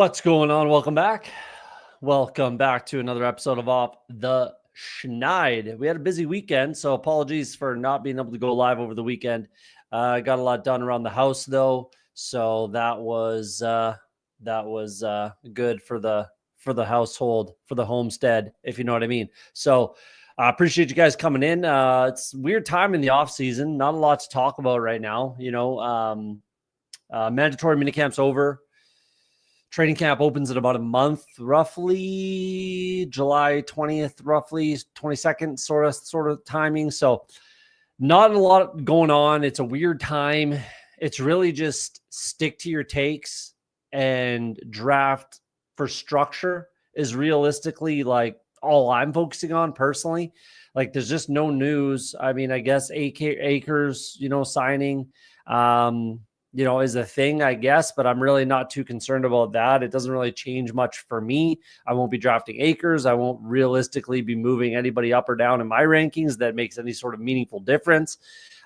What's going on? Welcome back. Welcome back to another episode of Off the Schneid. We had a busy weekend, so apologies for not being able to go live over the weekend. Got a lot done around the house though, so that was good for the household, for the homestead, if you know what I mean. So I appreciate you guys coming in. It's a weird time in the off season. Not a lot to talk about right now. Mandatory minicamp's over. Training camp opens in about a month, roughly July 20th, roughly 22nd, sort of timing. So not a lot going on. It's a weird time. It's really just stick to your takes and draft for structure is realistically like all I'm focusing on personally. Like there's just no news. I mean, I guess Akers, signing, is a thing, I guess, but I'm really not too concerned about that. It doesn't really change much for me. I won't be drafting Akers. I won't realistically be moving anybody up or down in my rankings that makes any sort of meaningful difference.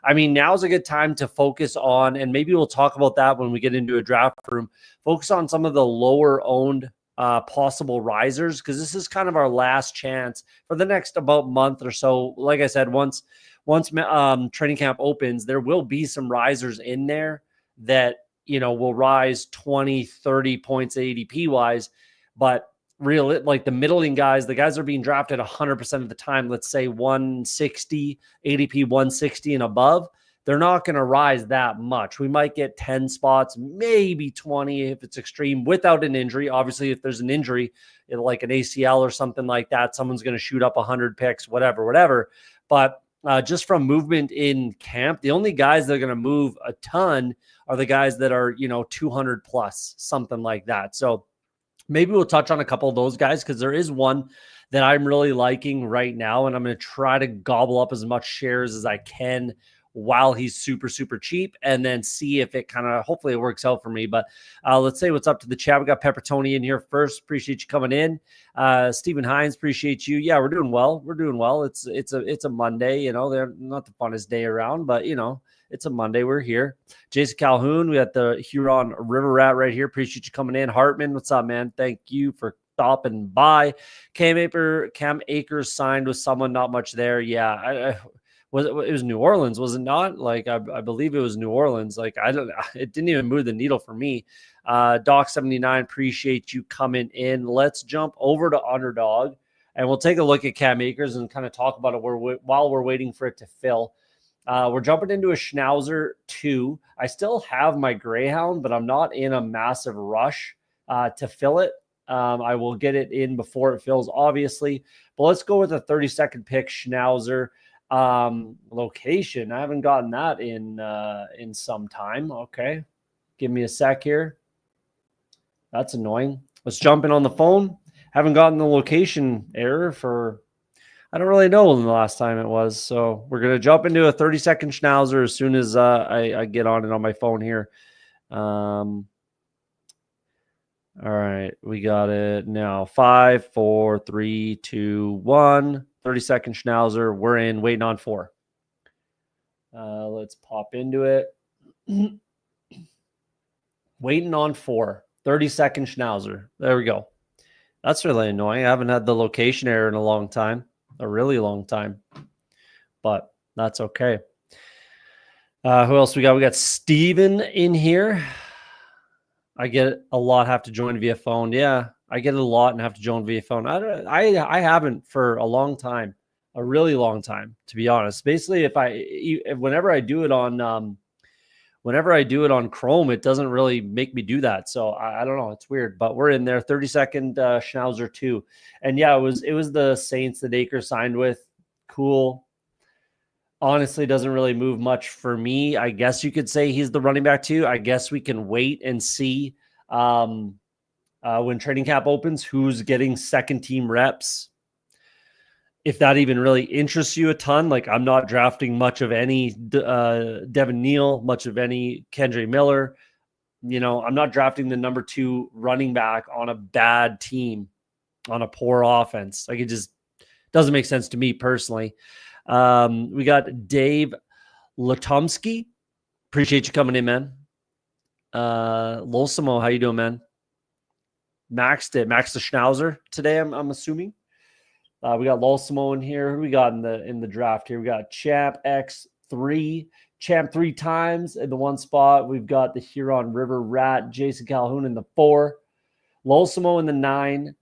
I mean, now's a good time to focus on, and maybe we'll talk about that when we get into a draft room, focus on some of the lower owned possible risers, because this is kind of our last chance for the next about month or so. Like I said, once training camp opens, there will be some risers in there that, will rise 20, 30 points ADP wise, but like the middling guys, the guys that are being drafted 100% of the time, let's say 160, ADP 160 and above, they're not going to rise that much. We might get 10 spots, maybe 20 if it's extreme without an injury. Obviously, if there's an injury, like an ACL or something like that, someone's going to shoot up 100 picks, whatever. But just from movement in camp, the only guys that are going to move a ton are the guys that are, 200 plus, something like that. So maybe we'll touch on a couple of those guys, because there is one that I'm really liking right now, and I'm going to try to gobble up as much shares as I can while he's super, super cheap, and then see if it hopefully it works out for me. But let's say what's up to the chat. We got Pepper Tony in here first. Appreciate you coming in. Stephen Hines, appreciate you. Yeah, we're doing well. It's a Monday, they're not the funnest day around, but it's a Monday. We're here. Jason Calhoun, we got the Huron River Rat right here. Appreciate you coming in. Hartman, what's up, man? Thank you for stopping by. Cam Akers signed with someone, not much there. Yeah, it was New Orleans, was it not? Like, I believe it was New Orleans. Like, it didn't even move the needle for me. Doc79, appreciate you coming in. Let's jump over to Underdog, and we'll take a look at Cam Akers and kind of talk about it while we're waiting for it to fill. We're jumping into a Schnauzer 2. I still have my Greyhound, but I'm not in a massive rush to fill it. I will get it in before it fills, obviously. But let's go with a 32nd pick Schnauzer. Location, I haven't gotten that in some time. Okay, give me a sec here. That's annoying. Let's jump in on the phone. Haven't gotten the location error for, I don't really know when the last time it was. So we're gonna jump into a 32nd Schnauzer as soon as I get on it on my phone here. All right, we got it now. 5, 4, 3, 2, 1. 32nd Schnauzer. We're in, waiting on 4. Let's pop into it. Waiting on 4. 32nd Schnauzer. There we go. That's really annoying. I haven't had the location error in a long time. A really long time. But that's okay. Who else we got? We got Steven in here. I get a lot, have to join via phone. Yeah, I get it a lot and have to join via phone. I haven't for a long time, a really long time, to be honest. Basically, whenever I do it on Chrome, it doesn't really make me do that. So I don't know, it's weird. But we're in there. 32nd Schnauzer 2, and yeah, it was the Saints that Akers signed with. Cool. Honestly, doesn't really move much for me. I guess you could say he's the running back too. I guess we can wait and see when training camp opens who's getting second team reps. If that even really interests you a ton, like I'm not drafting much of any Devin Neal, much of any Kendre Miller. I'm not drafting the number 2 running back on a bad team, on a poor offense. Like, it just doesn't make sense to me personally. We got Dave Latomsky. Appreciate you coming in, man. Losimo, how you doing, man? maxed the Schnauzer today. I'm assuming. We got Lolsimo in here. Who we got in the draft here? We got Champ X3, Champ 3 times in the 1 spot. We've got the Huron River Rat, Jason Calhoun in the 4, Lolsimo in the 9,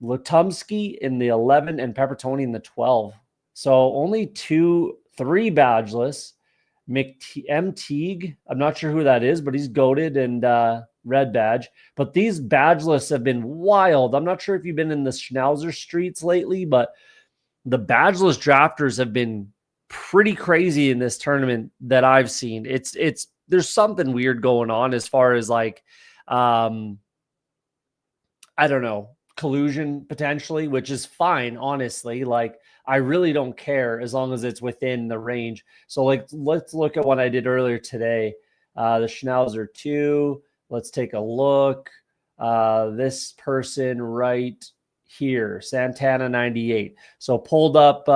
Latumsky in the 11, and Peppertoni in the 12. So only 3 badgeless. M. Teague, I'm not sure who that is, but he's goated and red badge. But these badgeless have been wild. I'm not sure if you've been in the Schnauzer streets lately, but the badgeless drafters have been pretty crazy in this tournament that I've seen. There's something weird going on as far as like, I don't know, collusion potentially, which is fine, honestly. Like, I really don't care as long as it's within the range. So like, let's look at what I did earlier today. The Schnauzer 2. Let's take a look. This person right here, Santana 98. So pulled up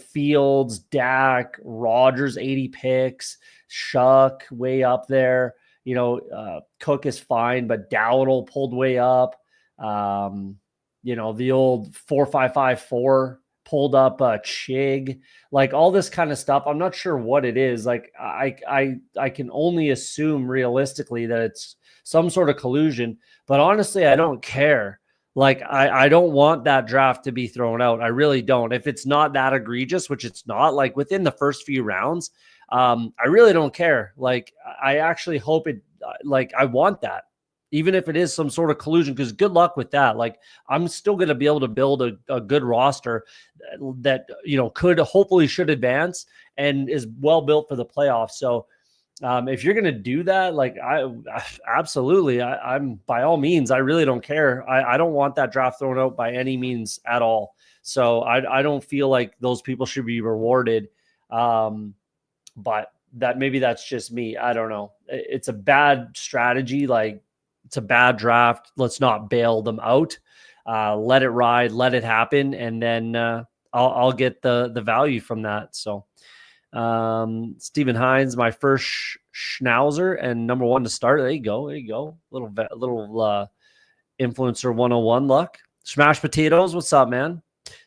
Fields, Dak, Rogers 80 picks, Shuck way up there. You know, Cook is fine, but Dowdle pulled way up. You know, the old 4-5-5-4 pulled up Chig, like all this kind of stuff. I'm not sure what it is. Like I can only assume realistically that it's some sort of collusion, but honestly, I don't care. Like I don't want that draft to be thrown out. I really don't. If it's not that egregious, which it's not, like within the first few rounds, I really don't care. Like I actually hope it, like I want that. Even if it is some sort of collusion, because good luck with that. Like, I'm still going to be able to build a good roster that, you know, hopefully should advance and is well built for the playoffs. So if you're going to do that, like absolutely, I'm by all means, I really don't care. I don't want that draft thrown out by any means at all. So I don't feel like those people should be rewarded. But maybe that's just me. I don't know. It's a bad strategy. Like, it's a bad draft. Let's not bail them out. Let it ride, let it happen. And then I'll get the value from that. So Stephen Hines, my first Schnauzer and number 1 to start. There you go. There you go. Little influencer 101 luck. Smash potatoes. What's up, man?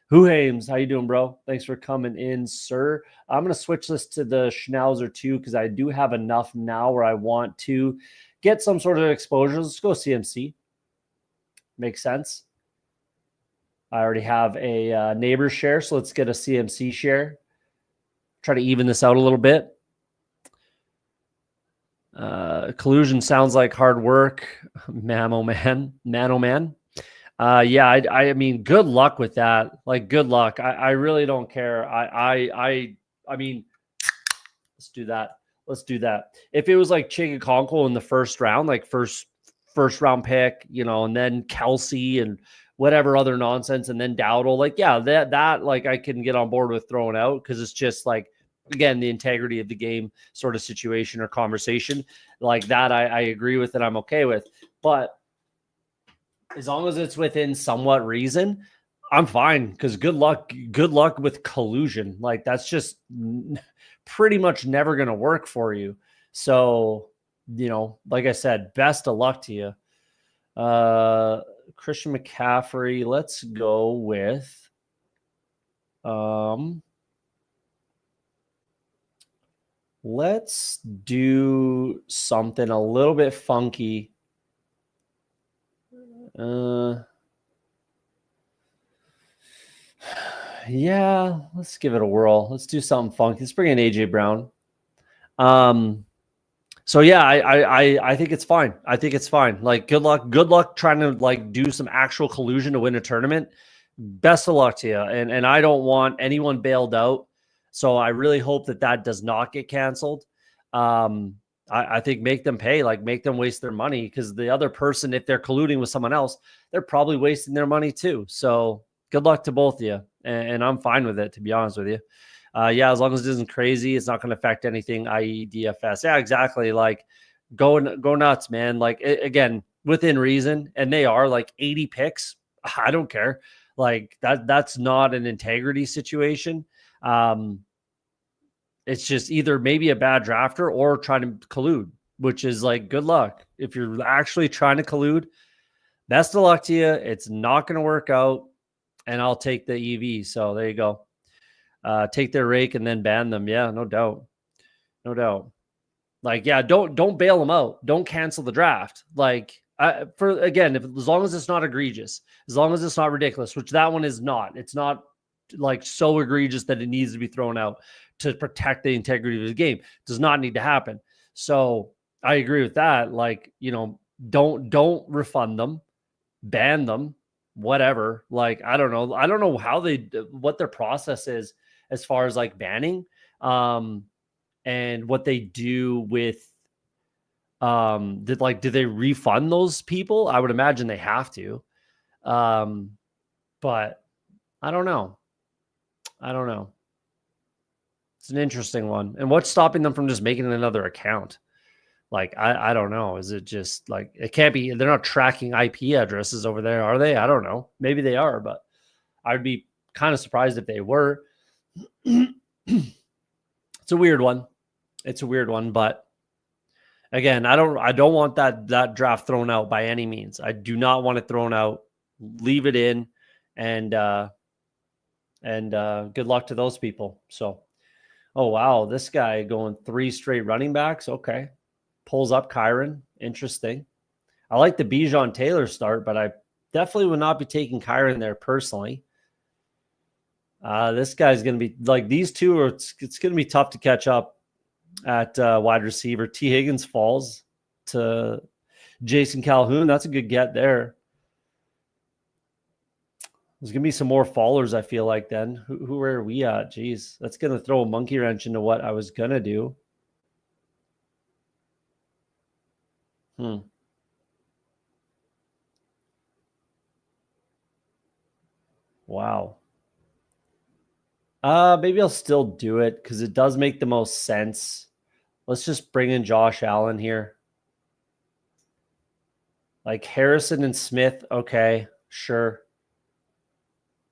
Who Hames? How you doing, bro? Thanks for coming in, sir. I'm going to switch this to the Schnauzer too, because I do have enough now where I want to get some sort of exposure. Let's go CMC. Makes sense. I already have a neighbor share, so let's get a CMC share. Try to even this out a little bit. Collusion sounds like hard work. Man, oh man. Yeah, I mean, good luck with that. Like, good luck. I really don't care. I mean, let's do that. Let's do that. If it was like Chigakonko in the first round, like first round pick, you know, and then Kelsey and whatever other nonsense, and then Dowdle, like, yeah, that like I can get on board with throwing out, because it's just like, again, the integrity of the game sort of situation or conversation like that. I agree with it. I'm okay with, but as long as it's within somewhat reason, I'm fine. Because good luck with collusion. Like, that's just pretty much never going to work for you. So, you know, like I said, best of luck to you. Christian McCaffrey, let's go with let's do something a little bit funky. Yeah, let's give it a whirl. Let's do something funky. Let's bring in AJ Brown. So yeah, I think it's fine. I think it's fine. Like, good luck trying to like do some actual collusion to win a tournament. Best of luck to you. And I don't want anyone bailed out. So I really hope that does not get canceled. I think make them pay, like make them waste their money, because the other person, if they're colluding with someone else, they're probably wasting their money too. So good luck to both of you. And I'm fine with it, to be honest with you. Yeah, as long as it isn't crazy, it's not going to affect anything, i.e. DFS. Yeah, exactly. Like, go nuts, man. Like, again, within reason. And they are like 80 picks. I don't care. Like, that's not an integrity situation. It's just either maybe a bad drafter or trying to collude, which is like, good luck. If you're actually trying to collude, Best of luck to you. It's not going to work out, and I'll take the EV. So there you go. Take their rake and then ban them. Yeah, no doubt. No doubt. Like, yeah, don't bail them out. Don't cancel the draft. Like, as long as it's not egregious, as long as it's not ridiculous, which that one is not. It's not like so egregious that it needs to be thrown out to protect the integrity of the game. It does not need to happen. So I agree with that. Like, don't refund them, ban them, whatever. Like, I don't know what their process is as far as like banning. And what they do with do they refund those people? I would imagine they have to. But I don't know. It's an interesting one. And what's stopping them from just making another account? Like, I don't know. Is it just like, it can't be, they're not tracking IP addresses over there, are they? I don't know. Maybe they are, but I'd be kind of surprised if they were. It's a weird one. But again, I don't want that draft thrown out by any means. I do not want it thrown out. Leave it in, and good luck to those people. So, oh wow, this guy going 3 straight running backs. Okay, pulls up Kyron. Interesting. I like the Bijan Taylor start, but I definitely would not be taking Kyron there personally. This guy's going to be like, these two are. It's going to be tough to catch up at wide receiver. T. Higgins falls to Jason Calhoun. That's a good get there. There's going to be some more fallers, I feel like, then. Who are we at? Jeez, that's going to throw a monkey wrench into what I was going to do. Wow. Maybe I'll still do it because it does make the most sense. Let's just bring in Josh Allen here. Like Harrison and Smith, okay, sure.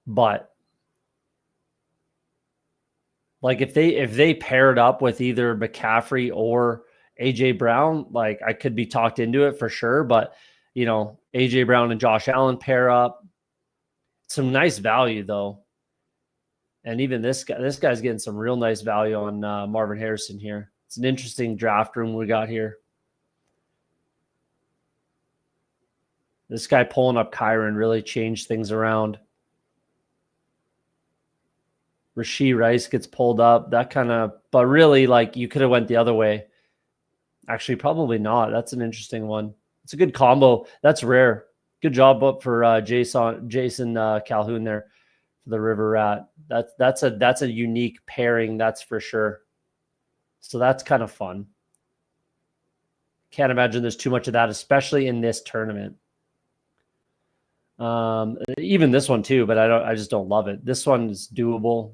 But like if they paired up with either McCaffrey or AJ Brown, like I could be talked into it for sure. But AJ Brown and Josh Allen pair up. Some nice value though. And even this guy's getting some real nice value on Marvin Harrison here. It's an interesting draft room we got here. This guy pulling up Kyron really changed things around. Rashee Rice gets pulled up. But really, like, you could have went the other way. Actually, probably not. That's an interesting one. It's a good combo. That's rare. Good job up for Jason Calhoun there for the River Rat. That's a unique pairing, that's for sure. So that's kind of fun. Can't imagine there's too much of that, especially in this tournament. Even this one too, but I just don't love it. This one is doable.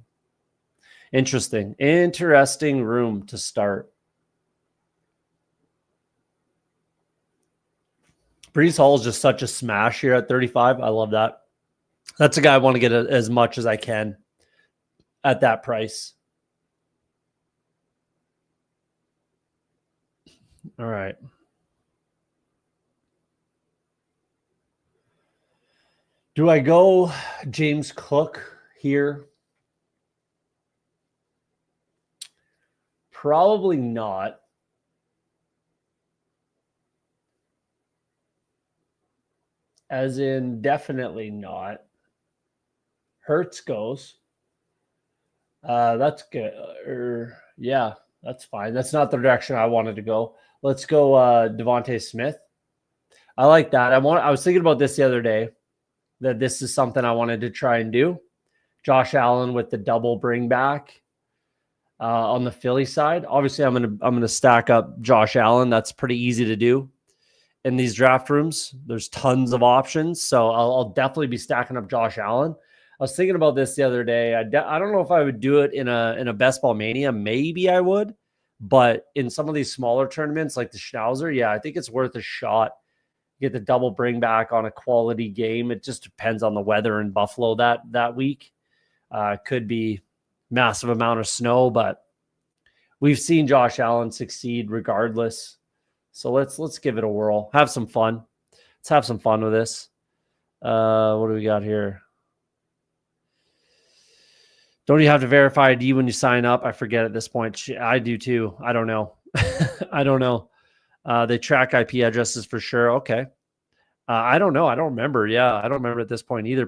Interesting room to start. Breece Hall is just such a smash here at 35. I love that. That's a guy I want to get as much as I can at that price. All right. Do I go James Cook here? Probably not. As in, definitely not. Hurts goes. That's good. Yeah, that's fine. That's not the direction I wanted to go. Let's go Devontae Smith. I like that. I was thinking about this the other day, that this is something I wanted to try and do. Josh Allen with the double bring back on the Philly side. Obviously, I'm gonna stack up Josh Allen. That's pretty easy to do in these draft rooms. There's tons of options, so I'll definitely be stacking up Josh Allen. I was thinking about this the other day. I don't know if I would do it in a Best Ball Mania. Maybe I would, but in some of these smaller tournaments like the Schnauzer, yeah, I think it's worth a shot. Get the double bring back on a quality game. It just depends on the weather in Buffalo that week. Could be massive amount of snow, but we've seen Josh Allen succeed regardless. So let's give it a whirl. Have some fun. Let's have some fun with this. What do we got here? Don't you have to verify ID when you sign up? I forget at this point. I do too. I don't know. I don't know. They track IP addresses for sure. Okay. I don't know. I don't remember. Yeah, I don't remember at this point either,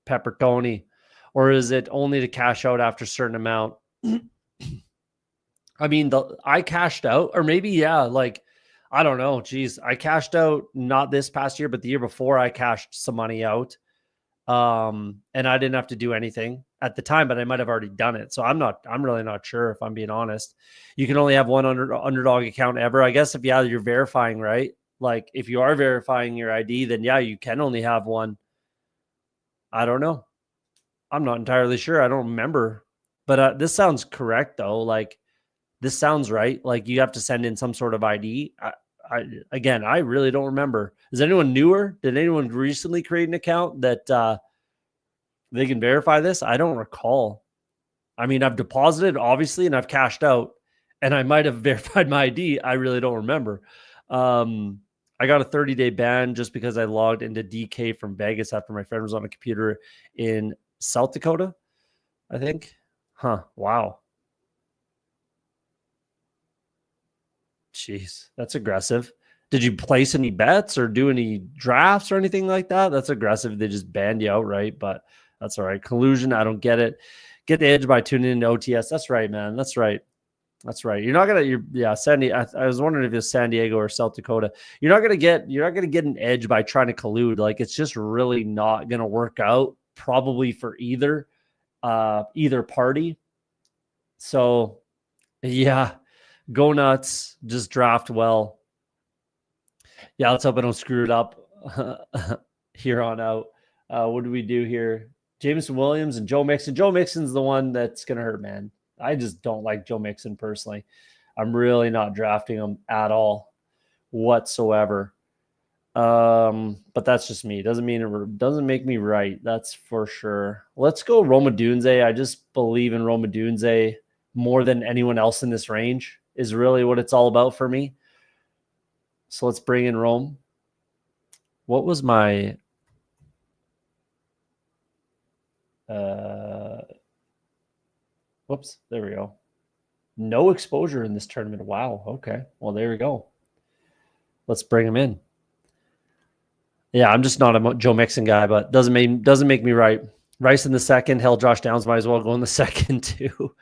Pepperoni. Or is it only to cash out after a certain amount? I mean, I cashed out, or maybe, yeah, like, I don't know. Geez, I cashed out not this past year, but the year before I cashed some money out. And I didn't have to do anything at the time, but I might have already done it. So I'm really not sure, if I'm being honest. You can only have one underdog account ever. I guess if, yeah, you're verifying, right? Like if you are verifying your ID, then yeah, you can only have one. I don't know. I'm not entirely sure. I don't remember, but this sounds correct though. Like this sounds right. Like you have to send in some sort of ID. Again, I really don't remember. Is anyone newer? Did anyone recently create an account that they can verify this? I don't recall. I mean, I've deposited obviously, and I've cashed out, and I might have verified my ID. I really don't remember. I got a 30-day ban just because I logged into DK from Vegas after my friend was on a computer in South Dakota, I think. Huh. Wow. Jeez, that's aggressive. Did you place any bets or do any drafts or anything like that? That's aggressive. They just banned you outright, but that's all right. Collusion, I don't get it. Get the edge by tuning into OTS. That's right, man. That's right. That's right. You're not gonna. Sandy. I was wondering if it's San Diego or South Dakota. You're not gonna get an edge by trying to collude. Like it's just really not gonna work out. Probably for either party. So, yeah, go nuts. Just draft well. Yeah, let's hope I don't screw it up here on out. What do we do here? Jameson Williams and Joe Mixon. Joe Mixon's the one that's gonna hurt, man. I just don't like Joe Mixon personally. I'm really not drafting him at all whatsoever. But that's just me. Doesn't mean it doesn't make me right. That's for sure. Let's go Roma Dunze. I just believe in Roma Dunze more than anyone else in this range is really what it's all about for me. So let's bring in Rome. What was my whoops, there we go. No exposure in this tournament. Wow. Okay. Well, there we go. Let's bring him in. Yeah, I'm just not a Joe Mixon guy, but doesn't make me right. Rice in the second. Hell, Josh Downs might as well go in the second too.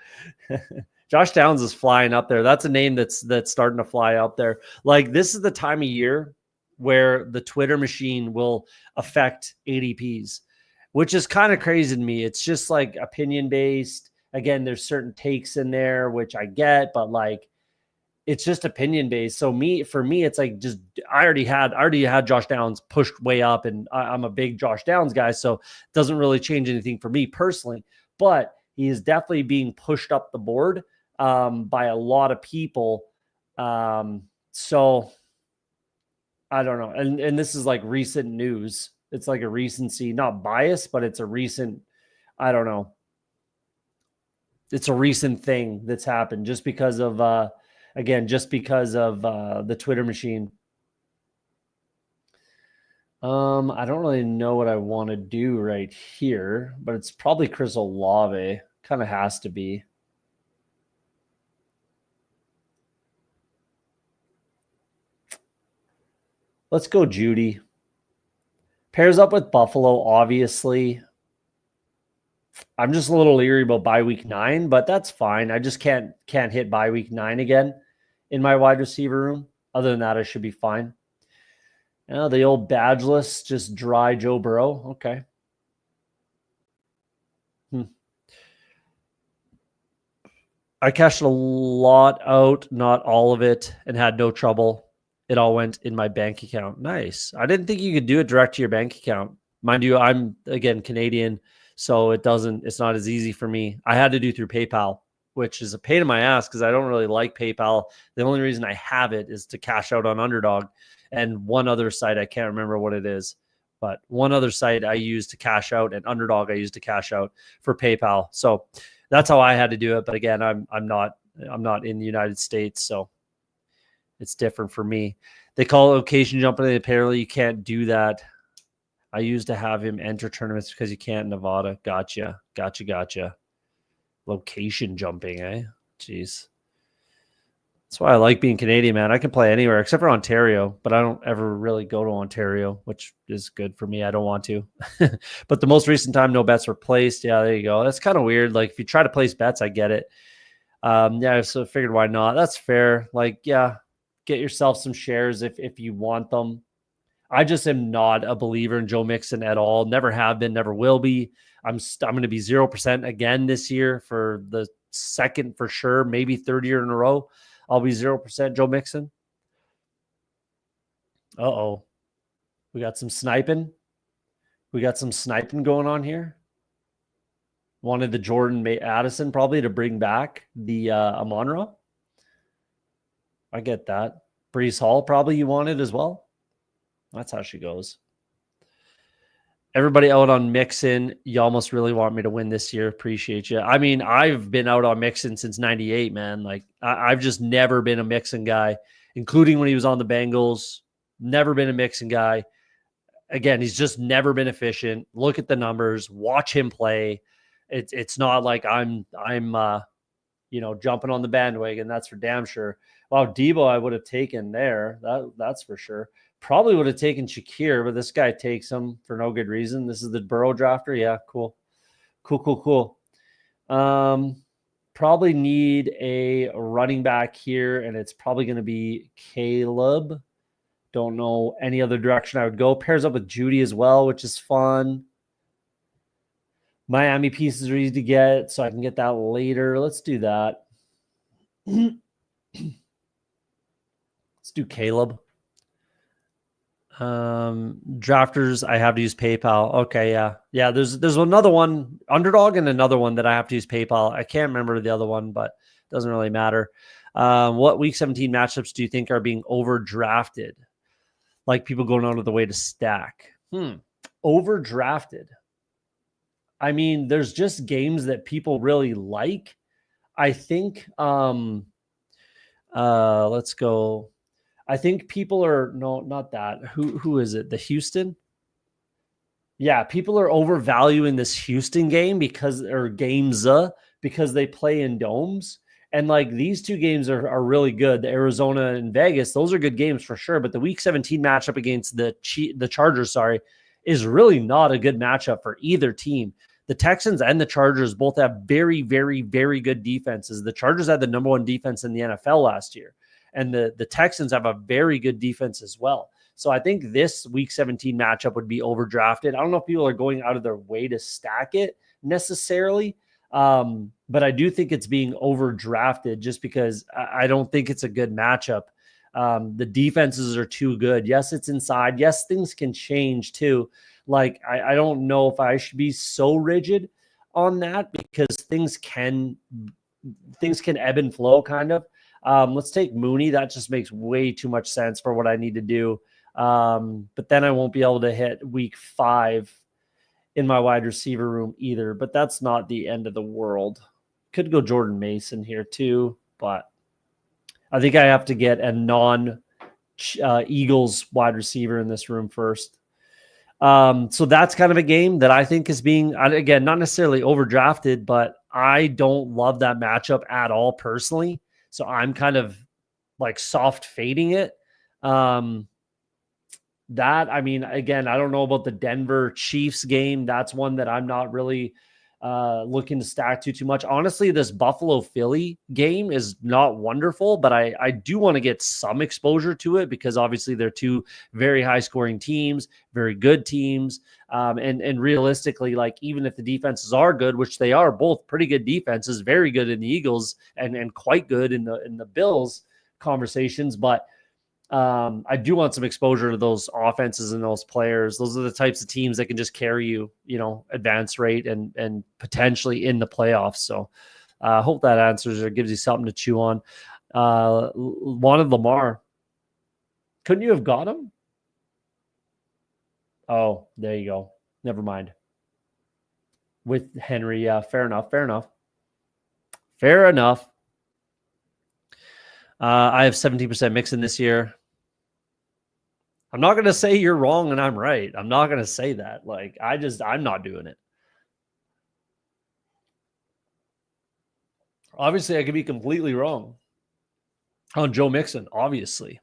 Josh Downs is flying up there. That's a name that's starting to fly up there. Like this is the time of year where the Twitter machine will affect ADPs, which is kind of crazy to me. It's just like opinion based. Again, there's certain takes in there, which I get, but like it's just opinion based. So for me, it's like just I already had Josh Downs pushed way up, and I'm a big Josh Downs guy, so it doesn't really change anything for me personally. But he is definitely being pushed up the board by a lot of people. So I don't know, and this is like recent news. It's like a recency, not bias, but it's a recent. I don't know. It's a recent thing that's happened just because of the Twitter machine. I don't really know what I want to do right here, but it's probably Chris Olave. Kind of has to be. Let's go Judy. Pairs up with Buffalo, obviously. I'm just a little leery about bye week 9, but that's fine. I just can't hit bye week 9 again in my wide receiver room. Other than that, I should be fine. The old badgeless, just dry Joe Burrow. Okay. I cashed a lot out, not all of it, and had no trouble. It all went in my bank account. Nice. I didn't think you could do it direct to your bank account. Mind you, I'm, again, Canadian, so it's not as easy for me. I had to do through PayPal, which is a pain in my ass because I don't really like PayPal. The only reason I have it is to cash out on Underdog and one other site. I can't remember what it is, but one other site I use to cash out, and Underdog I use to cash out for PayPal. So that's how I had to do it. But again, I'm not in the United States, so it's different for me. They call it location jumping. Apparently you can't do that. I used to have him enter tournaments because you can't in Nevada. Gotcha. Location jumping, eh? Jeez. That's why I like being Canadian, man. I can play anywhere except for Ontario, but I don't ever really go to Ontario, which is good for me. I don't want to. But the most recent time, no bets were placed. Yeah, there you go. That's kind of weird. Like if you try to place bets, I get it. Yeah, so I figured why not? That's fair. Like, yeah, get yourself some shares if you want them. I just am not a believer in Joe Mixon at all. Never have been, never will be. I'm going to be 0% again this year for the second for sure, maybe third year in a row. I'll be 0% Joe Mixon. Uh-oh. We got some sniping. We got some sniping going on here. Wanted the Jordan Addison probably to bring back the Amon-Ra. I get that. Brees Hall probably you wanted as well. That's how she goes. Everybody out on Mixon. You almost really want me to win this year. Appreciate you. I mean, I've been out on Mixon since 98, man. Like, I've just never been a Mixon guy, including when he was on the Bengals. Never been a Mixon guy. Again, he's just never been efficient. Look at the numbers. Watch him play. It's not like I'm jumping on the bandwagon. That's for damn sure. Wow, Debo I would have taken there. That's for sure. Probably would have taken Shakir, but this guy takes him for no good reason. This is the Burrow drafter. Yeah, cool. Probably need a running back here, and it's probably going to be Caleb. Don't know any other direction I would go. Pairs up with Judy as well, which is fun. Miami pieces are easy to get, so I can get that later. Let's do that. Let's do Caleb. Drafters, I have to use PayPal. Okay, yeah. There's another one, Underdog, and another one that I have to use PayPal. I can't remember the other one, but it doesn't really matter. What Week 17 matchups do you think are being overdrafted? Like people going out of the way to stack. Overdrafted. I mean, there's just games that people really like. I think. Let's go. I think people are not that. Who is it? The Houston? Yeah, people are overvaluing this Houston game because they play in domes. And like these two games are really good. The Arizona and Vegas, those are good games for sure. But the Week 17 matchup against the Chargers, is really not a good matchup for either team. The Texans and the Chargers both have very, very, very good defenses. The Chargers had the number one defense in the NFL last year. And the Texans have a very good defense as well. So I think this Week 17 matchup would be overdrafted. I don't know if people are going out of their way to stack it necessarily, but I do think it's being overdrafted just because I don't think it's a good matchup. The defenses are too good. Yes, it's inside. Yes, things can change too. Like, I don't know if I should be so rigid on that because things can ebb and flow kind of. Let's take Mooney. That just makes way too much sense for what I need to do. But then I won't be able to hit Week 5 in my wide receiver room either. But that's not the end of the world. Could go Jordan Mason here too, but I think I have to get a non-Eagles wide receiver in this room first. So that's kind of a game that I think is being, again, not necessarily overdrafted, but I don't love that matchup at all personally. So I'm kind of like soft fading it. Again, I don't know about the Denver Chiefs game. That's one that I'm not really looking to stack too much. Honestly, this Buffalo Philly game is not wonderful, but I do want to get some exposure to it because obviously they're two very high scoring teams, very good teams. And realistically, like even if the defenses are good, which they are both pretty good defenses, very good in the Eagles and quite good in the Bills conversations, but I do want some exposure to those offenses and those players. Those are the types of teams that can just carry you, advance rate and potentially in the playoffs. So I hope that answers or gives you something to chew on. Wanted Lamar. Couldn't you have got him? Oh, there you go. Never mind. With Henry, yeah, fair enough. I have 17% Mixon this year. I'm not going to say you're wrong and I'm right. I'm not going to say that. Like, I'm not doing it. Obviously, I could be completely wrong on Joe Mixon. Obviously,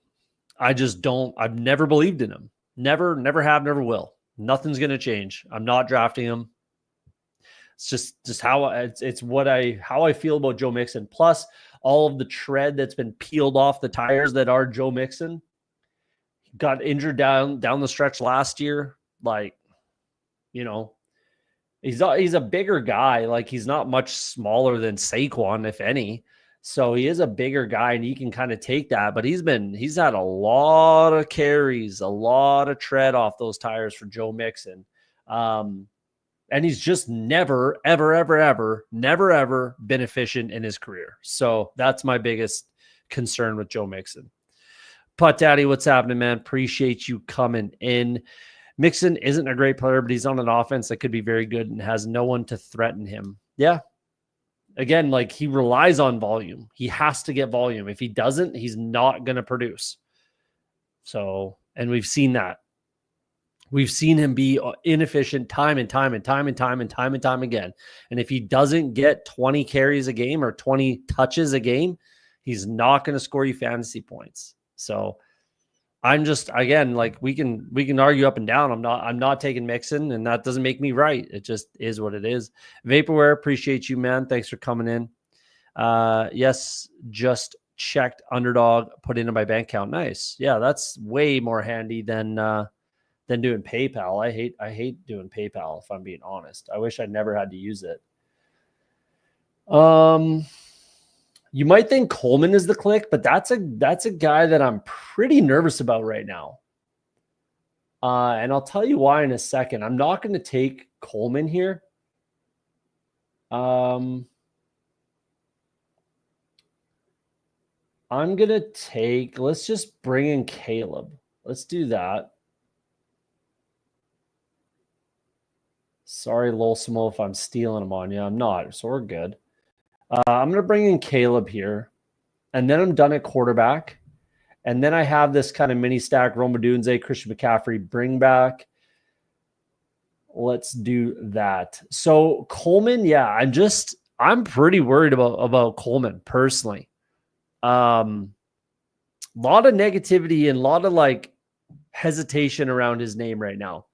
I just don't. I've never believed in him. Never have, never will. Nothing's going to change. I'm not drafting him. It's just how it's how I feel about Joe Mixon. Plus all of the tread that's been peeled off the tires that are Joe Mixon. Got injured down the stretch last year. Like, you know, he's a bigger guy. Like, he's not much smaller than Saquon, if any. So he is a bigger guy, and he can kind of take that. But he's had a lot of carries, a lot of tread off those tires for Joe Mixon. And he's just never, ever been efficient in his career. So that's my biggest concern with Joe Mixon. Putt Daddy, what's happening, man? Appreciate you coming in. Mixon isn't a great player, but he's on an offense that could be very good and has no one to threaten him. Yeah. Again, like, he relies on volume. He has to get volume. If he doesn't, he's not going to produce. So, and we've seen that. We've seen him be inefficient time and time again. And if he doesn't get 20 carries a game or 20 touches a game, he's not going to score you fantasy points. So I'm just, again, like, we can argue up and down. I'm not taking Mixon, and that doesn't make me right. It just is what it is. Vaporware, appreciate you, man. Thanks for coming in. Yes, just checked Underdog, put into my bank account. Nice. Yeah, that's way more handy than doing PayPal. I hate doing PayPal, if I'm being honest. I wish I never had to use it. You might think Coleman is the click, but that's a guy that I'm pretty nervous about right now. And I'll tell you why in a second. I'm not going to take Coleman here. I'm going to let's just bring in Caleb. Let's do that. Sorry, Lolsimo, if I'm stealing them on you. I'm not, so we're good. I'm going to bring in Caleb here, and then I'm done at quarterback. And then I have this kind of mini stack, Rome Odunze, Christian McCaffrey, bring back. Let's do that. So Coleman, yeah, I'm pretty worried about Coleman personally. Lot of negativity and a lot of like hesitation around his name right now.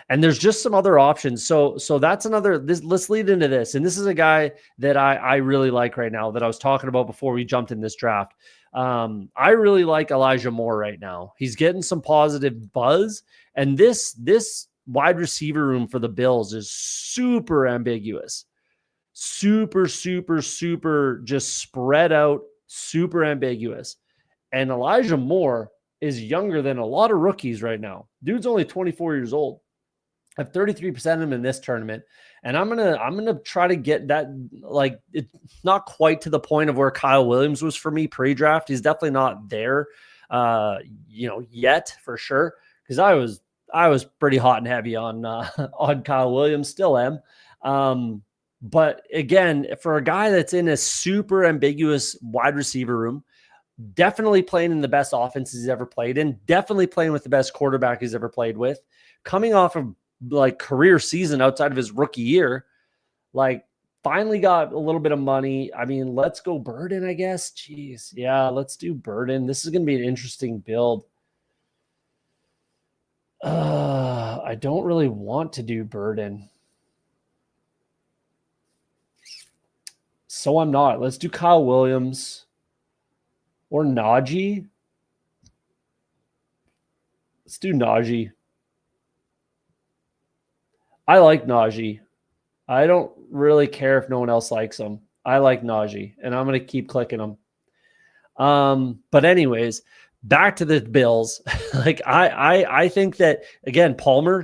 And there's just some other options. So that's another, let's lead into this. And this is a guy that I really like right now that I was talking about before we jumped in this draft. I really like Elijah Moore right now. He's getting some positive buzz. And this wide receiver room for the Bills is super ambiguous. Super just spread out, super ambiguous. And Elijah Moore is younger than a lot of rookies right now. Dude's only 24 years old. I have 33% of him in this tournament, and I'm gonna try to get that. Like, it's not quite to the point of where Kyle Williams was for me pre-draft. He's definitely not there, yet for sure. Because I was pretty hot and heavy on Kyle Williams, still am. But again, for a guy that's in a super ambiguous wide receiver room, definitely playing in the best offense he's ever played in, definitely playing with the best quarterback he's ever played with, coming off of like career season outside of his rookie year, like finally got a little bit of money. I mean, let's go Burden, I guess. Jeez. Yeah, let's do Burden. This is going to be an interesting build. I don't really want to do Burden. So I'm not. Let's do Kyle Williams or Najee. Let's do Najee. I like Najee. I don't really care if no one else likes him. I like Najee, and I'm going to keep clicking him. But anyways, back to the Bills. Like I think that, again,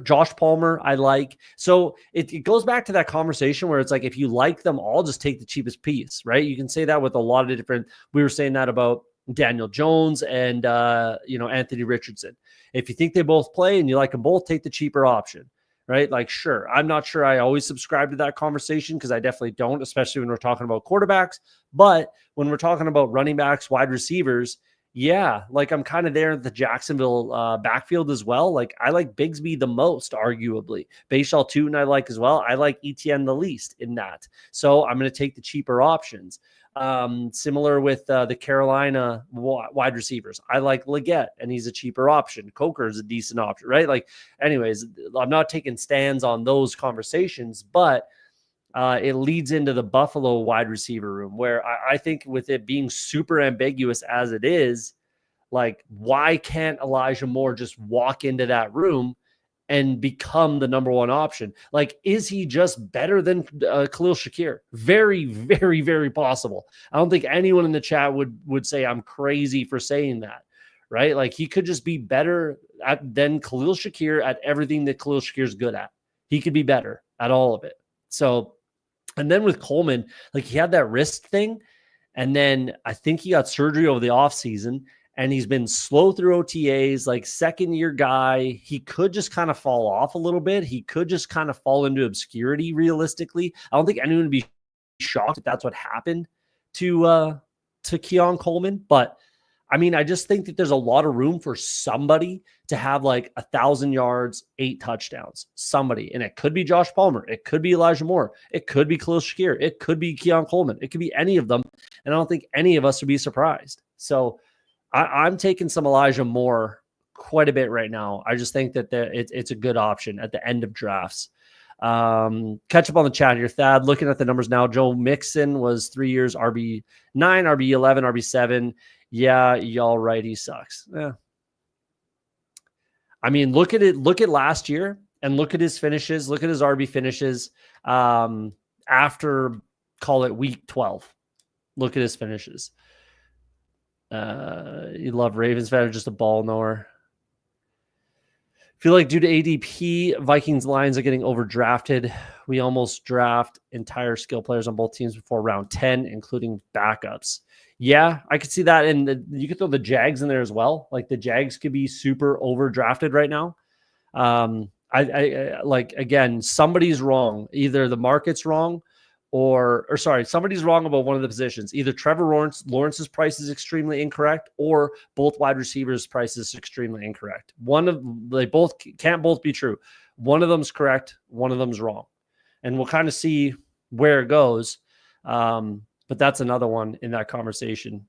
Josh Palmer, I like. So it goes back to that conversation where it's like, if you like them all, just take the cheapest piece, right? You can say that with a lot of different. We were saying that about Daniel Jones and Anthony Richardson. If you think they both play and you like them both, take the cheaper option. Right? Like, sure. I'm not sure I always subscribe to that conversation because I definitely don't, especially when we're talking about quarterbacks. But when we're talking about running backs, wide receivers, Yeah, like I'm kind of there at the Jacksonville backfield as well. Like I like Bigsby the most, arguably. Bayshall Tootin I like as well. I like ETN the least in that. So I'm going to take the cheaper options. Similar with the Carolina wide receivers. I like Leggett, and he's a cheaper option. Coker is a decent option, right? Like, anyways, I'm not taking stands on those conversations, but it leads into the Buffalo wide receiver room where I think with it being super ambiguous as it is, like, why can't Elijah Moore just walk into that room and become the number one option? Like, is he just better than Khalil Shakir? Very, very, very possible. I don't think anyone in the chat would say I'm crazy for saying that, right? Like, he could just be better than Khalil Shakir at everything that Khalil Shakir's good at. He could be better at all of it. So, and then with Coleman, like he had that wrist thing, and then I think he got surgery over the offseason, and he's been slow through OTAs, like second-year guy. He could just kind of fall off a little bit. He could just kind of fall into obscurity, realistically. I don't think anyone would be shocked if that's what happened to Keon Coleman, but I mean, I just think that there's a lot of room for somebody to have like 1,000 yards, 8 touchdowns. Somebody, and it could be Josh Palmer, it could be Elijah Moore, it could be Khalil Shakir, it could be Keon Coleman, it could be any of them, and I don't think any of us would be surprised. So I'm taking some Elijah Moore quite a bit right now. I just think that it's a good option at the end of drafts. Catch up on the chat here, Thad. Looking at the numbers now, Joe Mixon was 3 years, RB9, RB11, RB7. Yeah, y'all right. He sucks. Yeah. I mean, look at it. Look at last year and look at his finishes. Look at his RB finishes after, call it week 12. Look at his finishes. You love Ravens fan, just a ball knower. Feel like due to ADP, Vikings lines are getting overdrafted. We almost draft entire skill players on both teams before round 10, including backups. Yeah, I could see that. And you could throw the Jags in there as well. Like the Jags could be super overdrafted right now. I like, again, somebody's wrong. Either the market's wrong or sorry, somebody's wrong about one of the positions. Either Trevor Lawrence's price is extremely incorrect, or both wide receivers' price is extremely incorrect. They both can't both be true. One of them's correct, one of them's wrong. And we'll kind of see where it goes. But that's another one in that conversation.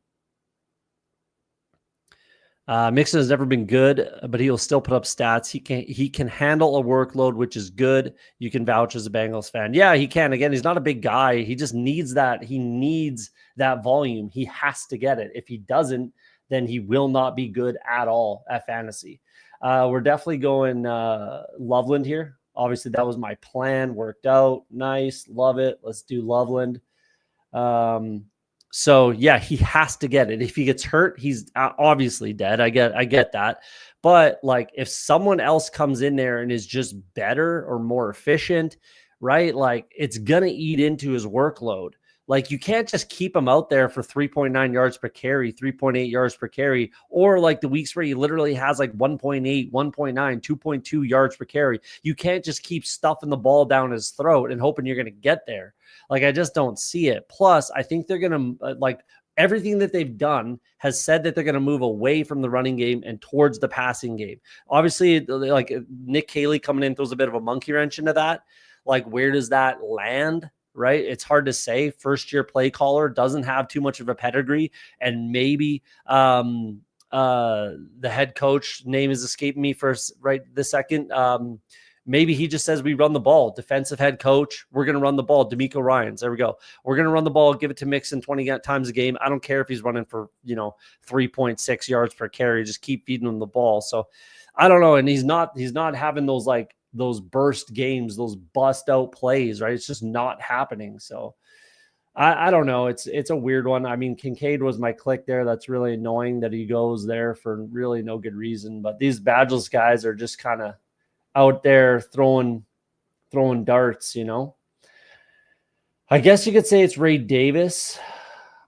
Mixon has never been good, but he'll still put up stats. He can handle a workload, which is good. You can vouch as a Bengals fan. Yeah, he can. Again, he's not a big guy. He just needs that. He needs that volume. He has to get it. If he doesn't, then he will not be good at all at fantasy. We're definitely going Loveland here. Obviously, that was my plan. Worked out. Nice. Love it. Let's do Loveland. So yeah, he has to get it. If he gets hurt, he's obviously dead. I get that. But like, if someone else comes in there and is just better or more efficient, right? Like, it's going to eat into his workload. Like, you can't just keep him out there for 3.9 yards per carry, 3.8 yards per carry, or like the weeks where he literally has like 1.8, 1.9, 2.2 yards per carry. You can't just keep stuffing the ball down his throat and hoping you're going to get there. Like, I just don't see it. Plus, I think they're going to, like, everything that they've done has said that they're going to move away from the running game and towards the passing game. Obviously, like, Nick Caley coming in throws a bit of a monkey wrench into that. Like, where does that land? Right? It's hard to say. First year play caller, doesn't have too much of a pedigree. And maybe the head coach name is escaping me for right this second. Maybe he just says we run the ball. Defensive head coach, we're going to run the ball. D'Amico Ryans, there we go. We're going to run the ball, give it to Mixon 20 times a game. I don't care if he's running for 3.6 yards per carry. Just keep feeding him the ball. So I don't know. And he's not having those burst games, those bust out plays, right? It's just not happening. So I don't know. It's a weird one. I mean, Kincaid was my click there. That's really annoying that he goes there for really no good reason. But these badgeless guys are just kind of out there throwing darts, I guess you could say it's Ray Davis,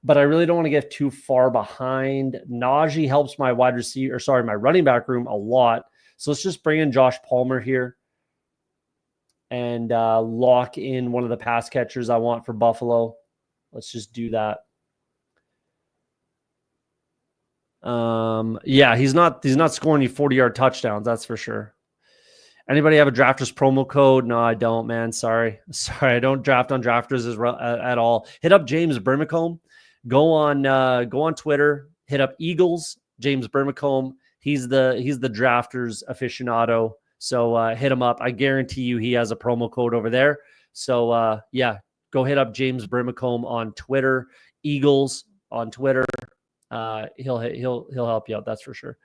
but I really don't want to get too far behind. Najee helps my my running back room a lot. So let's just bring in Josh Palmer here and lock in one of the pass catchers I want for Buffalo. Let's just do that. Yeah, he's not scoring you 40-yard touchdowns, that's for sure. Anybody have a Drafters promo code? No, I don't, man. Sorry, I don't draft on Drafters at all. Hit up James Brimacombe. Go on Twitter. Hit up Eagles James Brimacombe. He's the Drafters aficionado. So hit him up. I guarantee you he has a promo code over there. So yeah, go hit up James Brimacombe on Twitter. Eagles on Twitter. He'll help you out. That's for sure.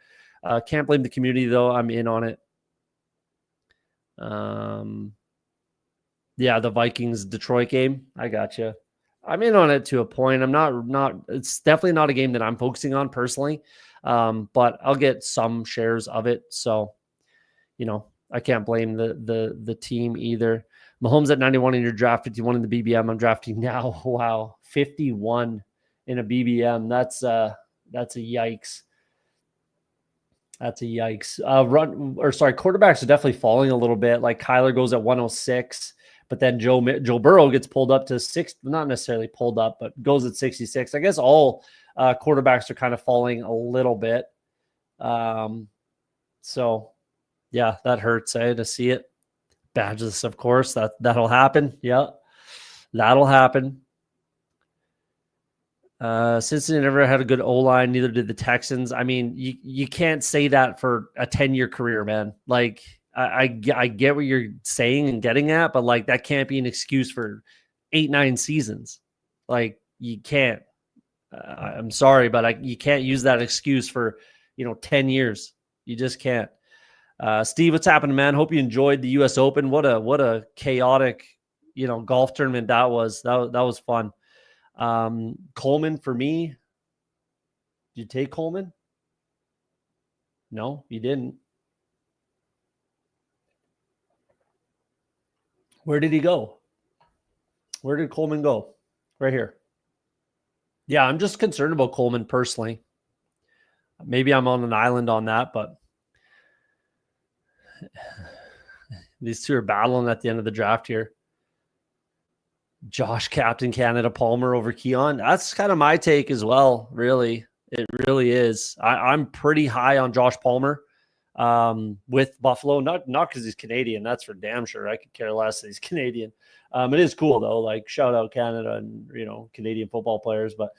Can't blame the community though. I'm in on it. Yeah, the Vikings Detroit game. I got you. I'm in on it to a point. I'm not. It's definitely not a game that I'm focusing on personally. But I'll get some shares of it. So, I can't blame the team either. Mahomes at 91 in your draft, 51 in the BBM. I'm drafting now. Wow, 51 in a BBM. That's a yikes. That's a yikes. Quarterbacks are definitely falling a little bit. Like Kyler goes at 106, but then Joe Burrow gets pulled up to 6, not necessarily pulled up, but goes at 66. I guess all quarterbacks are kind of falling a little bit. So yeah, that hurts, to see it. Badges, of course, that'll happen. Yeah, that'll happen. Cincinnati never had a good O-line, neither did the Texans. I mean, you can't say that for a 10-year career, man. Like, I get what you're saying and getting at, but like that can't be an excuse for 8-9 seasons. Like, you can't. I'm sorry, but you can't use that excuse for 10 years. You just can't. Steve, what's happening, man? Hope you enjoyed the U.S. Open. What a chaotic golf tournament that was. That was fun. Coleman for me. Did you take Coleman? No, you didn't. Where did he go? Where did Coleman go? Right here. Yeah, I'm just concerned about Coleman personally. Maybe I'm on an island on that, but these two are battling at the end of the draft here. Josh, Captain Canada, Palmer over Keon. That's kind of my take as well, really. It really is. I'm pretty high on Josh Palmer with Buffalo. Not because he's Canadian. That's for damn sure. I could care less that he's Canadian. It is cool, though. Like, shout out Canada and, Canadian football players. But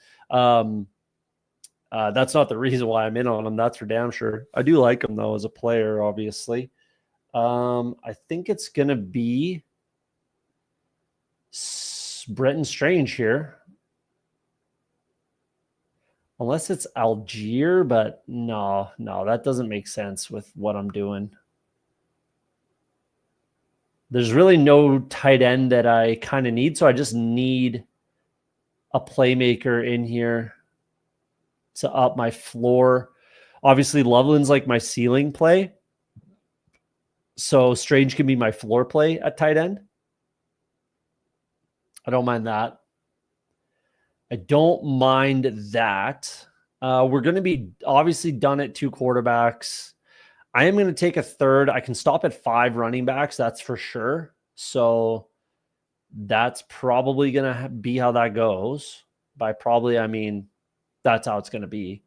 that's not the reason why I'm in on him. That's for damn sure. I do like him, though, as a player, obviously. I think it's going to be Brenton Strange here. Unless it's Algier, but no, that doesn't make sense with what I'm doing. There's really no tight end that I kind of need, so I just need a playmaker in here to up my floor. Obviously, Loveland's like my ceiling play, so Strange can be my floor play at tight end. I don't mind that. I don't mind that. We're going to be obviously done at 2 quarterbacks. I am going to take a third. I can stop at 5 running backs. That's for sure. So that's probably going to be how that goes. By probably, I mean, that's how it's going to be.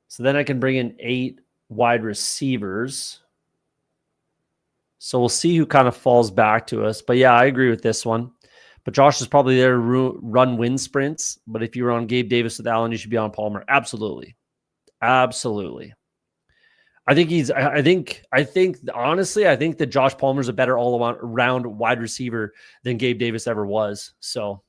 So then I can bring in 8 wide receivers. So we'll see who kind of falls back to us. But yeah, I agree with this one. But Josh is probably there to run wind sprints. But if you were on Gabe Davis with Allen, you should be on Palmer. Absolutely. Absolutely. I think honestly, I think that Josh Palmer's a better all-around wide receiver than Gabe Davis ever was. So,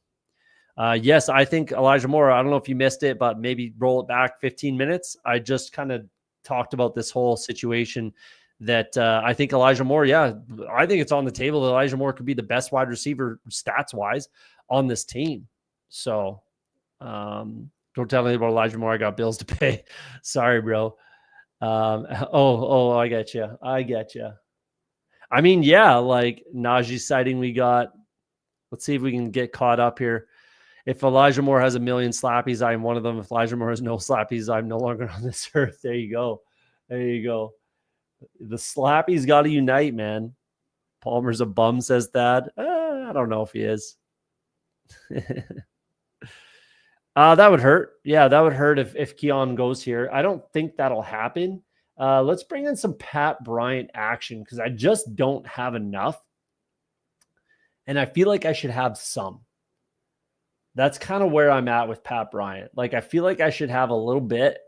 yes, I think Elijah Moore, I don't know if you missed it, but maybe roll it back 15 minutes. I just kind of talked about this whole situation that I think Elijah Moore, I think it's on the table that Elijah Moore could be the best wide receiver stats-wise on this team. So don't tell me about Elijah Moore. I got bills to pay. Sorry, bro. I get you. I mean, yeah, like Najee sighting we got. Let's see if we can get caught up here. If Elijah Moore has 1 million slappies, I am one of them. If Elijah Moore has no slappies, I'm no longer on this earth. There you go. The slappies got to unite, man. Palmer's a bum, says that. I don't know if he is. That would hurt. Yeah, that would hurt if Keon goes here. I don't think that'll happen. Let's bring in some Pat Bryant action because I just don't have enough. And I feel like I should have some. That's kind of where I'm at with Pat Bryant. Like, I feel like I should have a little bit,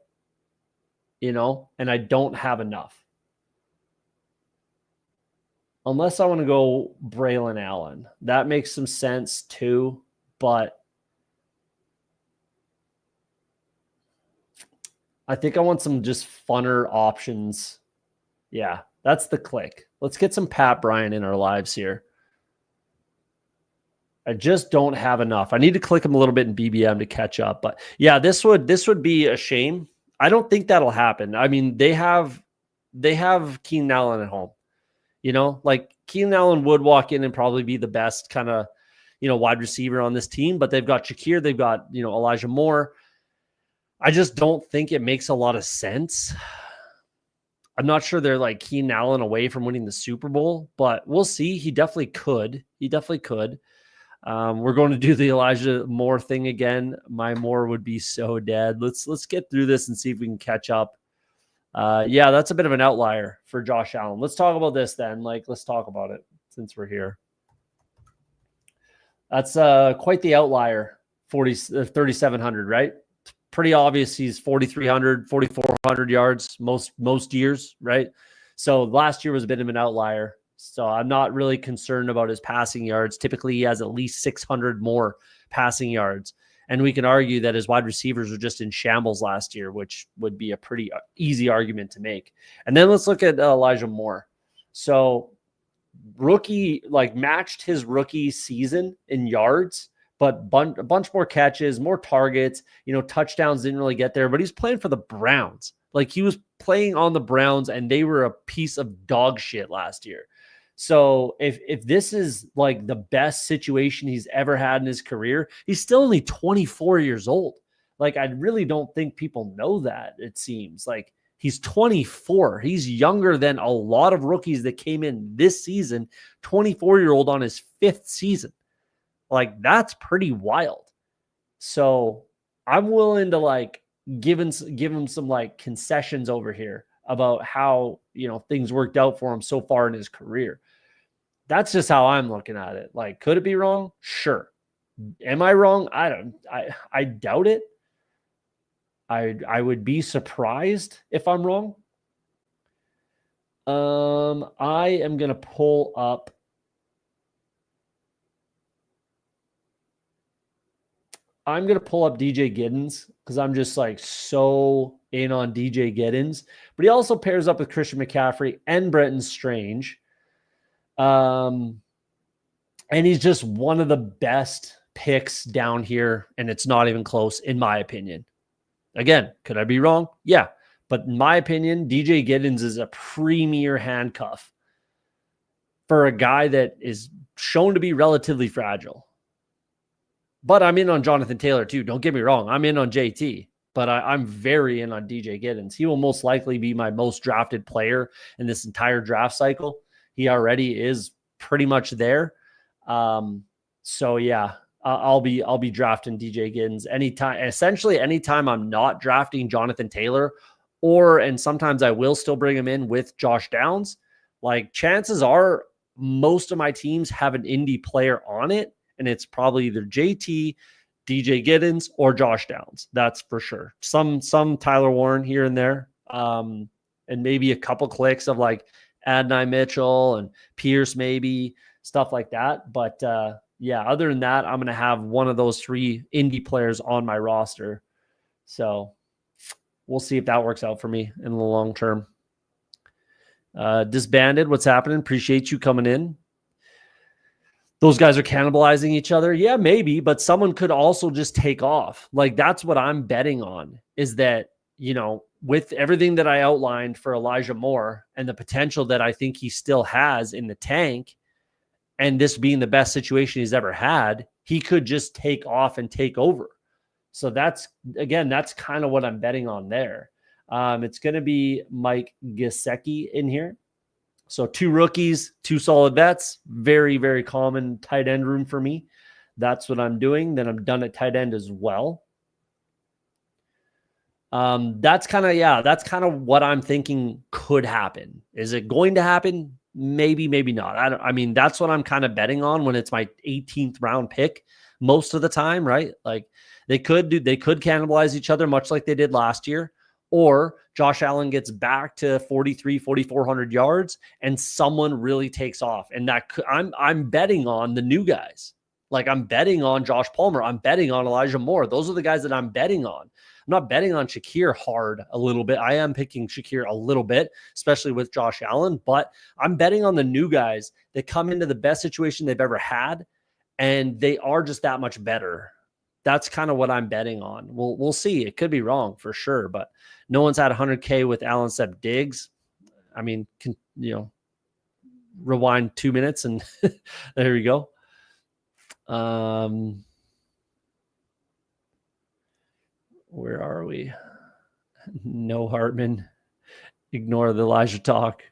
and I don't have enough. Unless I want to go Braylon Allen. That makes some sense too, but I think I want some just funner options. Yeah, that's the click. Let's get some Pat Bryant in our lives here. I just don't have enough. I need to click him a little bit in BBM to catch up. But yeah, this would be a shame. I don't think that'll happen. I mean, they have Keenan Allen at home. Like Keenan Allen would walk in and probably be the best kind of, wide receiver on this team. But they've got Shakir, they've got, Elijah Moore. I just don't think it makes a lot of sense. I'm not sure they're like Keenan Allen away from winning the Super Bowl, but we'll see. He definitely could. We're going to do the Elijah Moore thing again. My Moore would be so dead. Let's get through this and see if we can catch up. Yeah, that's a bit of an outlier for Josh Allen. Let's talk about this then. Let's talk about it since we're here. That's quite the outlier. 3,700, right? Pretty obvious he's 4,300, 4,400 yards most years, right? So last year was a bit of an outlier. So I'm not really concerned about his passing yards. Typically, he has at least 600 more passing yards. And we can argue that his wide receivers were just in shambles last year, which would be a pretty easy argument to make. And then let's look at Elijah Moore. So rookie, matched his rookie season in yards, but a bunch more catches, more targets, touchdowns didn't really get there, but he's playing for the Browns. He was playing on the Browns and they were a piece of dog shit last year. So if this is the best situation he's ever had in his career, he's still only 24 years old. I really don't think people know that. It seems he's 24. He's younger than a lot of rookies that came in this season, 24-year-old on his fifth season. That's pretty wild. So I'm willing to give him some concessions over here about how, things worked out for him so far in his career. That's just how I'm looking at it. Could it be wrong? Sure. Am I wrong? I doubt it. I would be surprised if I'm wrong. I am going to pull up. I'm going to pull up DJ Giddens because I'm just so in on DJ Giddens. But he also pairs up with Christian McCaffrey and Brenton Strange. And he's just one of the best picks down here. And it's not even close, in my opinion. Again, could I be wrong? Yeah. But in my opinion, DJ Giddens is a premier handcuff for a guy that is shown to be relatively fragile. But I'm in on Jonathan Taylor too. Don't get me wrong. I'm in on JT, but I'm very in on DJ Giddens. He will most likely be my most drafted player in this entire draft cycle. He already is pretty much there. So yeah, I'll be drafting DJ Giddens anytime. Essentially, anytime I'm not drafting Jonathan Taylor, and sometimes I will still bring him in with Josh Downs. Chances are most of my teams have an indie player on it. And it's probably either JT, DJ Giddens, or Josh Downs. That's for sure. Some Tyler Warren here and there. And maybe a couple clicks of Adonai Mitchell and Pierce, maybe stuff like that. But yeah, other than that, I'm going to have one of those three indie players on my roster. So we'll see if that works out for me in the long term. Disbanded, what's happening? Appreciate you coming in. Those guys are cannibalizing each other. Yeah, maybe, but someone could also just take off. That's what I'm betting on is that, with everything that I outlined for Elijah Moore and the potential that I think he still has in the tank, and this being the best situation he's ever had, he could just take off and take over. So that's kind of what I'm betting on there. It's going to be Mike Gesicki in here. So 2 rookies, 2 solid bets, very, very common tight end room for me. That's what I'm doing. Then I'm done at tight end as well. That's kind of what I'm thinking could happen. Is it going to happen? Maybe, maybe not. I mean, that's what I'm kind of betting on when it's my 18th round pick most of the time, right? Like they could cannibalize each other much like they did last year, or Josh Allen gets back to 4,400 yards and someone really takes off. And I'm betting on the new guys. Like I'm betting on Josh Palmer. I'm betting on Elijah Moore. Those are the guys that I'm betting on. I'm not betting on Shakir hard a little bit. I am picking Shakir a little bit, especially with Josh Allen, but I'm betting on the new guys that come into the best situation they've ever had, and they are just that much better. That's kind of what I'm betting on. We'll see. It could be wrong for sure, but no one's had 100K with Allen except Diggs. I mean, rewind 2 minutes and there we go. Where are we? No Hartman. Ignore the Elijah talk.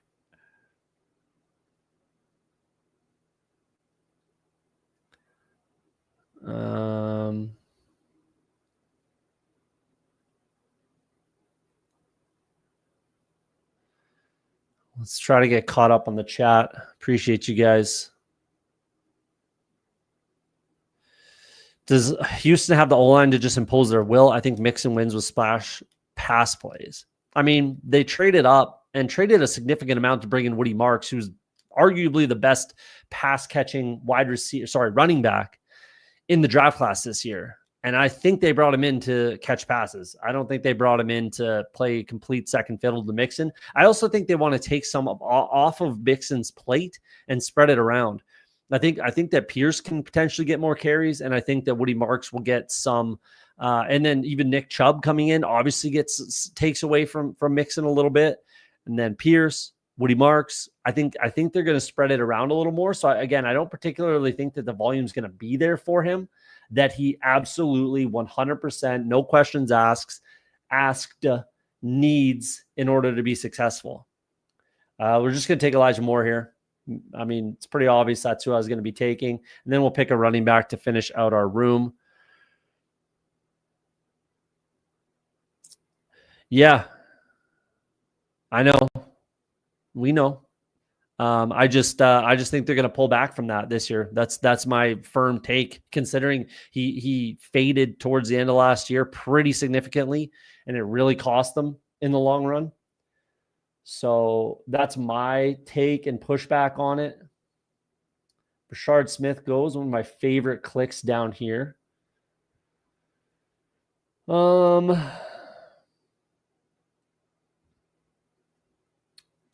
Let's try to get caught up on the chat. Appreciate you guys. Does Houston have the O-line to just impose their will? I think Mixon wins with splash pass plays. I mean, they traded up and traded a significant amount to bring in Woody Marks, who's arguably the best pass-catching running back in the draft class this year. And I think they brought him in to catch passes. I don't think they brought him in to play complete second fiddle to Mixon. I also think they want to take some off of Mixon's plate and spread it around. I think that Pierce can potentially get more carries, and I think that Woody Marks will get some. And then even Nick Chubb coming in obviously takes away from Mixon a little bit, and then Pierce, Woody Marks. I think they're going to spread it around a little more. So I don't particularly think that the volume is going to be there for him. That he absolutely 100%, no questions asked, needs in order to be successful. We're just going to take Elijah Moore here. I mean, it's pretty obvious that's who I was going to be taking. And then we'll pick a running back to finish out our room. Yeah, I know. We know. I just think they're going to pull back from that this year. That's my firm take, considering he faded towards the end of last year pretty significantly, and it really cost them in the long run. So that's my take and pushback on it. Rashard Smith goes, one of my favorite clicks down here. Don't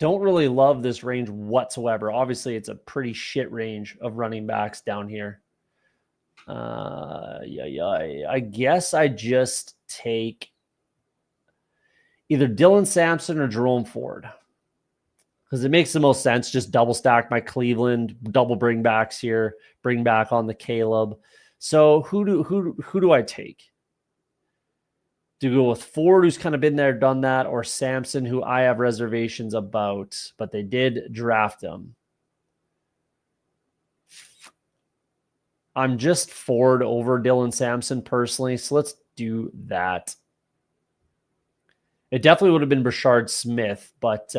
really love this range whatsoever. Obviously, it's a pretty shit range of running backs down here. I guess I just take either Dylan Sampson or Jerome Ford, because it makes the most sense. Just double stack my Cleveland, double bring backs here, bring back on the Caleb. So who do I take? Do you go with Ford, who's kind of been there, done that, or Sampson, who I have reservations about, but they did draft him? I'm just Ford over Dylan Sampson personally, so let's do that. It definitely would have been Rashard Smith, but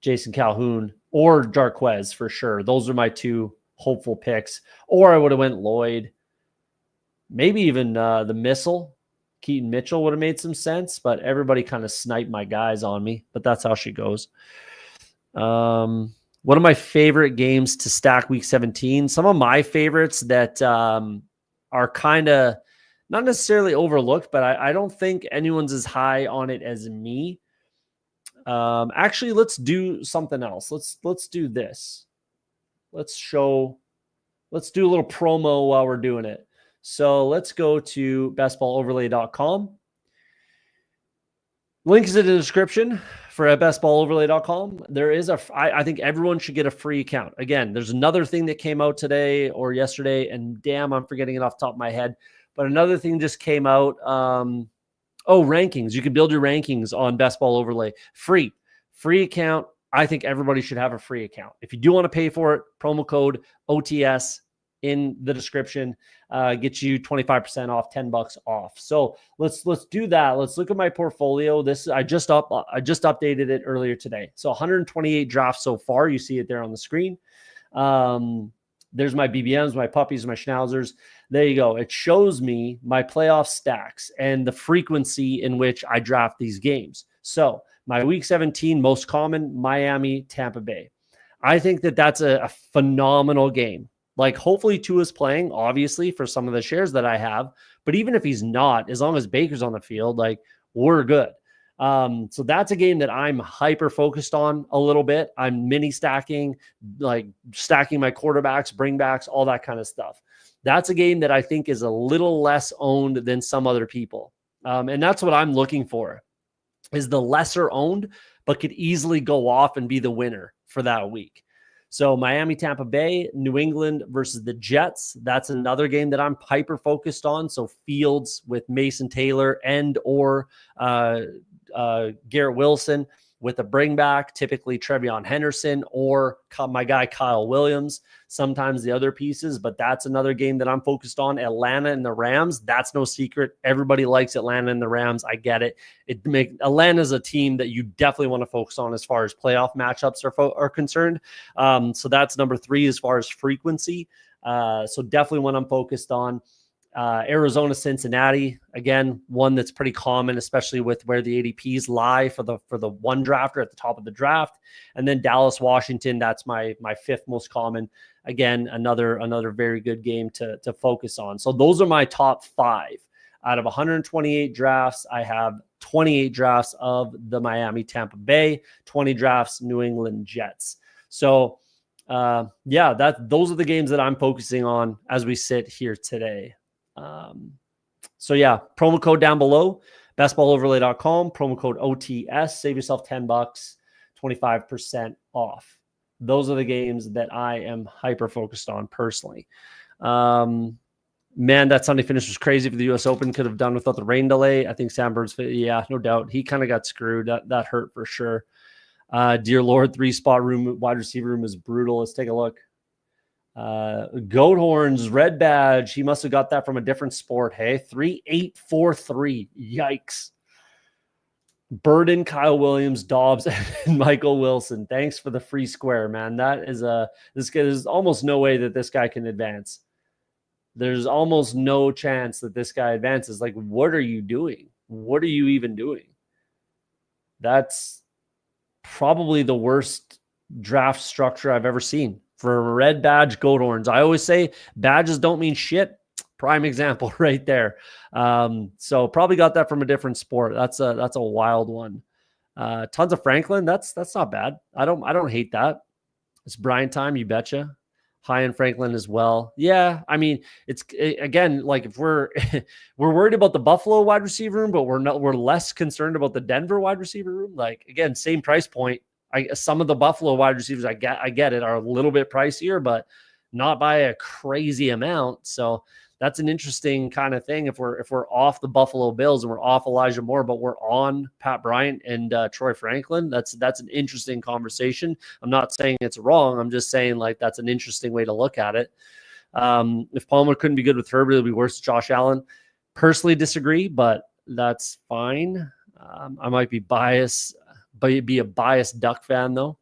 Jason Calhoun or Jarquez for sure. Those are my two hopeful picks. Or I would have went Lloyd. Maybe even the missile. Keaton Mitchell would have made some sense, but everybody kind of sniped my guys on me. But that's how she goes. One of my favorite games to stack week 17. Some of my favorites that are kind of not necessarily overlooked, but I don't think anyone's as high on it as me. Actually, let's do something else. Let's do this. Let's do a little promo while we're doing it. So let's go to bestballoverlay.com. Link is in the description for bestballoverlay.com. There is I think everyone should get a free account. Again, there's another thing that came out today or yesterday, and damn, I'm forgetting it off the top of my head. But another thing just came out. Rankings. You can build your rankings on Best Ball Overlay. Free account. I think everybody should have a free account. If you do want to pay for it, promo code OTS in the description. Get you 25% off, $10 off. So let's do that. Let's look at my portfolio. I just updated it earlier today. So 128 drafts so far. You see it there on the screen. There's my BBMs, my puppies, my Schnauzers. There you go. It shows me my playoff stacks and the frequency in which I draft these games. So my week 17, most common, Miami, Tampa Bay. I think that that's a phenomenal game. Like, hopefully Tua's playing, obviously, for some of the shares that I have. But even if he's not, as long as Baker's on the field, like, we're good. So that's a game that I'm hyper focused on a little bit. I'm mini stacking, like stacking my quarterbacks, bringbacks, all that kind of stuff. That's a game that I think is a little less owned than some other people. And that's what I'm looking for, is the lesser owned, but could easily go off and be the winner for that week. So Miami, Tampa Bay, New England versus the Jets. That's another game that I'm hyper focused on. So Fields with Mason Taylor and or Garrett Wilson with a bring back, typically Trevion Henderson or my guy Kyle Williams, sometimes the other pieces, but that's another game that I'm focused on. Atlanta and the Rams, that's no secret. Everybody likes Atlanta and the Rams. I get it. Atlanta's a team that you definitely want to focus on as far as playoff matchups are concerned. So that's number 3 as far as frequency. So definitely one I'm focused on. Arizona, Cincinnati, again, one that's pretty common, especially with where the ADPs lie for the one drafter at the top of the draft. And then Dallas, Washington, that's my 5th most common. Again, another very good game to focus on. So those are my top 5. Out of 128 drafts, I have 28 drafts of the Miami, Tampa Bay, 20 drafts, New England Jets. So those are the games that I'm focusing on as we sit here today. So yeah, promo code down below, bestballoverlay.com, promo code OTS, save yourself $10, 25% off. Those are the games that I am hyper focused on personally. Man, that Sunday finish was crazy for the US Open. Could have done without the rain delay. I think Sam Bird's, yeah, no doubt. He kind of got screwed. That hurt for sure. Dear Lord, 3-spot room, wide receiver room is brutal. Let's take a look. Goat horns, red badge. He must have got that from a different sport. Hey, 3843. Yikes. Burden, Kyle Williams, Dobbs, and Michael Wilson. Thanks for the free square, man. There's almost no way that this guy can advance. There's almost no chance that this guy advances. Like, what are you doing? What are you even doing? That's probably the worst draft structure I've ever seen. For a red badge, goat horns. I always say badges don't mean shit. Prime example right there. So probably got that from a different sport. That's a wild one. Tons of Franklin. That's not bad. I don't hate that. It's Brian time, you betcha. High in Franklin as well. Yeah, I mean, again, like, if we're worried about the Buffalo wide receiver room, but we're less concerned about the Denver wide receiver room. Like, again, same price point. Some of the Buffalo wide receivers, I get it, are a little bit pricier, but not by a crazy amount. So that's an interesting kind of thing. If we're off the Buffalo Bills and we're off Elijah Moore, but we're on Pat Bryant and Troy Franklin, that's an interesting conversation. I'm not saying it's wrong. I'm just saying, like, that's an interesting way to look at it. If Palmer couldn't be good with Herbert, it'll be worse with Josh Allen. Personally disagree, but that's fine. I might be biased. But be a biased Duck fan, though.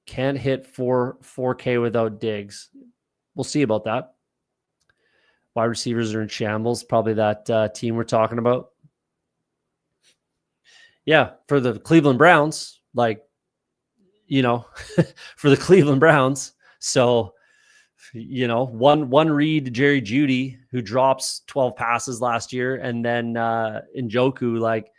Can't hit 4K without Diggs. We'll see about that. Wide receivers are in shambles. Probably that team we're talking about. Yeah, for the Cleveland Browns, for the Cleveland Browns. So, one read Jerry Jeudy, who drops 12 passes last year, and then Njoku, like,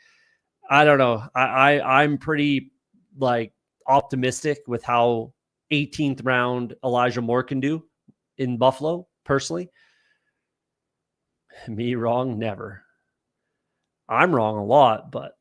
I don't know. I'm pretty, like, optimistic with how 18th round Elijah Moore can do in Buffalo, personally. Me wrong? Never. I'm wrong a lot, but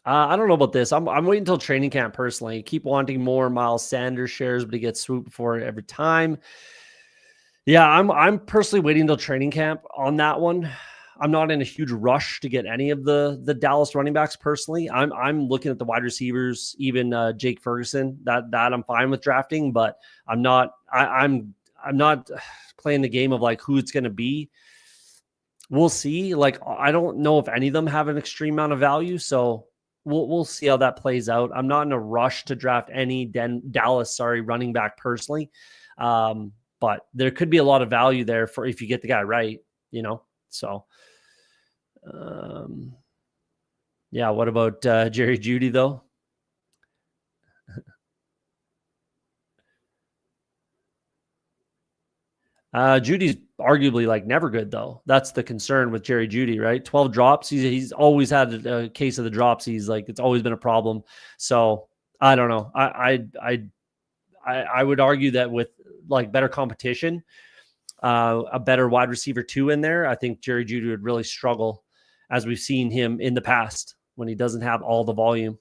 I don't know about this. I'm waiting until training camp personally. Keep wanting more Miles Sanders shares, but he gets swooped before every time. Yeah, I'm personally waiting until training camp on that one. I'm not in a huge rush to get any of the Dallas running backs personally. I'm looking at the wide receivers, even Jake Ferguson. That I'm fine with drafting, but I'm not. I'm not playing the game of like who it's going to be. We'll see. Like I don't know if any of them have an extreme amount of value, so we'll see how that plays out. I'm not in a rush to draft any Dallas running back personally, but there could be a lot of value there for if you get the guy right. So. Yeah. What about Jerry Jeudy though? Judy's arguably like never good though. That's the concern with Jerry Jeudy, right? 12 drops. He's always had a case of the drops. He's like, it's always been a problem. So I don't know. I would argue that with like better competition, a better wide receiver 2 in there, I think Jerry Jeudy would really struggle, as we've seen him in the past when he doesn't have all the volume.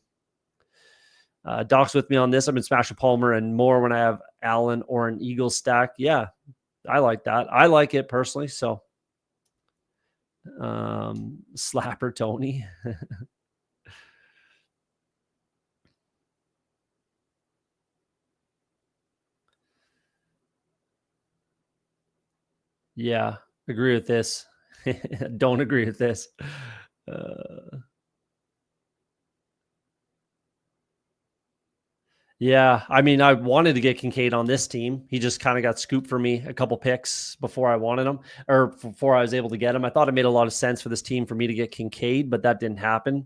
Doc's with me on this. I've been smashing Palmer and more when I have Allen or an Eagles stack. Yeah, I like that. I like it personally. So, Slapper Tony. Yeah, agree with this. Don't agree with this. Yeah, I mean, I wanted to get Kincaid on this team. He just kind of got scooped for me a couple picks before I wanted him, or before I was able to get him. I thought it made a lot of sense for this team for me to get Kincaid, but that didn't happen.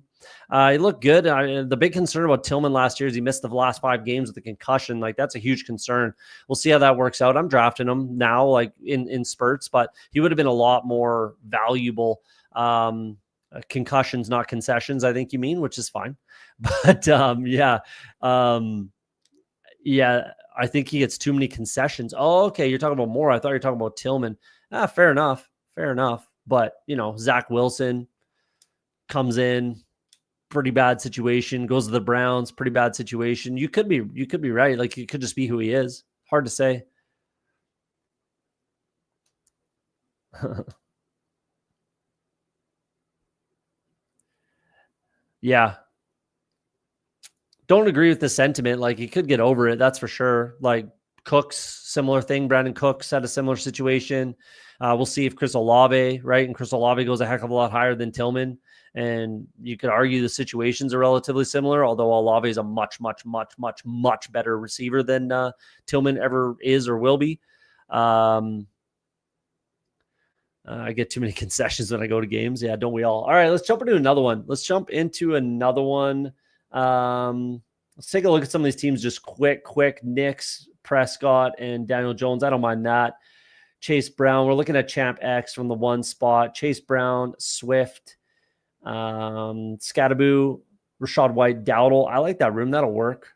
He looked good. The big concern about Tillman last year is he missed the last 5 games with a concussion. Like that's a huge concern. We'll see how that works out. I'm drafting him now, like in spurts, but he would have been a lot more valuable. Concussions, not concessions, I think you mean, which is fine. But yeah. Yeah, I think he gets too many concessions. Oh, okay. You're talking about Moore. I thought you were talking about Tillman. Fair enough. Fair enough. But, Zach Wilson comes in, pretty bad situation, goes to the Browns, pretty bad situation. You could be right. Like, it could just be who he is. Hard to say. Yeah. Don't agree with the sentiment. Like, he could get over it. That's for sure. Like, Cooks, similar thing. Brandon Cooks had a similar situation. We'll see if Chris Olave, right? And Chris Olave goes a heck of a lot higher than Tillman. And you could argue the situations are relatively similar, although Olave is a much, much, much, much, much better receiver than Tillman ever is or will be. I get too many concessions when I go to games. Yeah, don't we all? All right, let's jump into another one. Let's take a look at some of these teams just quick. Knicks, Prescott, and Daniel Jones. I don't mind that. Chase Brown. We're looking at Champ X from the 1 spot. Chase Brown, Swift, Scattaboo, Rashad White, Dowdle. I like that room. That'll work.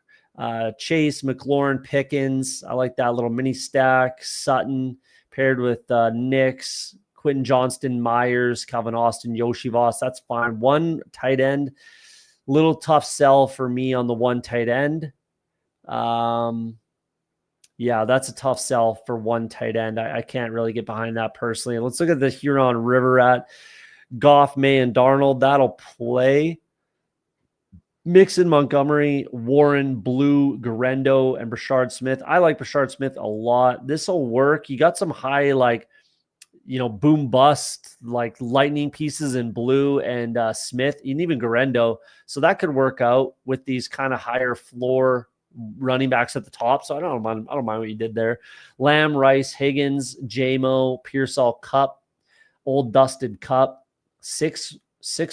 Chase, McLaurin, Pickens. I like that little mini stack. Sutton paired with Knicks, Quentin Johnston, Myers, Calvin Austin, Yoshi Voss. That's fine. 1 tight end. Little tough sell for me on the 1 tight end. Yeah, that's a tough sell for 1 tight end. I can't really get behind that personally. Let's look at the Huron River Rat. Goff, May, and Darnold. That'll play. Mixon, Montgomery, Warren, Blue, Garendo, and Brashard Smith. I like Brashard Smith a lot. This will work. You got some high, boom bust, like lightning pieces in Blue and Smith, and even Garendo. So that could work out with these kind of higher floor running backs at the top. So I don't mind what you did there. Lamb, Rice, Higgins, JMO, Pearsall, Cup, Old Dusted Cup. Six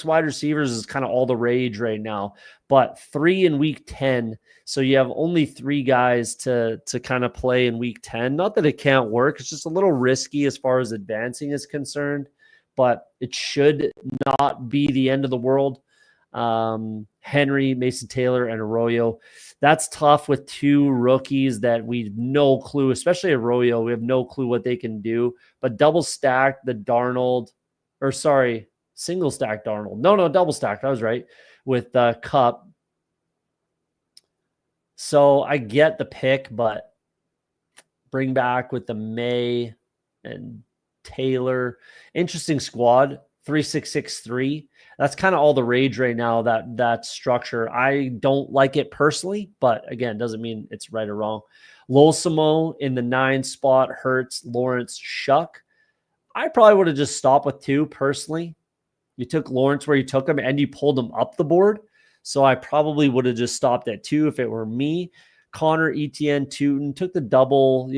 wide receivers is kind of all the rage right now, but 3 in week 10. So you have only 3 guys to kind of play in week 10. Not that it can't work. It's just a little risky as far as advancing is concerned, but it should not be the end of the world. Henry, Mason Taylor, and Arroyo. That's tough with 2 rookies that we have no clue, especially Arroyo. We have no clue what they can do, but double stack the single stack Darnold. No, double stacked. I was right. with Cup. So I get the pick, but bring back with the May and Taylor. Interesting squad. 3-6-6-3. That's kind of all the rage right now, that structure. I don't like it personally, but again, doesn't mean it's right or wrong. Losimo in the 9 spot, Hurts, Lawrence, Shuck. I probably would have just stopped with 2 personally. You took Lawrence where you took him and you pulled him up the board. So I probably would have just stopped at 2 if it were me. Connor, ETN, Tootin, took the double,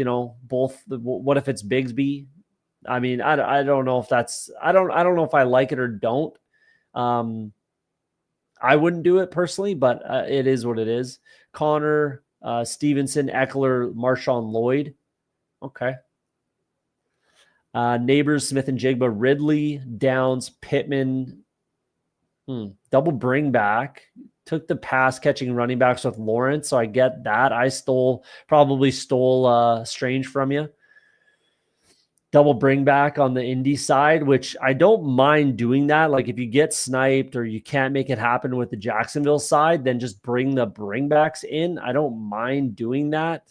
both. What if it's Bigsby? I mean, I don't know if that's, I don't know if I like it or don't. I wouldn't do it personally, but it is what it is. Connor, Stevenson, Eckler, Marshawn Lloyd. Okay. Neighbors, Smith and Jigba, Ridley, Downs, Pittman. Double bring back. Took the pass catching running backs with Lawrence, so I get that. I probably stole Strange from you. Double bring back on the Indy side, which I don't mind doing that. Like if you get sniped or you can't make it happen with the Jacksonville side, then just bring the bringbacks in. I don't mind doing that.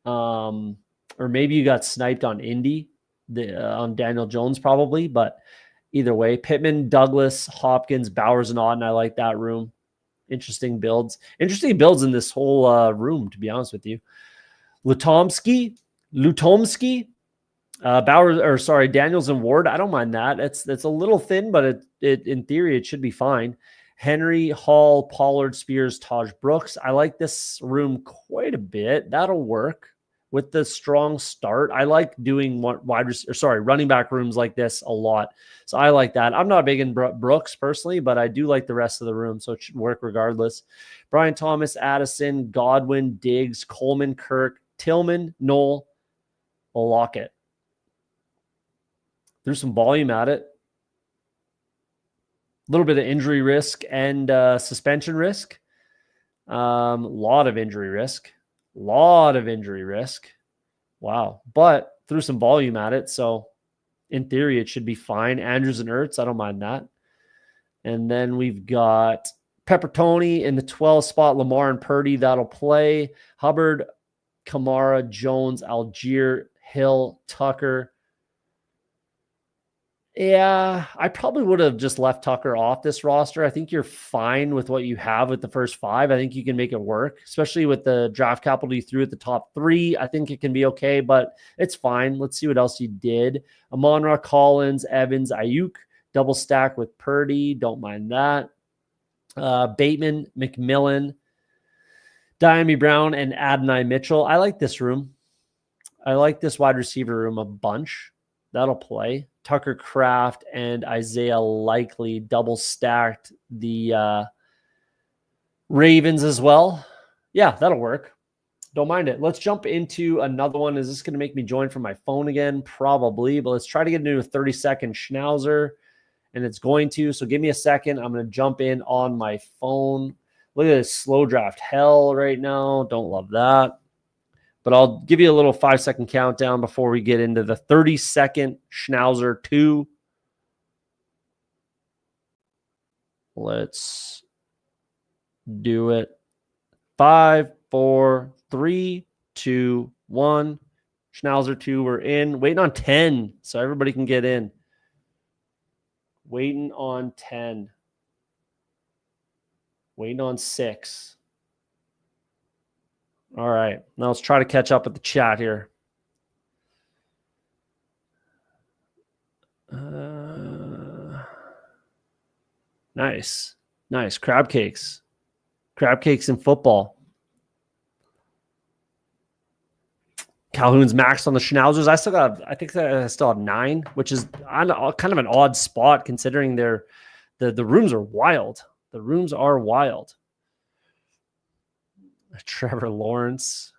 Or maybe you got sniped on Indy, on Daniel Jones probably, but either way, Pittman, Douglas, Hopkins, Bowers, and Auden. I like that room. Interesting builds in this whole room, to be honest with you. Lutomsky, Daniels and Ward. I don't mind that. It's a little thin, but it in theory it should be fine. Henry, Hall, Pollard, Spears, Taj Brooks. I like this room quite a bit. That'll work with the strong start. I like doing running back rooms like this a lot. So I like that. I'm not big in Brooks personally, but I do like the rest of the room, so it should work regardless. Brian Thomas, Addison, Godwin, Diggs, Coleman, Kirk, Tillman, Knoll, Lockett. Threw some volume at it. A little bit of injury risk and suspension risk. Lot of injury risk. Wow. But threw some volume at it. So in theory, it should be fine. Andrews and Ertz, I don't mind that. And then we've got Peppertoni in the 12 spot, Lamar and Purdy. That'll play. Hubbard, Kamara, Jones, Algier, Hill, Tucker. Yeah, I probably would have just left Tucker off this roster. I think you're fine with what you have with the first 5. I think you can make it work, especially with the draft capital you threw at the top 3. I think it can be okay, but it's fine. Let's see what else you did. Amon-Ra, Collins, Evans, Ayuk, double stack with Purdy. Don't mind that. Bateman, McMillan, Diami Brown, and Adonai Mitchell. I like this room. I like this wide receiver room a bunch. That'll play. Tucker Kraft and Isaiah Likely double stacked the Ravens as well. Yeah, that'll work. Don't mind it. Let's jump into another one. Is this going to make me join from my phone again? Probably, but let's try to get into a 30-second Schnauzer, and it's going to. So give me a second. I'm going to jump in on my phone. Look at this slow draft hell right now. Don't love that. But I'll give you a little 5-second countdown before we get into the 30-second Schnauzer 2. Let's do it. 5, 4, 3, 2, 1. Schnauzer 2, we're in. Waiting on 10 so everybody can get in. Waiting on 10. Waiting on 6. All right. Now let's try to catch up with the chat here. Nice. Crab cakes in football. Calhoun's maxed on the Schnauzers. I think I still have 9, which is kind of an odd spot considering the rooms are wild. The rooms are wild. Trevor Lawrence.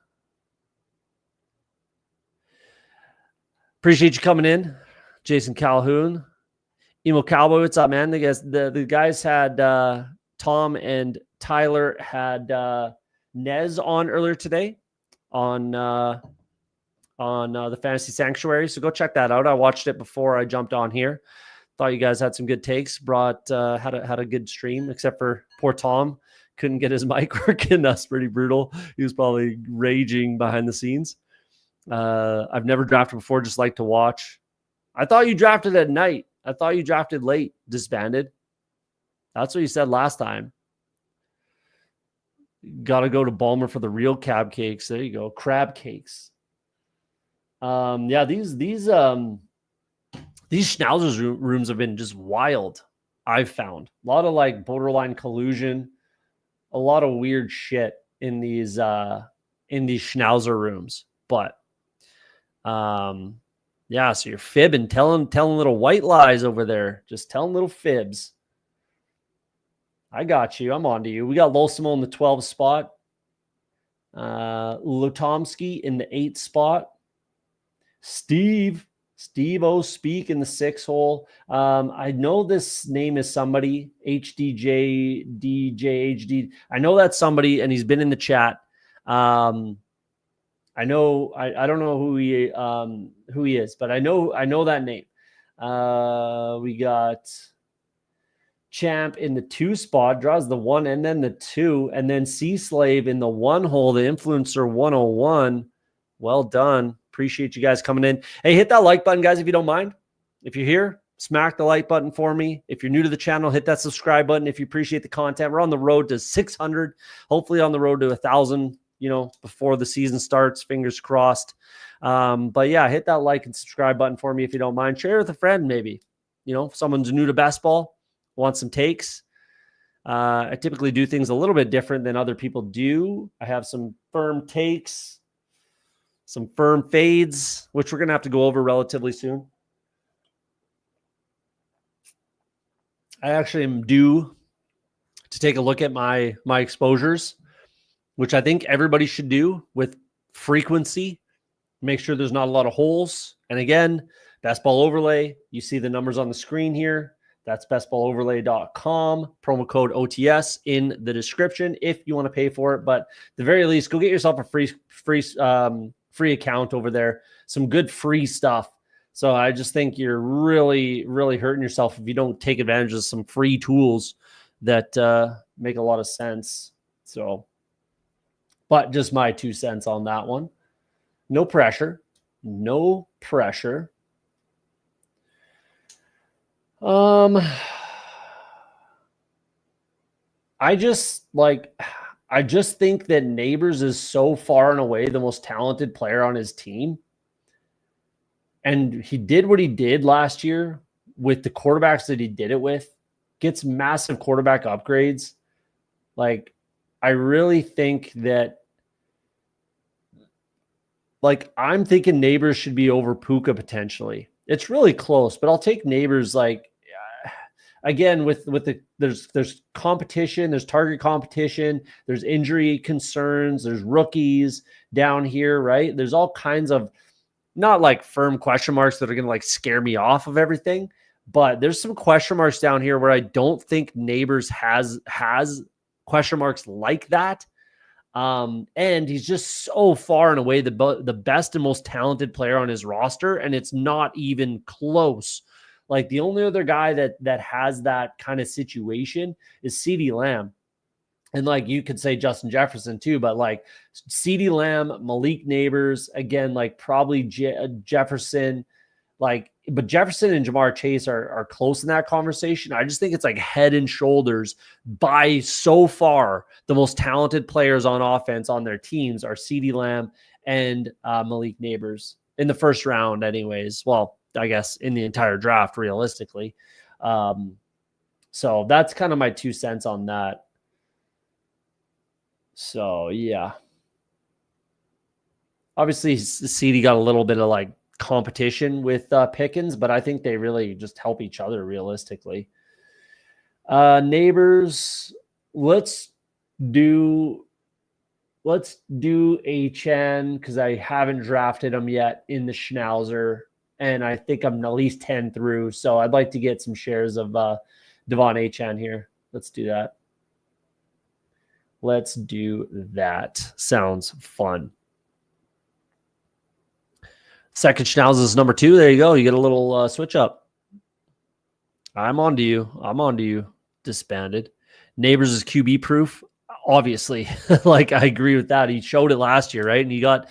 Appreciate you coming in. Jason Calhoun. Emo Cowboy, what's up, man? The guys had Tom and Tyler had Nez on earlier today on the Fantasy Sanctuary. So go check that out. I watched it before I jumped on here. Thought you guys had some good takes. Had a good stream, except for poor Tom. Couldn't get his mic working. That's pretty brutal. He was probably raging behind the scenes. I've never drafted before, just like to watch. I thought you drafted at night. I thought you drafted late, disbanded. That's what you said last time. Got to go to Balmer for the real crab cakes. There you go. Crab cakes. Yeah, these Schnauzer's rooms have been just wild. I've found a lot of like borderline collusion, a lot of weird shit in these Schnauzer rooms. But yeah, so you're fibbing, telling little white lies over there, just telling little fibs. I got you. I'm on to you. We got Losimo in the 12 spot. Lutomsky in the 8 spot. Steve O Speak in the 6 hole. I know this name is somebody, HDJDJHD. I know that's somebody, and he's been in the chat. I don't know who he is, but I know that name. We got Champ in the 2 spot, draws the 1 and then the 2, and then Sea Slave in the 1 hole, the Influencer 101. Well done. Appreciate you guys coming in. Hey, hit that like button, guys, if you don't mind. If you're here, smack the like button for me. If you're new to the channel, hit that subscribe button if you appreciate the content. We're on the road to 600, hopefully on the road to 1,000, before the season starts, fingers crossed. But yeah, hit that like and subscribe button for me if you don't mind. Share with a friend, maybe. If someone's new to BestBall, wants some takes. I typically do things a little bit different than other people do. I have some firm takes, some firm fades, which we're going to have to go over relatively soon. I actually am due to take a look at my exposures, which I think everybody should do with frequency. Make sure there's not a lot of holes. And again, BestBall overlay. You see the numbers on the screen here. That's bestballoverlay.com. Promo code OTS in the description if you want to pay for it. But at the very least, go get yourself a free account over there. Some good free stuff. So I just think you're really, really hurting yourself if you don't take advantage of some free tools that make a lot of sense. So, but just my 2 cents on that one. No pressure. No pressure. I just think that Neighbors is so far and away the most talented player on his team. And he did what he did last year with the quarterbacks that he did it with, gets massive quarterback upgrades. Like, I really think that, I'm thinking Neighbors should be over Puka potentially. It's really close, but I'll take Neighbors. Again, there's competition, there's target competition, there's injury concerns, there's rookies down here, right? There's all kinds of not like firm question marks that are going to scare me off of everything, but there's some question marks down here where I don't think Neighbors has question marks like that. And he's just so far and away the best and most talented player on his roster, and it's not even close. The only other guy that has that kind of situation is CeeDee Lamb. And you could say Justin Jefferson too, but CeeDee Lamb, Malik Neighbors, again, probably Jefferson, but Jefferson and Jamar Chase are close in that conversation. I just think it's head and shoulders by so far the most talented players on offense on their teams are CeeDee Lamb and Malik Neighbors in the first round anyways. Well, I guess in the entire draft, realistically. So that's kind of my 2 cents on that. So, yeah. Obviously, CD got a little bit of competition with Pickens, but I think they really just help each other realistically. Neighbors, let's do HN because I haven't drafted him yet in the Schnauzer. And I think I'm at least 10 through. So I'd like to get some shares of Devon Achane here. Let's do that. Let's do that. Sounds fun. Second Schnauzer is number 2. There you go. You get a little switch up. I'm on to you. I'm on to you. Disbanded. Neighbors is QB proof. Obviously, like I agree with that. He showed it last year, right? And he got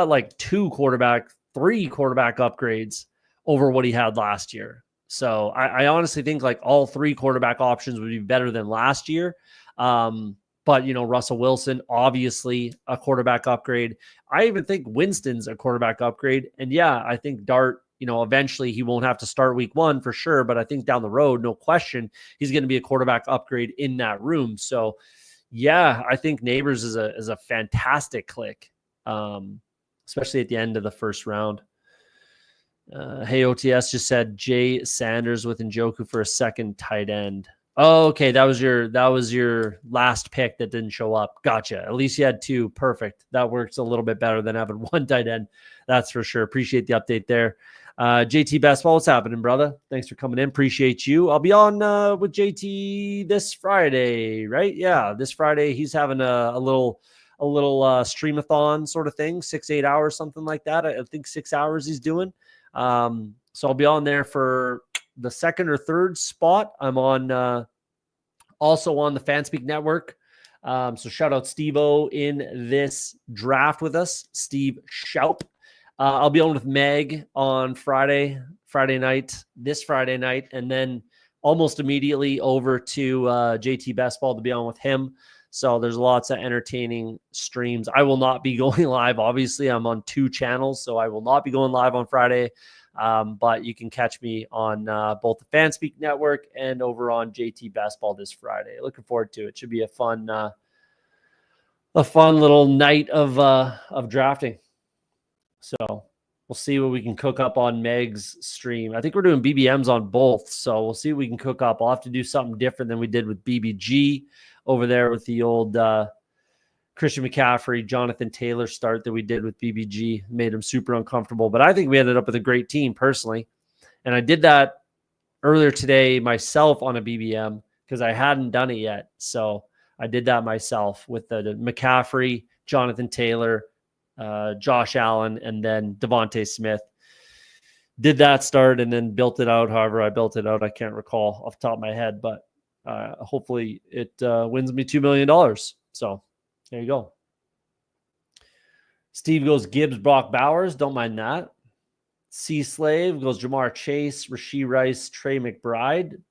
like three quarterback upgrades over what he had last year. So I honestly think like all three quarterback options would be better than last year. But Russell Wilson, obviously a quarterback upgrade. I even think Winston's a quarterback upgrade. And yeah, I think Dart, eventually he won't have to start week 1 for sure. But I think down the road, no question, he's going to be a quarterback upgrade in that room. So yeah, I think Neighbors is a fantastic click, especially at the end of the first round. Hey, OTS just said Jay Sanders with Njoku for a second tight end. Oh, okay. That was your last pick that didn't show up. Gotcha. At least you had 2. Perfect. That works a little bit better than having 1 tight end. That's for sure. Appreciate the update there. JT Best Ball, what's happening, brother? Thanks for coming in. Appreciate you. I'll be on with JT this Friday, right? Yeah, this Friday he's having a little streamathon sort of thing, 6-8 hours, something like that. I think 6 hours he's doing. So I'll be on there for the second or third spot. I'm on also on the Fanspeak Network. So shout out Steve-O in this draft with us, Steve Schaup. I'll be on with Meg on this Friday night, and then almost immediately over to JT Best Ball to be on with him. So there's lots of entertaining streams. I will not be going live. Obviously, I'm on 2 channels, so I will not be going live on Friday. But you can catch me on both the Fanspeak Network and over on JT Best Ball this Friday. Looking forward to it. Should be a fun little night of drafting. So we'll see what we can cook up on Meg's stream. I think we're doing BBMs on both, so we'll see what we can cook up. I'll have to do something different than we did with BBG over there with the old Christian McCaffrey, Jonathan Taylor start that we did with BBG. Made him super uncomfortable, but I think we ended up with a great team personally. And I did that earlier today myself on a BBM because I hadn't done it yet. So I did that myself with the McCaffrey, Jonathan Taylor, Josh Allen, and then Devontae Smith. Did that start and then built it out. However I built it out, I can't recall off the top of my head, but hopefully it wins me $2 million. So there you go. Steve goes Gibbs, Brock Bowers. Don't mind that. C Slave goes Jamar Chase, Rashee Rice, Trey McBride.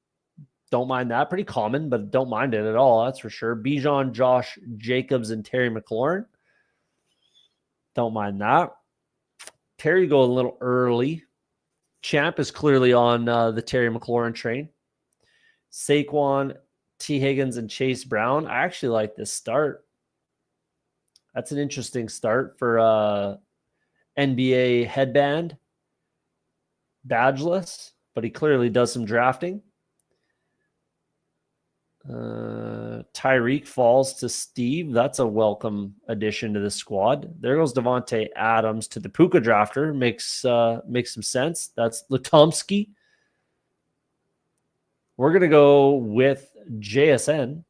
Don't mind that. Pretty common, but don't mind it at all. That's for sure. Bijan, Josh Jacobs, and Terry McLaurin. Don't mind that. Terry go a little early. Champ is clearly on the Terry McLaurin train. Saquon, T. Higgins, and Chase Brown. I actually like this start. That's an interesting start for NBA headband. Badgeless, but he clearly does some drafting. Tyreek falls to Steve. That's a welcome addition to the squad. There goes Devontae Adams to the Puka drafter. Makes some sense. That's Latomsky. We're going to go with JSN.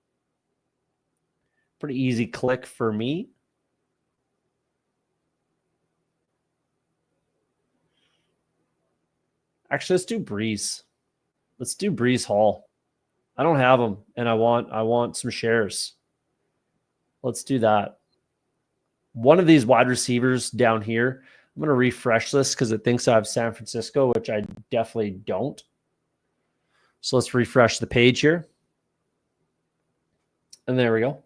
Pretty easy click for me. Actually, let's do Breeze. Let's do Breeze Hall. I don't have them, and I want some shares. Let's do that. One of these wide receivers down here, I'm going to refresh this because it thinks I have San Francisco, which I definitely don't. So let's refresh the page here. And there we go.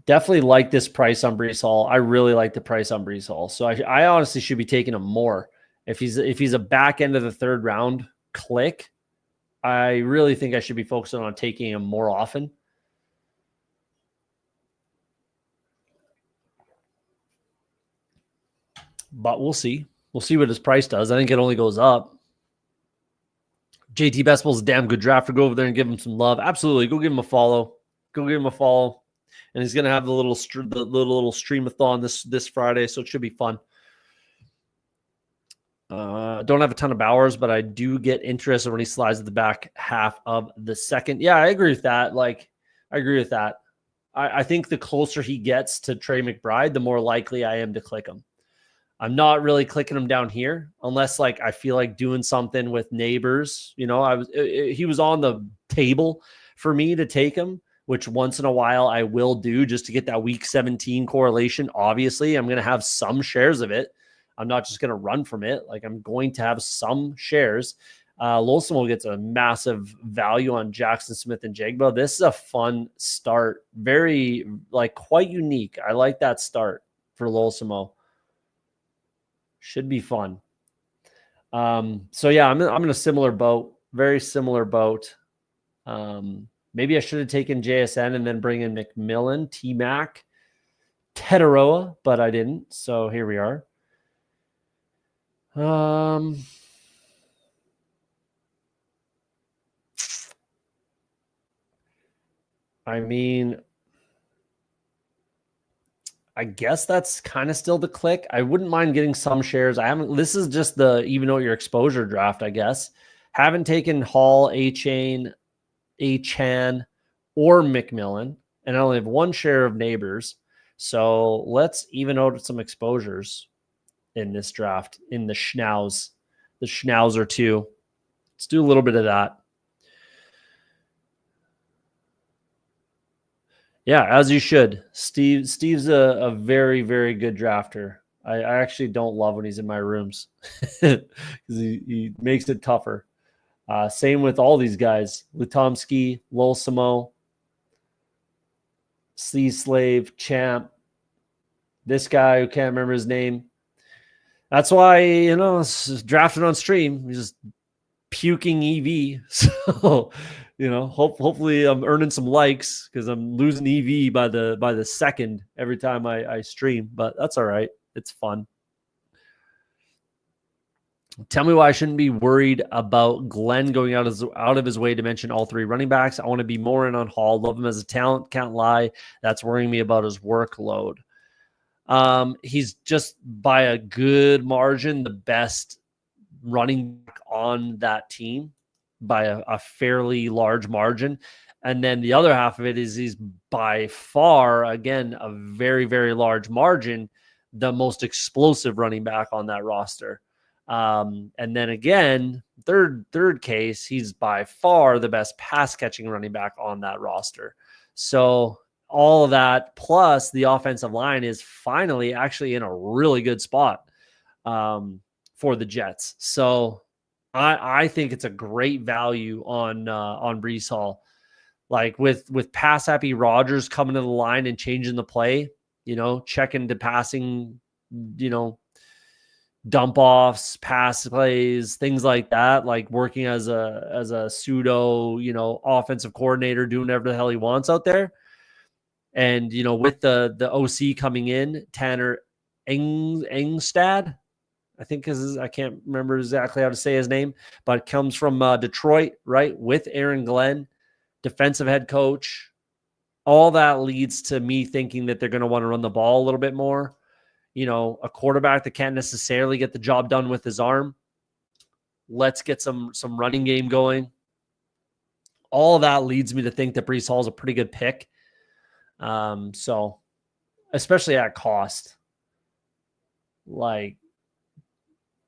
Definitely like this price on Breece Hall. I really like the price on Breece Hall. So I honestly should be taking him more. If he's a back end of the third round click, I really think I should be focusing on taking him more often. But we'll see. We'll see what his price does. I think it only goes up. JT Best Ball's a damn good drafter. Go over there and give him some love. Absolutely. Go give him a follow. Go give him a follow. And he's going to have the little streamathon this Friday, so it should be fun. Don't have a ton of Bowers, but I do get interested when he slides at the back half of the second. Yeah, I agree with that. I agree with that. I think the closer he gets to Trey McBride, the more likely I am to click him. I'm not really clicking him down here unless like I feel like doing something with neighbors. You know, he was on the table for me to take him, which once in a while I will do just to get that week 17 correlation. Obviously, I'm going to have some shares of it. I'm not just going to run from it. Like I'm going to have some shares. Lolsimo gets a massive value on Jackson Smith and Jigba. This is a fun start. Very like quite unique. I like that start for Lolsimo. Should be fun. So yeah, I'm in a similar boat, very similar boat. Maybe I should have taken JSN and then bring in McMillan, T-Mac, Tetaroa, but I didn't. So here we are. I mean, I guess that's kind of still the click. I wouldn't mind getting some shares. This is just the even out your exposure draft, I guess. Haven't taken Hall, A-Chan, or McMillan, and I only have one share of neighbors. So let's even out some exposures in this draft in the Schnauzer 2. Let's do a little bit of that. Yeah, as you should. Steve's a very, very good drafter. I actually don't love when he's in my rooms because he makes it tougher. Same with all these guys. Lutomsky, Lolsimo, Sea Slave, Champ. This guy who can't remember his name. That's why, it's drafted on stream. He's just puking EV. So, hopefully I'm earning some likes because I'm losing EV by the second every time I stream. But that's all right. It's fun. Tell me why I shouldn't be worried about Glenn going out of his way to mention all three running backs. I want to be more in on Hall. Love him as a talent. Can't lie. That's worrying me about his workload. He's just by a good margin the best running back on that team by a fairly large margin. And then the other half of it is he's by far, again, a very, very large margin, the most explosive running back on that roster. And then again, third case, he's by far the best pass catching running back on that roster. So all of that, plus the offensive line is finally actually in a really good spot for the Jets. So I think it's a great value on Breece Hall. Like with pass happy Rodgers coming to the line and changing the play, checking to passing, dump offs, pass plays, things like that, like working as a pseudo, offensive coordinator, doing whatever the hell he wants out there. And, with the OC coming in, Tanner Engstad, I think I can't remember exactly how to say his name, but comes from Detroit, right? With Aaron Glenn, defensive head coach. All that leads to me thinking that they're going to want to run the ball a little bit more. A quarterback that can't necessarily get the job done with his arm. Let's get some running game going. All of that leads me to think that Breece Hall is a pretty good pick. So especially at cost, like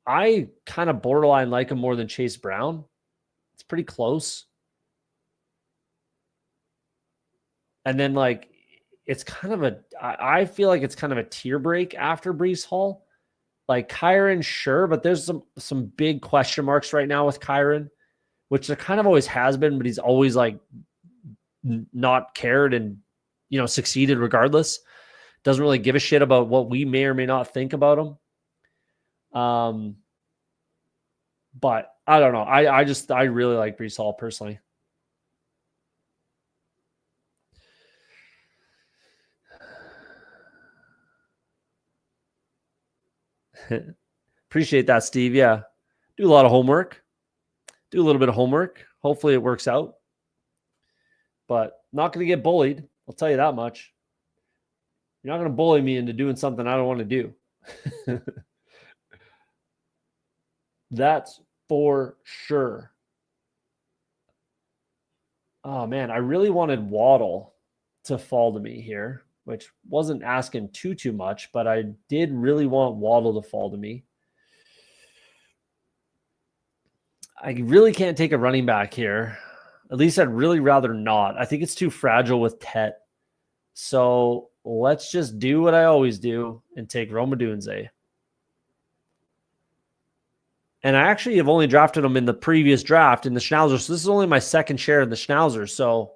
I kind of borderline like him more than Chase Brown. It's pretty close. And then like, it's kind of I feel like it's kind of a tier break after Breece Hall. Like Kyron, sure, but there's some big question marks right now with Kyron, which there kind of always has been, but he's always like not cared and, succeeded regardless. Doesn't really give a shit about what we may or may not think about him. But I don't know. I really like Breece Hall personally. Appreciate that, Steve. Yeah. Do a lot of homework. Do a little bit of homework. Hopefully it works out. But not going to get bullied. I'll tell you that much. You're not going to bully me into doing something I don't want to do. That's for sure. Oh, man. I really wanted Waddle to fall to me here. which wasn't asking too much, but I did really want Waddle to fall to me. I really can't take a running back here. At least I'd really rather not. I think it's too fragile with Tet. So let's just do what I always do and take Rome Odunze. And I actually have only drafted him in the previous draft in the Schnauzer. So this is only my second share in the Schnauzer. So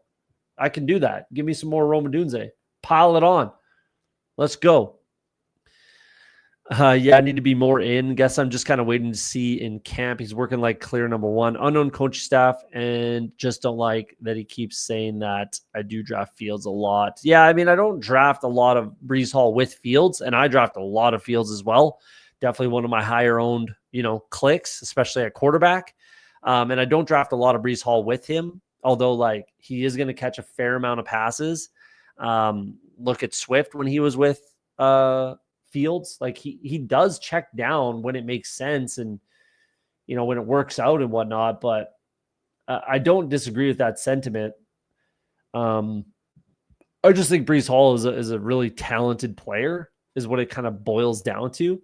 I can do that. Give me some more Rome Odunze. Pile it on. Let's go. Yeah, I need to be more in. Guess I'm just kind of waiting to see in camp. He's working like clear number one. Unknown coach staff, and just don't like that he keeps saying that I do draft Fields a lot. Yeah, I mean, I don't draft a lot of Breece Hall with Fields, and I draft a lot of Fields as well. Definitely one of my higher owned, clicks, especially at quarterback. And I don't draft a lot of Breece Hall with him, although like he is going to catch a fair amount of passes. Look at Swift when he was with Fields, like he does check down when it makes sense and when it works out and whatnot, but I don't disagree with that sentiment. I just think Breece Hall is a really talented player is what it kind of boils down to,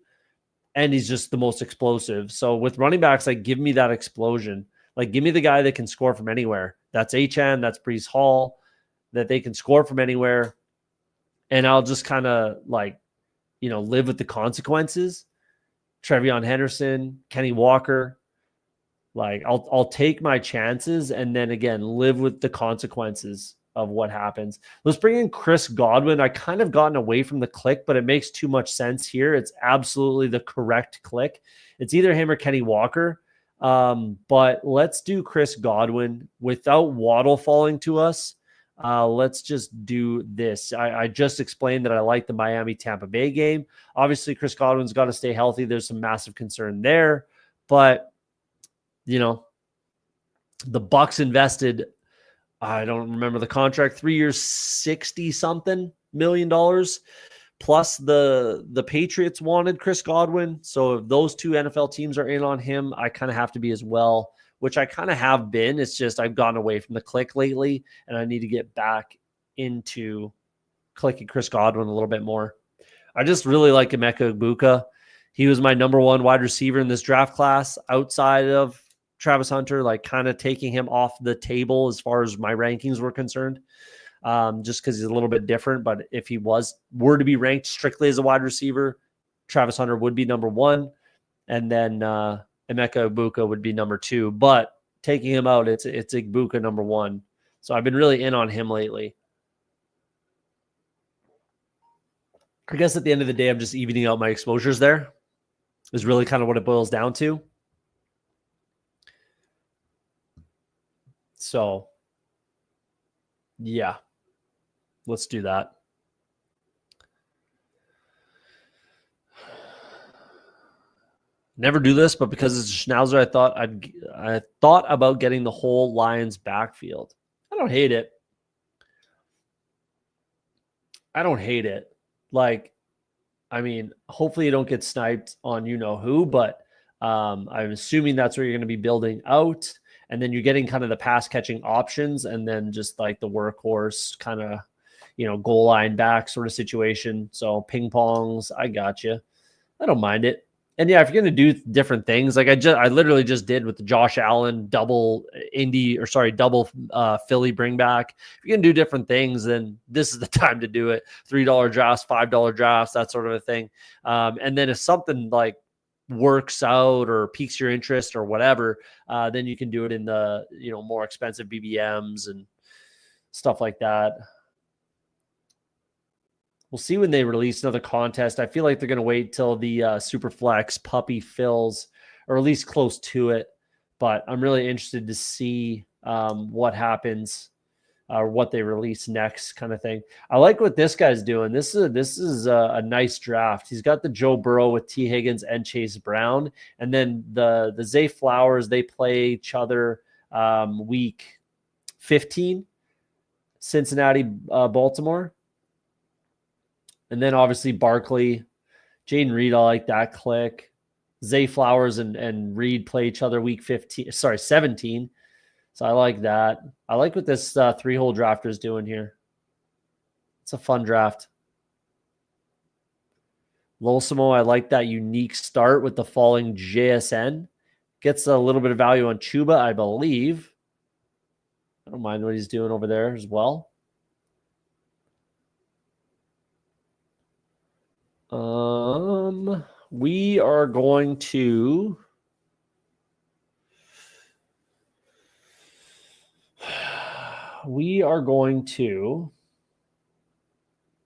and he's just the most explosive. So with running backs, like give me that explosion, like give me the guy that can score from anywhere. That's HN, that's Breece Hall, that they can score from anywhere, and I'll just kind of like live with the consequences. Trevion Henderson, Kenny Walker. Like I'll take my chances and then again live with the consequences of what happens. Let's bring in Chris Godwin. I kind of gotten away from the click, but it makes too much sense here. It's absolutely the correct click. It's either him or Kenny Walker. But let's do Chris Godwin without Waddle falling to us. Let's just do this. I just explained that I like the Miami-Tampa Bay game. Obviously, Chris Godwin's got to stay healthy. There's some massive concern there. But, the Bucks invested, I don't remember the contract, 3 years, $60-something million. Plus the Patriots wanted Chris Godwin. So if those two NFL teams are in on him, I kind of have to be as well, which I kind of have been. It's just I've gone away from the click lately, and I need to get back into clicking Chris Godwin a little bit more. I just really like Emeka Egbuka. He was my number one wide receiver in this draft class outside of Travis Hunter, like kind of taking him off the table as far as my rankings were concerned, just because he's a little bit different. But if he were to be ranked strictly as a wide receiver, Travis Hunter would be number one. And then Emeka Egbuka would be number two, but taking him out, it's Egbuka number one. So I've been really in on him lately. I guess at the end of the day, I'm just evening out my exposures there is really kind of what it boils down to. So yeah, let's do that. Never do this, but because it's a Schnauzer, I thought about getting the whole Lions backfield. I don't hate it. Like, I mean, hopefully you don't get sniped on who, but I'm assuming that's where you're going to be building out. And then you're getting kind of the pass catching options and then just like the workhorse kind of, goal line back sort of situation. So ping pongs, I got you. I don't mind it. And yeah, if you're going to do different things, like I literally just did with the Josh Allen double Philly bring back. If you're going to do different things, then this is the time to do it. $3 drafts, $5 drafts, that sort of a thing. And then if something like works out or piques your interest or whatever, then you can do it in the, more expensive BBMs and stuff like that. We'll see when they release another contest. I feel like they're going to wait till the Superflex puppy fills, or at least close to it. But I'm really interested to see what happens or what they release next, kind of thing. I like what this guy's doing. This is a nice draft. He's got the Joe Burrow with T. Higgins and Chase Brown, and then the Zay Flowers. They play each other week 15, Cincinnati, Baltimore. And then obviously Barkley, Jaden Reed, I like that click. Zay Flowers and Reed play each other week 17. So I like that. I like what this three-hole drafter is doing here. It's a fun draft. Losimo, I like that unique start with the falling JSN. Gets a little bit of value on Chuba, I believe. I don't mind what he's doing over there as well. We are going to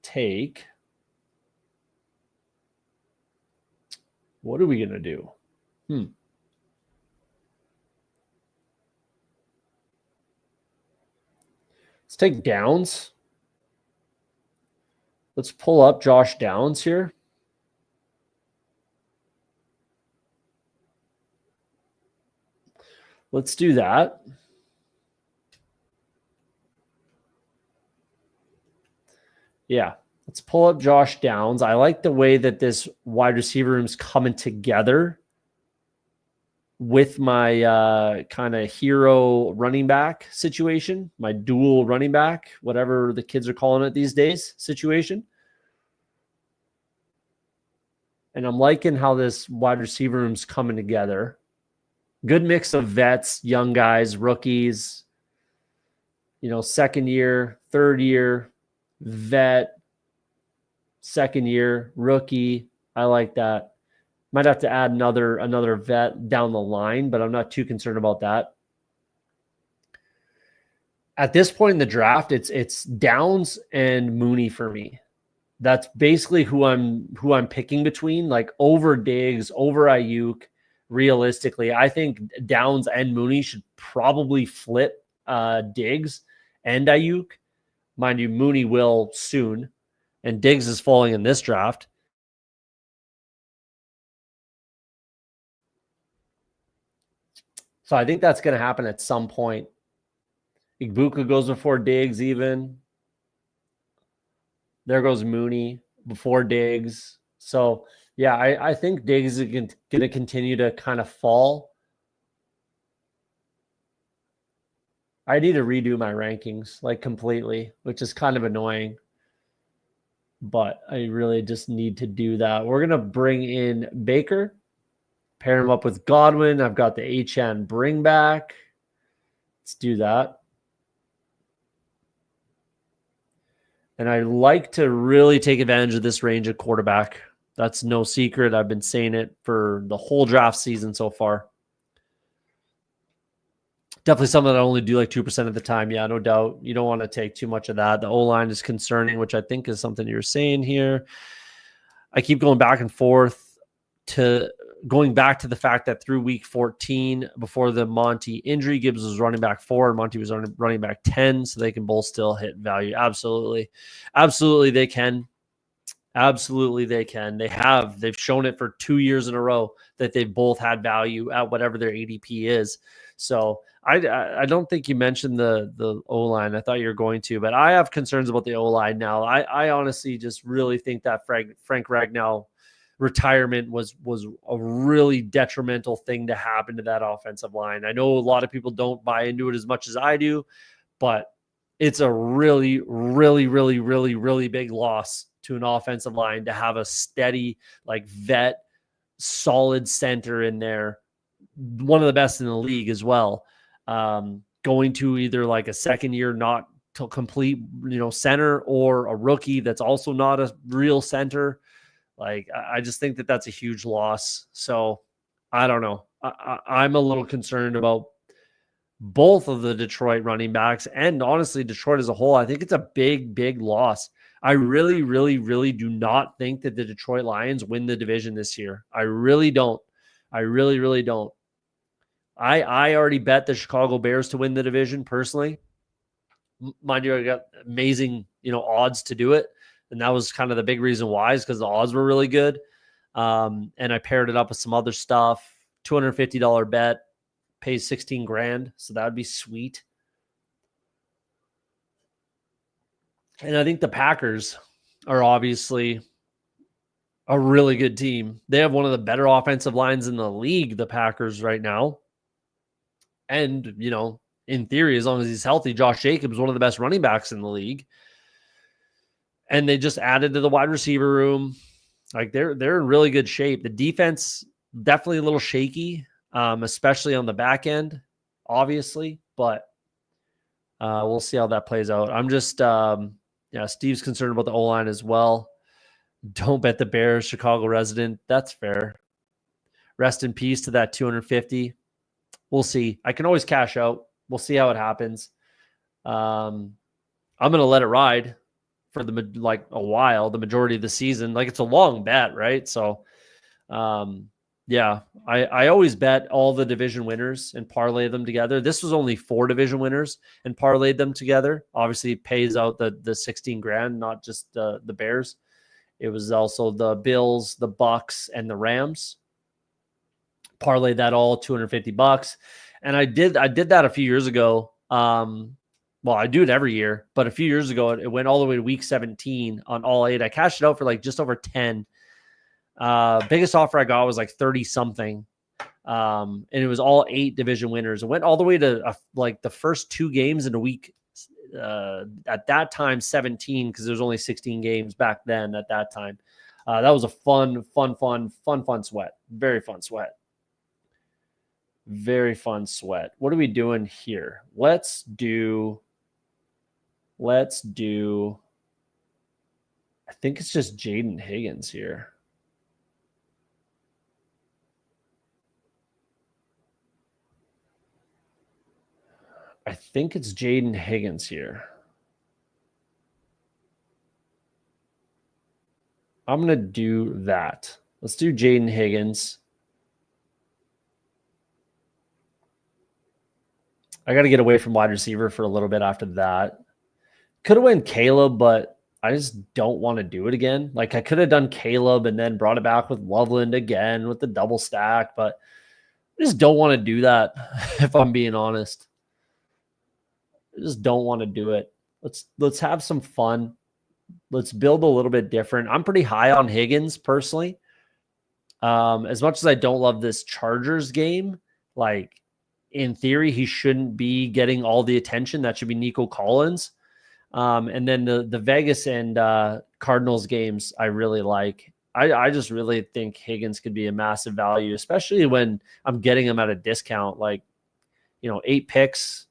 take, what are we going to do? Let's take Downs. Let's pull up Josh Downs here. Let's do that. Yeah, let's pull up Josh Downs. I like the way that this wide receiver room's coming together with my kind of hero running back situation, my dual running back, whatever the kids are calling it these days, situation. And I'm liking how this wide receiver room's coming together. Good mix of vets, young guys, rookies, second year, third year, vet, second year, rookie. I like that. Might have to add another vet down the line, but I'm not too concerned about that. At this point in the draft, it's Downs and Mooney for me. That's basically who I'm picking between, like over Diggs, over Ayuk. Realistically, I think Downs and Mooney should probably flip Diggs and Ayuk. Mind you, Mooney will soon, and Diggs is falling in this draft. So I think that's going to happen at some point. Igbuka goes before Diggs even. There goes Mooney before Diggs. So, yeah, I think Diggs is going to continue to kind of fall. I need to redo my rankings, like completely, which is kind of annoying. But I really just need to do that. We're going to bring in Baker, pair him up with Godwin. I've got the HN bring back. Let's do that. And I like to really take advantage of this range of quarterback. That's no secret. I've been saying it for the whole draft season so far. Definitely something that I only do like 2% of the time. Yeah, no doubt. You don't want to take too much of that. The O-line is concerning, which I think is something you're saying here. I keep going back and forth to going back to the fact that through week 14, before the Monty injury, Gibbs was running back 4 and Monty was running back 10, so they can both still hit value. Absolutely. Absolutely they can. Absolutely they can. They've shown it for 2 years in a row that they've both had value at whatever their ADP is. So I don't think you mentioned the O-line. I thought you were going to, but I have concerns about the O-line now. I honestly just really think that Frank Ragnow retirement was a really detrimental thing to happen to that offensive line. I know a lot of people don't buy into it as much as I do, but it's a really, really, really, really, really big loss to an offensive line to have a steady, like vet, solid center in there, one of the best in the league as well. Going to either like a second year, not to complete, center, or a rookie that's also not a real center. Like, I just think that that's a huge loss. So I don't know. I'm a little concerned about both of the Detroit running backs, and honestly, Detroit as a whole. I think it's a big, big loss. I really, really, really do not think that the Detroit Lions win the division this year. I really don't. I really, really don't. I already bet the Chicago Bears to win the division personally. Mind you, I got amazing, odds to do it. And that was kind of the big reason why, is because the odds were really good. And I paired it up with some other stuff. $250 bet, pays 16 grand. So that would be sweet. And I think the Packers are obviously a really good team. They have one of the better offensive lines in the league, the Packers, right now. And, in theory, as long as he's healthy, Josh Jacobs, one of the best running backs in the league. And they just added to the wide receiver room. Like they're in really good shape. The defense definitely a little shaky, especially on the back end, obviously. But we'll see how that plays out. I'm just Steve's concerned about the O-line as well. Don't bet the Bears, Chicago resident. That's fair. Rest in peace to that 250. We'll see. I can always cash out. We'll see how it happens. I'm gonna let it ride for a while, the majority of the season. Like it's a long bet, right? So, yeah, I always bet all the division winners and parlay them together. This was only 4 division winners and parlayed them together. Obviously, it pays out the 16 grand, not just the Bears. It was also the Bills, the Bucks, and the Rams. Parlayed that all $250, and I did that a few years ago. Well, I do it every year, but a few years ago, it went all the way to week 17 on all 8. I cashed it out for like just over 10. Biggest offer I got was like 30 something. And it was all 8 division winners. It went all the way to like the first 2 games in a week. At that time, 17, because there's only 16 games back then at that time. That was a fun sweat. Very fun sweat. Very fun sweat. What are we doing here? Let's do, I think it's just Jaden Higgins here. I think it's Jaden Higgins here. I'm going to do that. Let's do Jaden Higgins. I got to get away from wide receiver for a little bit after that. Could have went Caleb, but I just don't want to do it again. Like I could have done Caleb and then brought it back with Loveland again with the double stack, but I just don't want to do that if I'm being honest. I just don't want to do it. Let's have some fun. Let's build a little bit different. I'm pretty high on Higgins personally. As much as I don't love this Chargers game, like in theory, he shouldn't be getting all the attention. That should be Nico Collins. And then the Vegas and Cardinals games, I really like. I just really think Higgins could be a massive value, especially when I'm getting him at a discount, like, 8 picks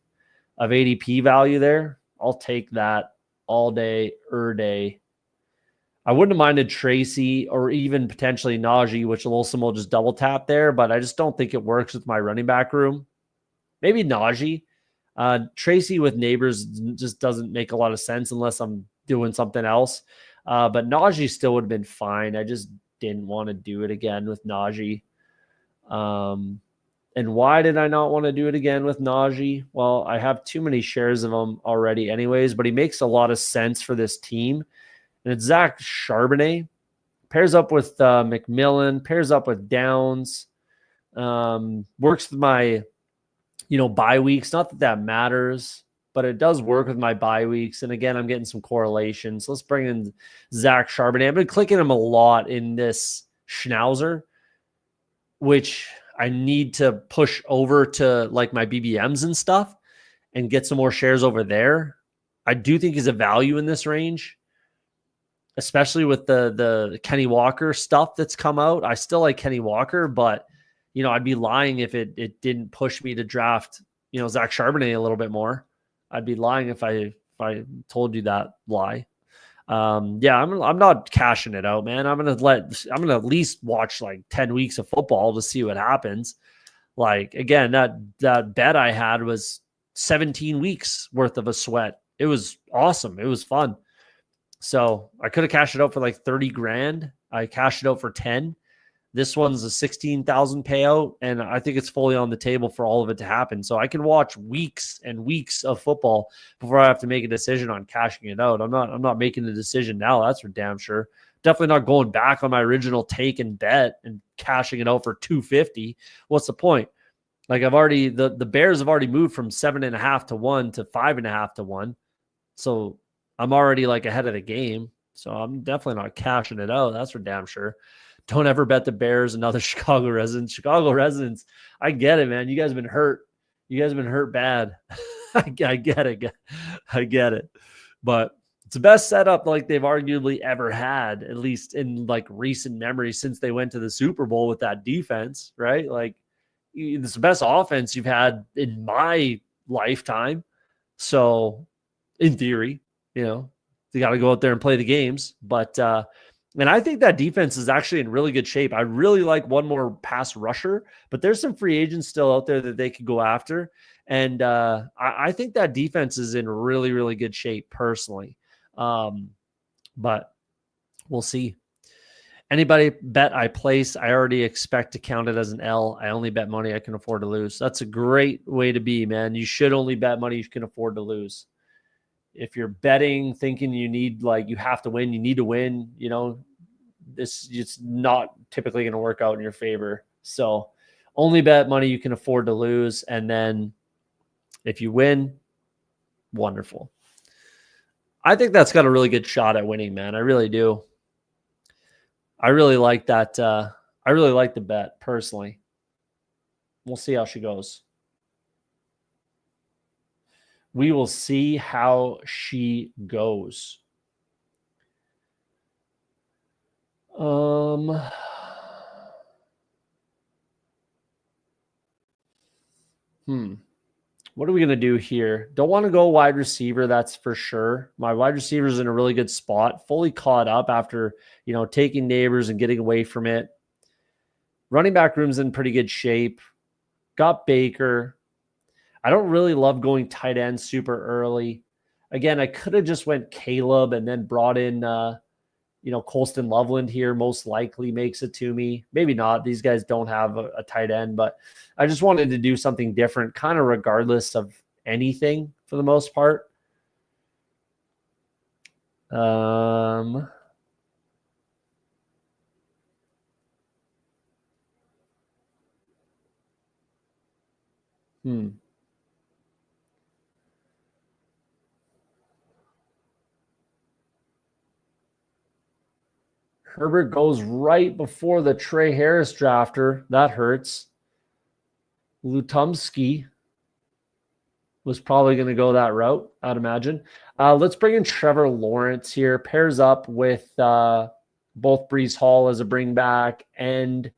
of ADP value there. I'll take that all day, day. I wouldn't have minded Tracy or even potentially Najee, which Wilson will just double tap there, but I just don't think it works with my running back room. Maybe Najee. Tracy with Neighbors just doesn't make a lot of sense unless I'm doing something else. But Najee still would have been fine. I just didn't want to do it again with Najee. And why did I not want to do it again with Najee? Well, I have too many shares of him already anyways, but he makes a lot of sense for this team. And it's Zach Charbonnet. Pairs up with McMillan, pairs up with Downs. Works with my bye weeks. Not that that matters, but it does work with my bye weeks. And again, I'm getting some correlations. So let's bring in Zach Charbonnet. I've been clicking him a lot in this Schnauzer, which I need to push over to like my BBMs and stuff and get some more shares over there. I do think he's a value in this range, especially with the Kenny Walker stuff that's come out. I still like Kenny Walker, but I'd be lying if it didn't push me to draft, Zach Charbonnet a little bit more. I'd be lying if I told you that lie. I'm not cashing it out, man. I'm gonna at least watch like 10 weeks of football to see what happens. Like again, that bet I had was 17 weeks worth of a sweat. It was awesome. It was fun. So I could have cashed it out for like 30 grand. I cashed it out for 10. This one's a 16,000 payout, and I think it's fully on the table for all of it to happen. So I can watch weeks and weeks of football before I have to make a decision on cashing it out. I'm not making the decision now. That's for damn sure. Definitely not going back on my original take and bet and cashing it out for 250. What's the point? Like I've already the Bears have already moved from 7.5 to 1 to 5.5 to 1. So I'm already like ahead of the game. So I'm definitely not cashing it out. That's for damn sure. Don't ever bet the Bears, another Chicago residents. Chicago residents, I get it, man. You guys have been hurt. You guys have been hurt bad. I get it. I get it. But It's the best setup like they've arguably ever had, at least in like recent memory since they went to the Super Bowl with that defense, right? Like it's the best offense you've had in my lifetime. So in theory, you got to go out there and play the games. But and I think that defense is actually in really good shape. I really like one more pass rusher, but there's some free agents still out there that they could go after. And I think that defense is in really, really good shape personally. But we'll see. Anybody bet I place, I already expect to count it as an L. I only bet money I can afford to lose. That's a great way to be, man. You should only bet money you can afford to lose. If you're betting, thinking you have to win, you need to win, this is not typically going to work out in your favor. So only bet money you can afford to lose. And then if you win, wonderful. I think that's got a really good shot at winning, man. I really do. I really like that. I really like the bet personally. We'll see how she goes. We will see how she goes. What are we going to do here? Don't want to go wide receiver, that's for sure. My wide receiver is in a really good spot, fully caught up after, taking Neighbors and getting away from it. Running back room's in pretty good shape. Got Baker. I don't really love going tight end super early. Again, I could have just went Caleb and then brought in, Colston Loveland here most likely makes it to me. Maybe not. These guys don't have a tight end, but I just wanted to do something different, kind of regardless of anything for the most part. Herbert goes right before the Trey Harris drafter. That hurts. Lutomsky was probably going to go that route, I'd imagine. Let's bring in Trevor Lawrence here. Pairs up with both Breece Hall as a bring back and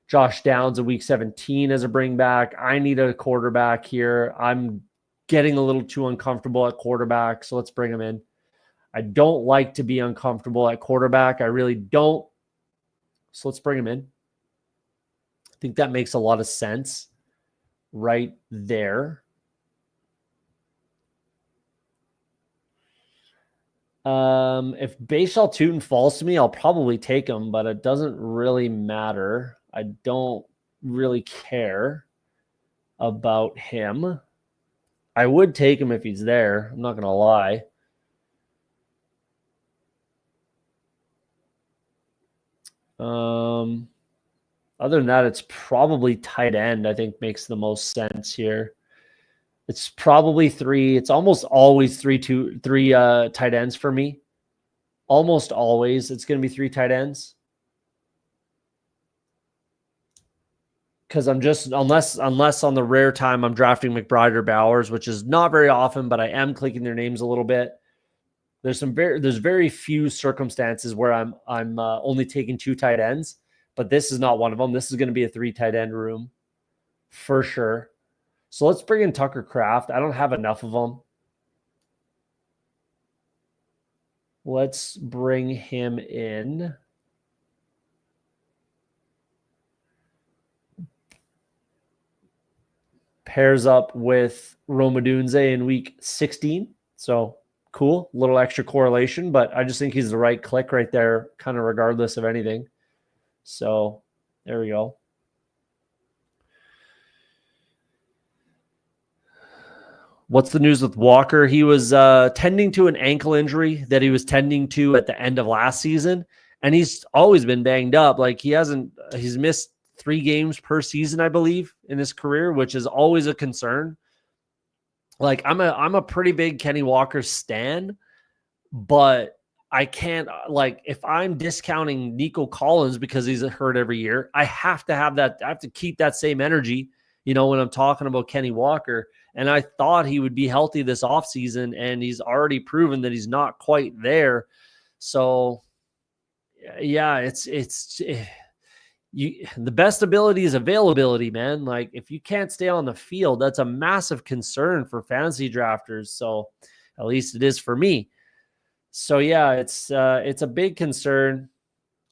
Josh Downs in week 17 as a bring back. I need a quarterback here. I'm getting a little too uncomfortable at quarterback, so let's bring him in. I don't like to be uncomfortable at quarterback. I really don't. So let's bring him in. I think that makes a lot of sense right there. If Bashal Tootin falls to me, I'll probably take him, but it doesn't really matter. I don't really care about him. I would take him if he's there. I'm not going to lie. Other than that, it's probably tight end, I think makes the most sense here. It's probably three. It's almost always three tight ends for me. Almost always it's going to be three tight ends. Because I'm just, unless on the rare time I'm drafting McBride or Bowers, which is not very often, but I am clicking their names a little bit. There's very few circumstances where I'm only taking two tight ends, but this is not one of them. This is going to be a three tight end room for sure. So let's bring in Tucker Kraft. I don't have enough of them. Let's bring him in. Pairs up with Romadunze in week 16. So cool, little extra correlation, but I just think he's the right click right there, kind of regardless of anything. So there we go. What's the news with Walker? He was tending to an ankle injury that he was tending to at the end of last season, and he's always been banged up. Like he's missed 3 games per season, I believe, in his career, which is always a concern. Like I'm a pretty big Kenny Walker stan, but I can't, like, if I'm discounting Nico Collins because he's hurt every year, I have to have that. I have to keep that same energy, when I'm talking about Kenny Walker. And I thought he would be healthy this offseason, and he's already proven that he's not quite there. So, yeah, the best ability is availability, man. Like, if you can't stay on the field, that's a massive concern for fantasy drafters. So, at least it is for me. So, yeah, it's a big concern.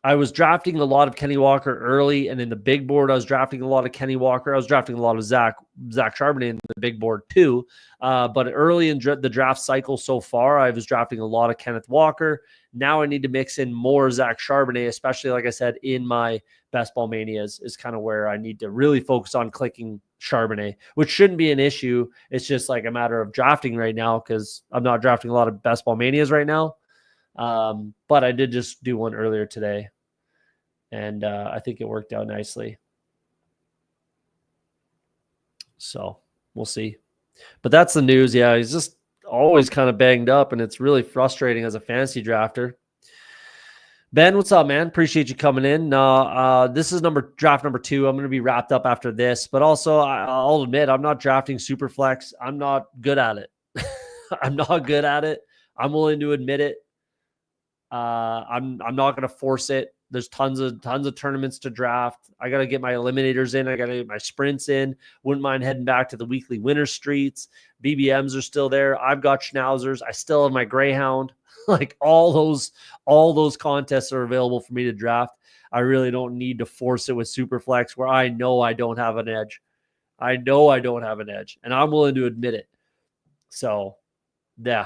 I was drafting a lot of Kenny Walker early, and in the big board, I was drafting a lot of Kenny Walker. I was drafting a lot of Zach Charbonnet in the big board too. But early in the draft cycle so far, I was drafting a lot of Kenneth Walker. Now I need to mix in more Zach Charbonnet, especially, like I said, in my best ball manias is kind of where I need to really focus on clicking Charbonnet, which shouldn't be an issue. It's just like a matter of drafting right now because I'm not drafting a lot of best ball manias right now. But I did just do one earlier today. And I think it worked out nicely. So we'll see. But that's the news. Yeah, he's just always kind of banged up, and it's really frustrating as a fantasy drafter. Ben, what's up, man? Appreciate you coming in. This is draft number 2. I'm going to be wrapped up after this. But also, I'll admit, I'm not drafting Superflex. I'm not good at it. I'm not good at it. I'm willing to admit it. I'm not going to force it. There's tons of tournaments to draft. I got to get my eliminators in. I got to get my sprints in. Wouldn't mind heading back to the weekly winter streets. BBMs are still there. I've got Schnauzers. I still have my Greyhound. Like all those contests are available for me to draft. I really don't need to force it with Superflex where I know I don't have an edge. I know I don't have an edge, and I'm willing to admit it. So, yeah.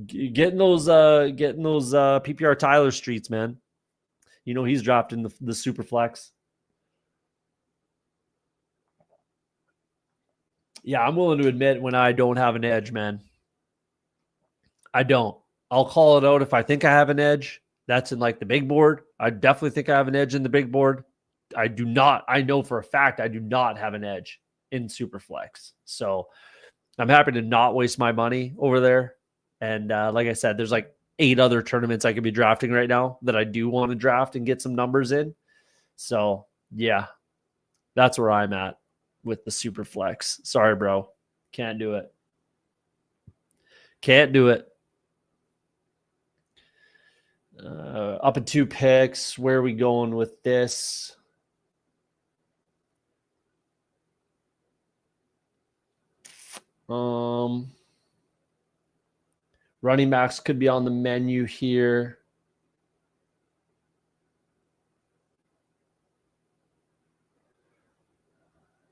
getting those PPR Tyler streets, man. You know he's dropped in the super flex. Yeah, I'm willing to admit when I don't have an edge, man. I don't. I'll call it out if I think I have an edge. That's in like the big board. I definitely think I have an edge in the big board. I do not. I know for a fact I do not have an edge in super flex. So I'm happy to not waste my money over there. And like I said, there's like 8 other tournaments I could be drafting right now that I do want to draft and get some numbers in. So, yeah, that's where I'm at with the super flex. Sorry, bro. Can't do it. Can't do it. Up in 2 picks. Where are we going with this? Running backs could be on the menu here.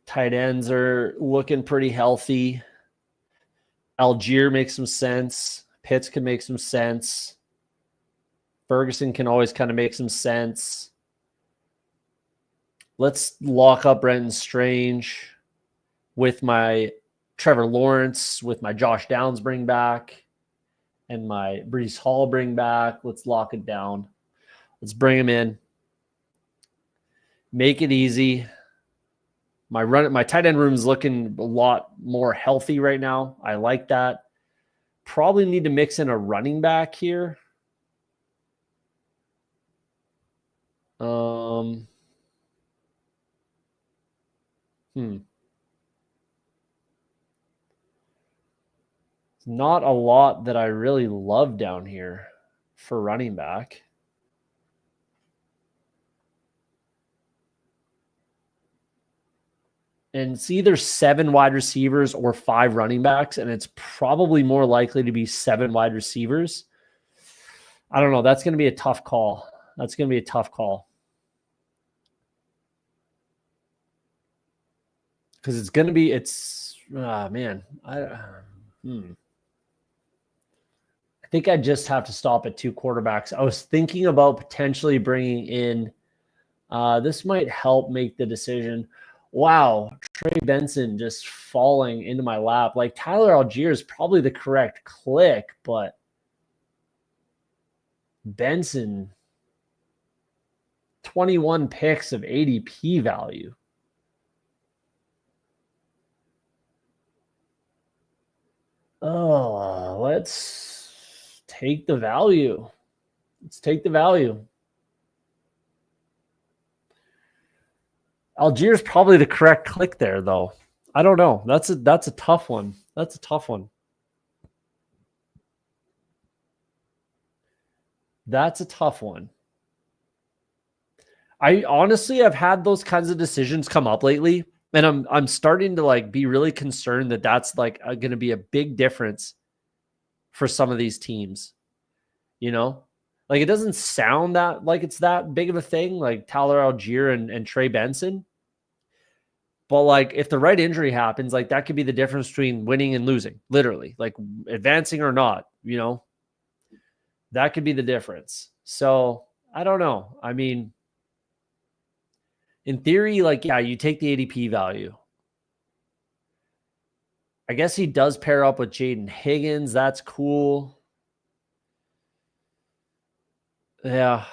Tight ends are looking pretty healthy. Algier makes some sense. Pitts can make some sense. Ferguson can always kind of make some sense. Let's lock up Brenton Strange with my Trevor Lawrence, with my Josh Downs bring back, and my Breece Hall bring back. Let's lock it down. Let's bring him in. Make it easy. My tight end room is looking a lot more healthy right now. I like that. Probably need to mix in a running back here. Not a lot that I really love down here for running back. And it's either 7 wide receivers or 5 running backs, and it's probably more likely to be 7 wide receivers. I don't know. That's going to be a tough call. Because it's going to be, man. I think I just have to stop at 2 quarterbacks. I was thinking about potentially bringing in, this might help make the decision. Wow, Trey Benson just falling into my lap. Like Tyler Algier is probably the correct click, but Benson, 21 picks of ADP value. Oh, let's take the value. Algiers probably the correct click there, though. I don't know. That's a tough one. That's a tough one. That's a tough one. I honestly have had those kinds of decisions come up lately, and I'm starting to like be really concerned that that's like going to be a big difference for some of these teams. You know, like it doesn't sound that like it's that big of a thing, like Tyler Algier and Trey Benson. But like if the right injury happens, like that could be the difference between winning and losing, literally, like advancing or not, you know, that could be the difference. So I don't know. I mean, in theory, like, yeah, you take the ADP value. I guess he does pair up with Jaden Higgins. That's cool. Yeah.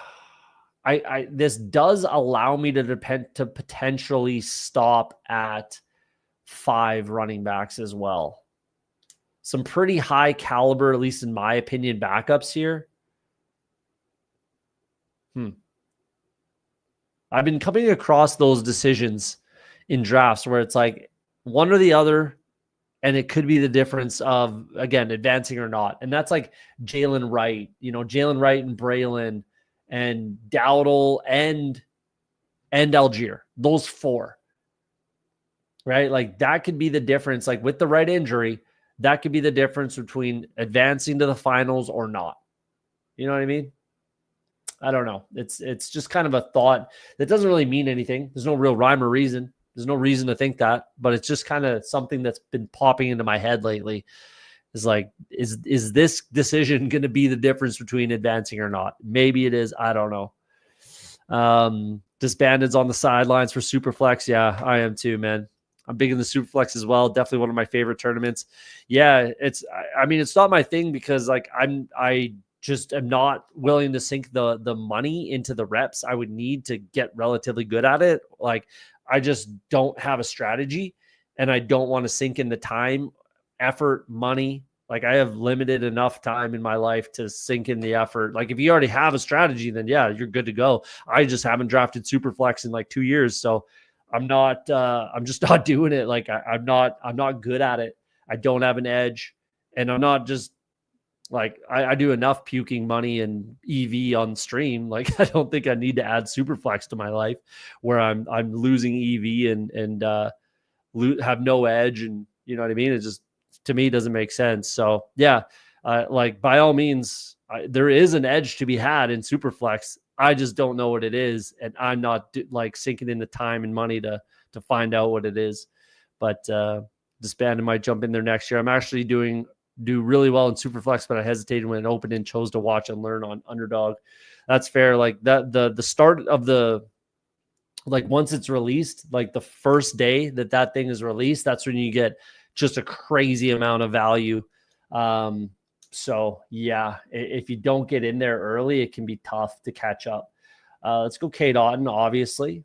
This does allow me to potentially stop at 5 running backs as well. Some pretty high caliber, at least in my opinion, backups here. I've been coming across those decisions in drafts where it's like one or the other, and it could be the difference of, again, advancing or not. And that's like Jalen Wright, Jalen Wright and Braylon and Dowdle and Algier, those 4, right? Like that could be the difference. Like with the right injury, that could be the difference between advancing to the finals or not. You know what I mean? I don't know. It's just kind of a thought that doesn't really mean anything. There's no real rhyme or reason. There's no reason to think that, but it's just kind of something that's been popping into my head lately. Is like, is this decision going to be the difference between advancing or not? Maybe it is. I don't know. Disbanded's on the sidelines for Superflex. Yeah, I am too, man. I'm big in the Superflex as well. Definitely one of my favorite tournaments. Yeah, I mean, it's not my thing because like I just am not willing to sink the money into the reps I would need to get relatively good at it. Like I just don't have a strategy, and I don't want to sink in the time, effort, money. Like I have limited enough time in my life to sink in the effort. Like if you already have a strategy, then yeah, you're good to go. I just haven't drafted Superflex in like 2 years. So I'm just not doing it. Like I'm not good at it. I don't have an edge, and I'm not just like I do enough puking money and EV on stream. Like I don't think I need to add Superflex to my life where I'm losing EV and have no edge, and you know what I mean. It just, to me, doesn't make sense. So yeah, like by all means, there is an edge to be had in Superflex. I just don't know what it is, and I'm not like sinking in the time and money to find out what it is. But Disbanded might jump in there next year. I'm actually do really well in Superflex, but I hesitated when it opened and chose to watch and learn on Underdog. That's fair. Like that, the start of the, like once it's released, like the first day that thing is released, that's when you get just a crazy amount of value. So yeah, if you don't get in there early, it can be tough to catch up. Let's go Kate Otten, obviously.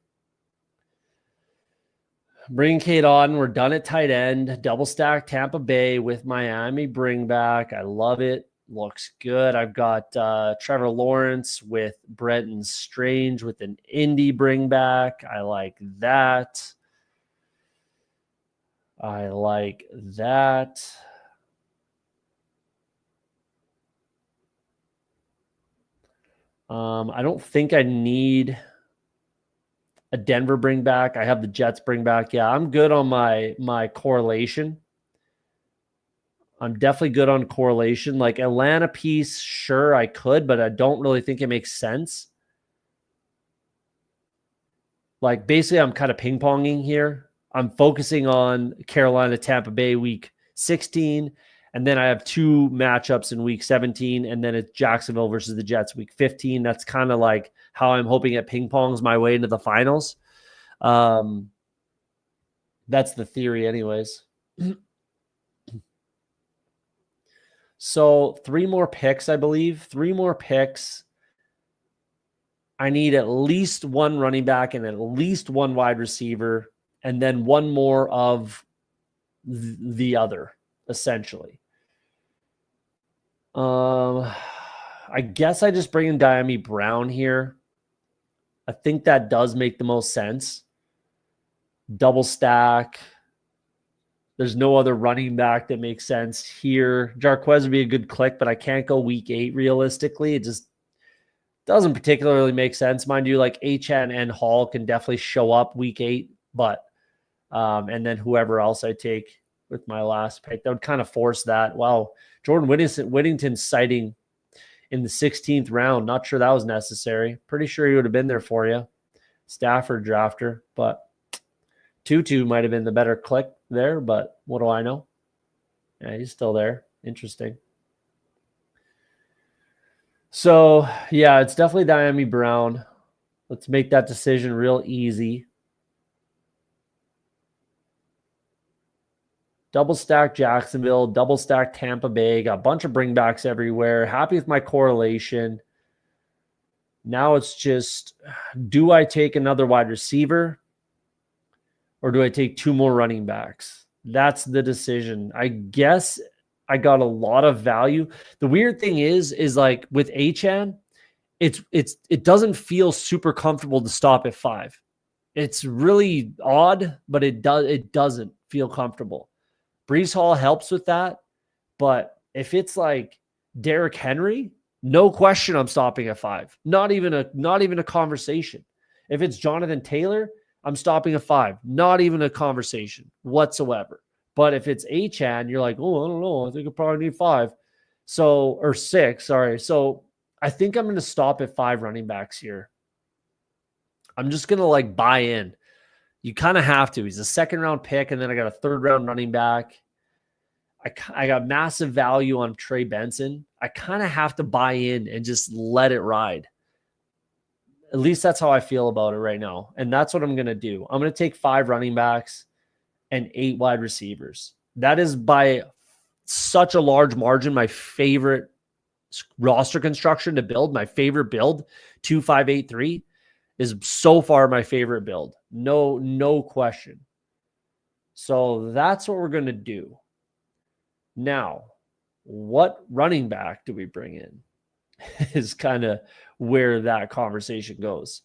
Bring Kate on. We're done at tight end. Double stack Tampa Bay with Miami bring back. I love it. Looks good. I've got Trevor Lawrence with Brenton Strange with an Indy bring back. I like that. I like that. I don't think I need a Denver bring back. I have the Jets bring back. Yeah, I'm good on my correlation. I'm definitely good on correlation. Like Atlanta piece, sure, I could, but I don't really think it makes sense. Like basically, I'm kind of ping-ponging here. I'm focusing on Carolina, Tampa Bay week 16, and then I have 2 matchups in week 17, and then it's Jacksonville versus the Jets week 15. That's kind of like how I'm hoping it ping-pongs my way into the finals. That's the theory anyways. So 3 more picks, I believe. 3 more picks. I need at least 1 running back and at least 1 wide receiver, and then 1 more of the other, essentially. I guess I just bring in Diami Brown here. I think that does make the most sense. double stack. There's no other running back that makes sense here. Jarquez would be a good click, but I can't go week 8 realistically. It just doesn't particularly make sense. Mind you, like HN and Hall can definitely show up week 8, but and then whoever else I take with my last pick, that would kind of force that. Wow, Jordan Whittington sighting in the 16th round. Not sure that was necessary. Pretty sure he would have been there for you. Stafford drafter, but Tutu might have been the better click there, but what do I know? Yeah, he's still there. Interesting. So, yeah, it's definitely Diami Brown. Let's make that decision real easy. Double stack Jacksonville, double stack Tampa Bay. Got a bunch of bringbacks everywhere. Happy with my correlation. Now it's just, do I take another wide receiver or do I take 2 more running backs? That's the decision. I guess I got a lot of value. The weird thing is like with HN, it doesn't feel super comfortable to stop at 5. It's really odd, but it doesn't feel comfortable. Breece Hall helps with that, but if it's like Derrick Henry, no question I'm stopping at 5. Not even a conversation. If it's Jonathan Taylor, I'm stopping at 5. Not even a conversation whatsoever. But if it's HN, you're like, oh, I don't know. I think I probably need 5. So, or 6, sorry. So I think I'm going to stop at 5 running backs here. I'm just going to like buy in. You kind of have to. He's a 2nd round pick, and then I got a 3rd round running back. I got massive value on Trey Benson. I kind of have to buy in and just let it ride. At least that's how I feel about it right now. And that's what I'm going to do. I'm going to take 5 running backs and 8 wide receivers. That is by such a large margin my favorite roster construction to build. My favorite build, 2-5-8-3, is so far my favorite build. No question. So that's what we're going to do. Now, what running back do we bring in is kind of where that conversation goes.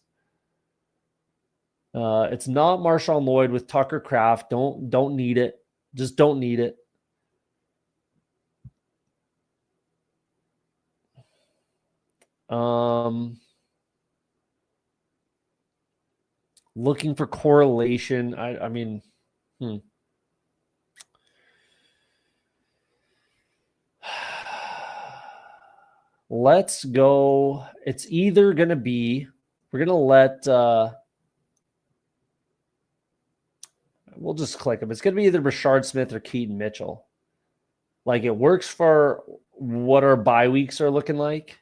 It's not Marshawn Lloyd with Tucker Kraft. Don't need it. Just don't need it. Looking for correlation. I mean, let's go. It's either going to be, we're going to let, we'll just click them. It's going to be either Rashard Smith or Keaton Mitchell. Like, it works for what our bye weeks are looking like.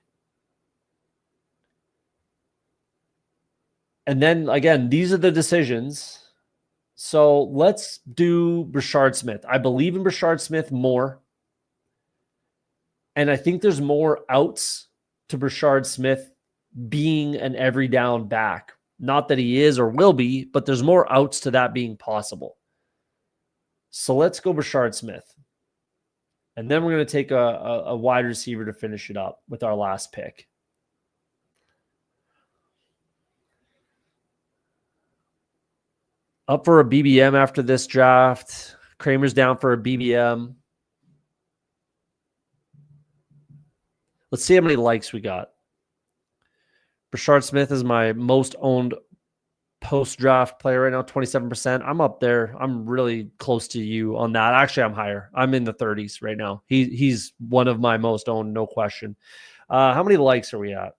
And then, again, these are the decisions. So let's do Rashard Smith. I believe in Rashard Smith more. And I think there's more outs to Rashard Smith being an every down back. Not that he is or will be, but there's more outs to that being possible. So let's go Rashard Smith. And then we're going to take a wide receiver to finish it up with our last pick. Up for a BBM after this draft. Kramer's down for a BBM. Let's see how many likes we got. Rashard Smith is my most owned post-draft player right now, 27%. I'm up there. I'm really close to you on that. Actually, I'm higher. I'm in the 30s right now. He's one of my most owned, no question. How many likes are we at?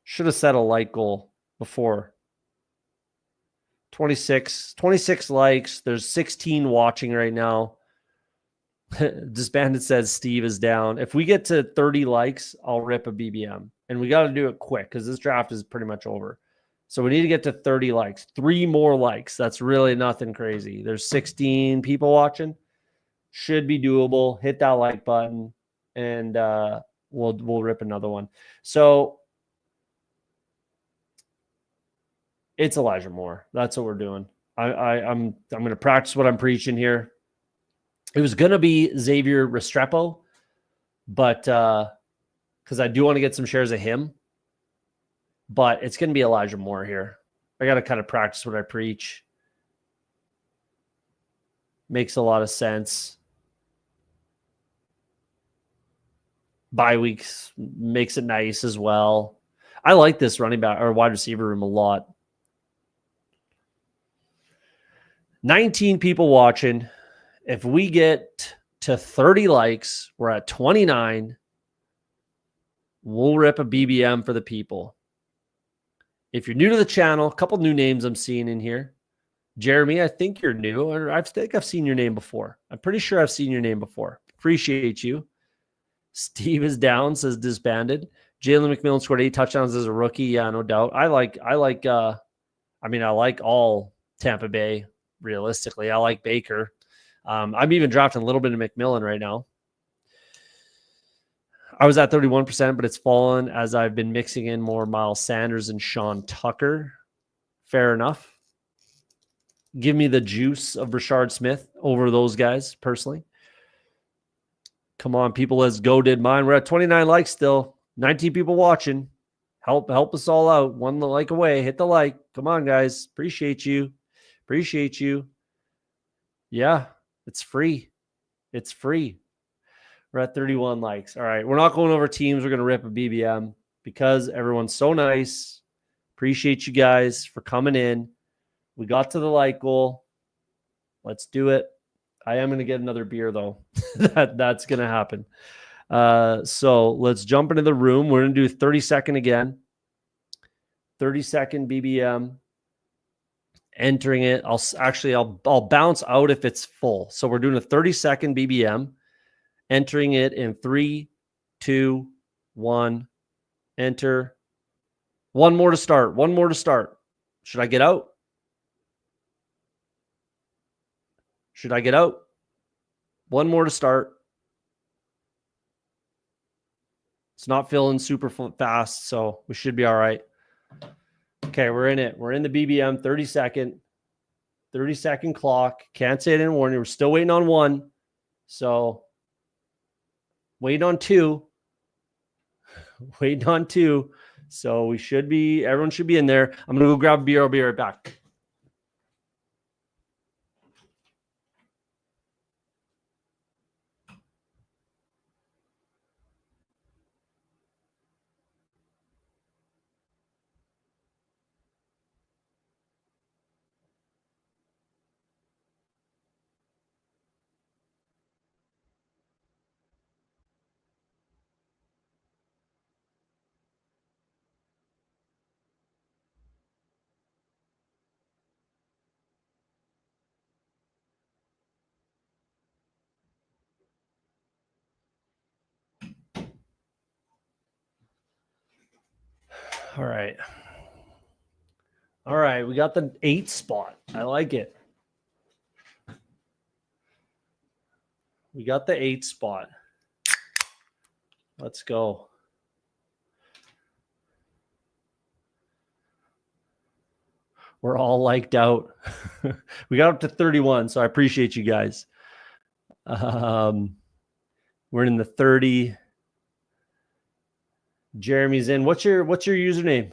Should have set a like goal before. 26 likes. There's 16 watching right now. Disbanded says Steve is down. If we get to 30 likes, I'll rip a BBM. And we got to do it quick because this draft is pretty much over. So we need to get to 30 likes. 3 more likes. That's really nothing crazy. There's 16 people watching. Should be doable. Hit that like button, and we'll rip another one. So it's Elijah Moore. That's what we're doing. I'm going to practice what I'm preaching here. It was going to be Xavier Restrepo, but because I do want to get some shares of him. but it's going to be Elijah Moore here. I got to kind of practice what I preach. Makes a lot of sense. Bye weeks makes it nice as well. I like this running back or wide receiver room a lot. 19 people watching. If we get to 30 likes, we're at 29. We'll rip a BBM for the people. If you're new to the channel, a couple new names I'm seeing in here. Jeremy, I think you're new. Or I think I've seen your name before. I'm pretty sure I've seen your name before. Appreciate you. Steve is down, says disbanded. Jalen McMillan scored 8 touchdowns as a rookie. Yeah, no doubt. I like all Tampa Bay, realistically. I like Baker. I'm even drafting a little bit of McMillan right now. I was at 31%, but it's fallen as I've been mixing in more Miles Sanders and Sean Tucker. Fair enough. Give me the juice of Rashard Smith over those guys, personally. Come on, people, let's go. Did mine. We're at 29 likes still. 19 people watching. Help us all out. One like away. Hit the like. Come on, guys. Appreciate you. Appreciate you. Yeah, it's free. It's free. We're at 31 likes. All right. We're not going over teams. We're going to rip a BBM because everyone's so nice. Appreciate you guys for coming in. We got to the like goal. Let's do it. I am going to get another beer, though. That's going to happen. So let's jump into the room. We're going to do 30-second again. 30-second BBM. Entering it. I'll bounce out if it's full. So we're doing a 30-second BBM. Entering it in 3, 2, 1. Enter. One more to start. One more to start. Should I get out? Should I get out? One more to start. It's not filling super fast, so we should be all right. Okay, we're in it. We're in the BBM, 30-second. 30-second clock. Can't say I didn't warn you. We're still waiting on 1. So, waiting on 2. Waiting on 2. So, everyone should be in there. I'm going to go grab a beer. I'll be right back. All right. All right. We got the 8 spot. I like it. We got the 8 spot. Let's go. We're all liked out. We got up to 31, so I appreciate you guys. We're in the 30. Jeremy's in. What's your username?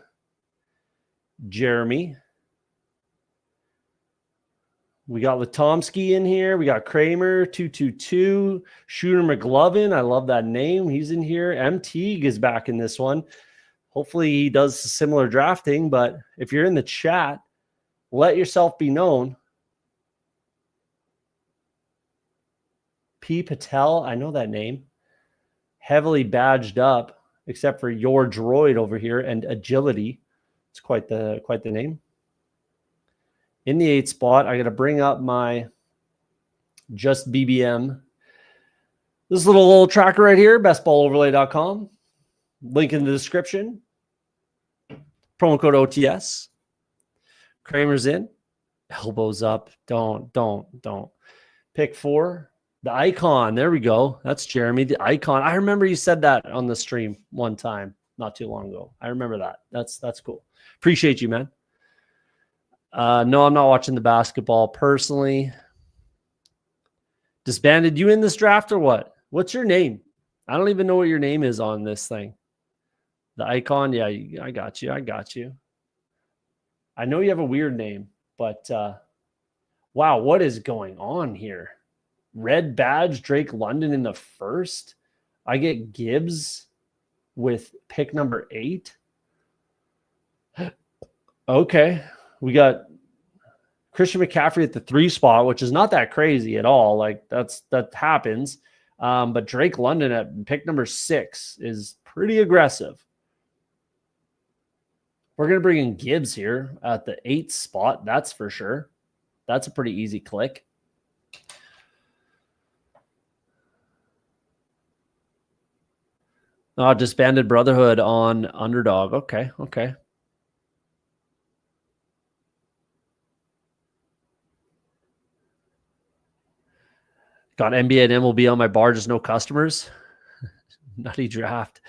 Jeremy. We got Latomsky in here. We got Kramer 222. Shooter McLovin. I love that name. He's in here. M. Teague is back in this one. Hopefully he does similar drafting, but if you're in the chat, let yourself be known. P. Patel. I know that name. Heavily badged up. Except for your droid over here and agility. It's quite the name. In the 8 spot, I got to bring up my just BBM. This little tracker right here, bestballoverlay.com. Link in the description. Promo code OTS. Kramer's in. Elbows up. Don't. Pick 4. The icon. There we go. That's Jeremy. The icon. I remember you said that on the stream one time not too long ago. I remember that. That's cool. Appreciate you, man. No, I'm not watching the basketball personally. Disbanded. You in this draft or what? What's your name? I don't even know what your name is on this thing. The icon. Yeah, I got you. I got you. I know you have a weird name, but wow, what is going on here? Red badge, Drake London in the first. I get Gibbs with pick number 8. Okay. We got Christian McCaffrey at the 3 spot, which is not that crazy at all. Like that happens. But Drake London at pick number 6 is pretty aggressive. We're going to bring in Gibbs here at the 8th spot. That's for sure. That's a pretty easy click. Oh, disbanded Brotherhood on Underdog. Okay. Okay. Got NBA and MLB on my bar, just no customers. Nutty draft.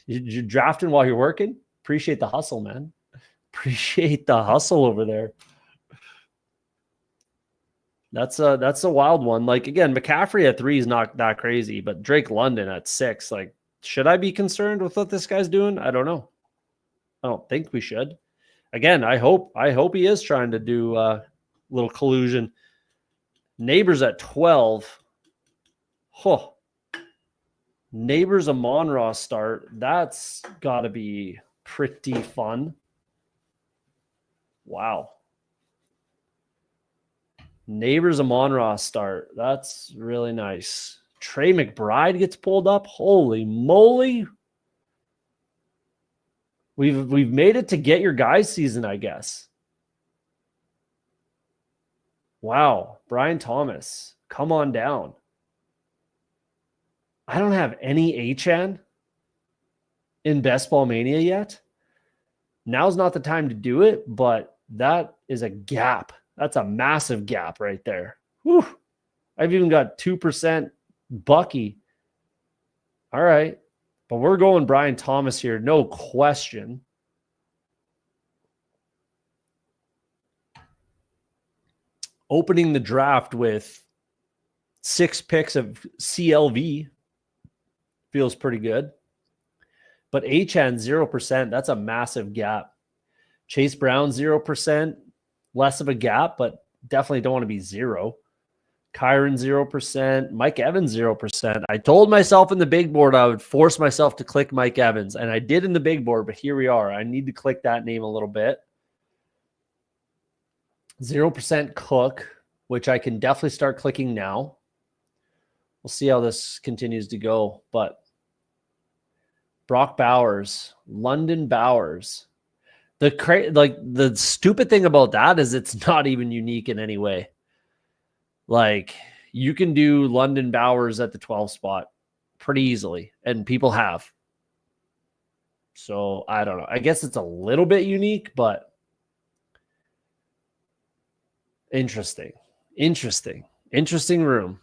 You're drafting while you're working? Appreciate the hustle, man. Appreciate the hustle over there. That's a wild one. Like, again, McCaffrey at 3 is not that crazy, but Drake London at 6, like, should I be concerned with what this guy's doing? I don't know. I don't think we should. Again, I hope he is trying to do a little collusion. Neighbors at 12. Huh. Neighbors Amon-Ra start. That's got to be pretty fun. Wow. Neighbors Amon-Ra start. That's really nice. Trey McBride gets pulled up. Holy moly. We've made it to get your guys season, I guess. Wow. Brian Thomas. Come on down. I don't have any HN in Best Ball Mania yet. Now's not the time to do it, but that is a gap. That's a massive gap right there. Whew. I've even got 2% Bucky. All right. But we're going Brian Thomas here, no question. Opening the draft with 6 picks of CLV feels pretty good. But HN 0%, that's a massive gap. Chase Brown 0%, less of a gap, but definitely don't want to be 0. Kyron 0%, Mike Evans 0%. I told myself in the big board I would force myself to click Mike Evans, and I did in the big board, but here we are. I need to click that name a little bit. 0% Cook, which I can definitely start clicking now. We'll see how this continues to go, but Brock Bowers, London Bowers. The stupid thing about that is it's not even unique in any way. Like, you can do London Bowers at the 12 spot pretty easily, and people have. So, I don't know. I guess it's a little bit unique, but interesting. Interesting room.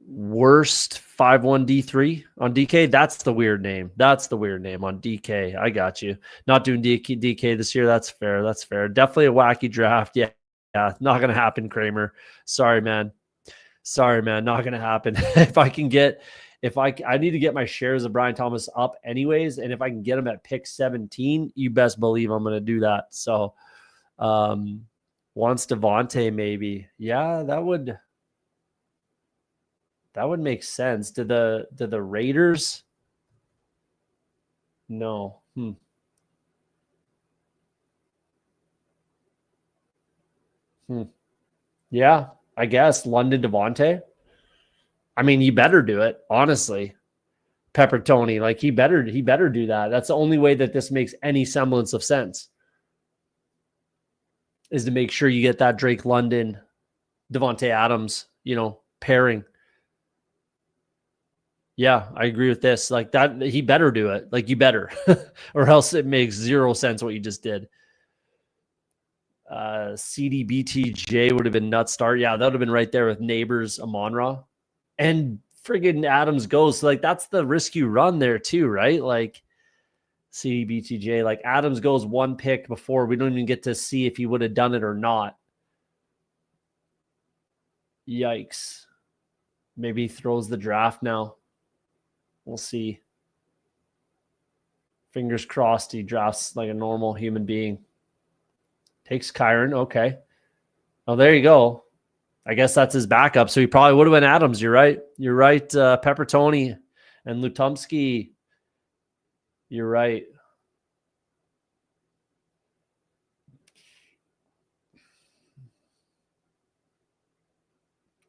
Worst 5-1-D3 on DK. That's the weird name. That's the weird name on DK. I got you. Not doing DK this year. That's fair. That's fair. Definitely a wacky draft. Yeah. Not going to happen, Kramer. Sorry, man. Not going to happen. I need to get my shares of Brian Thomas up anyways. And if I can get him at pick 17, you best believe I'm going to do that. So, wants Devontae maybe. Yeah, that would make sense. Did the Raiders? No. Yeah, I guess London Devontae. I mean, he better do it, honestly. Pepper Tony, like he better do that. That's the only way that this makes any semblance of sense. Is to make sure you get that Drake London, Devontae Adams, pairing. Yeah, I agree with this. Like that, he better do it. Like you better, or else it makes 0 sense what you just did. CDBTJ would have been nuts start. Yeah, that would have been right there with Neighbors, Amon-Ra, and friggin' Adams goes. So like that's the risk you run there too, right? Like CDBTJ, like Adams goes 1 pick before we don't even get to see if he would have done it or not. Yikes. Maybe he throws the draft now. We'll see. Fingers crossed he drafts like a normal human being. Takes Kyron. Okay. Oh, there you go. I guess that's his backup. So he probably would have been Adams. You're right. You're right. Pepper Tony and Lutomsky. You're right.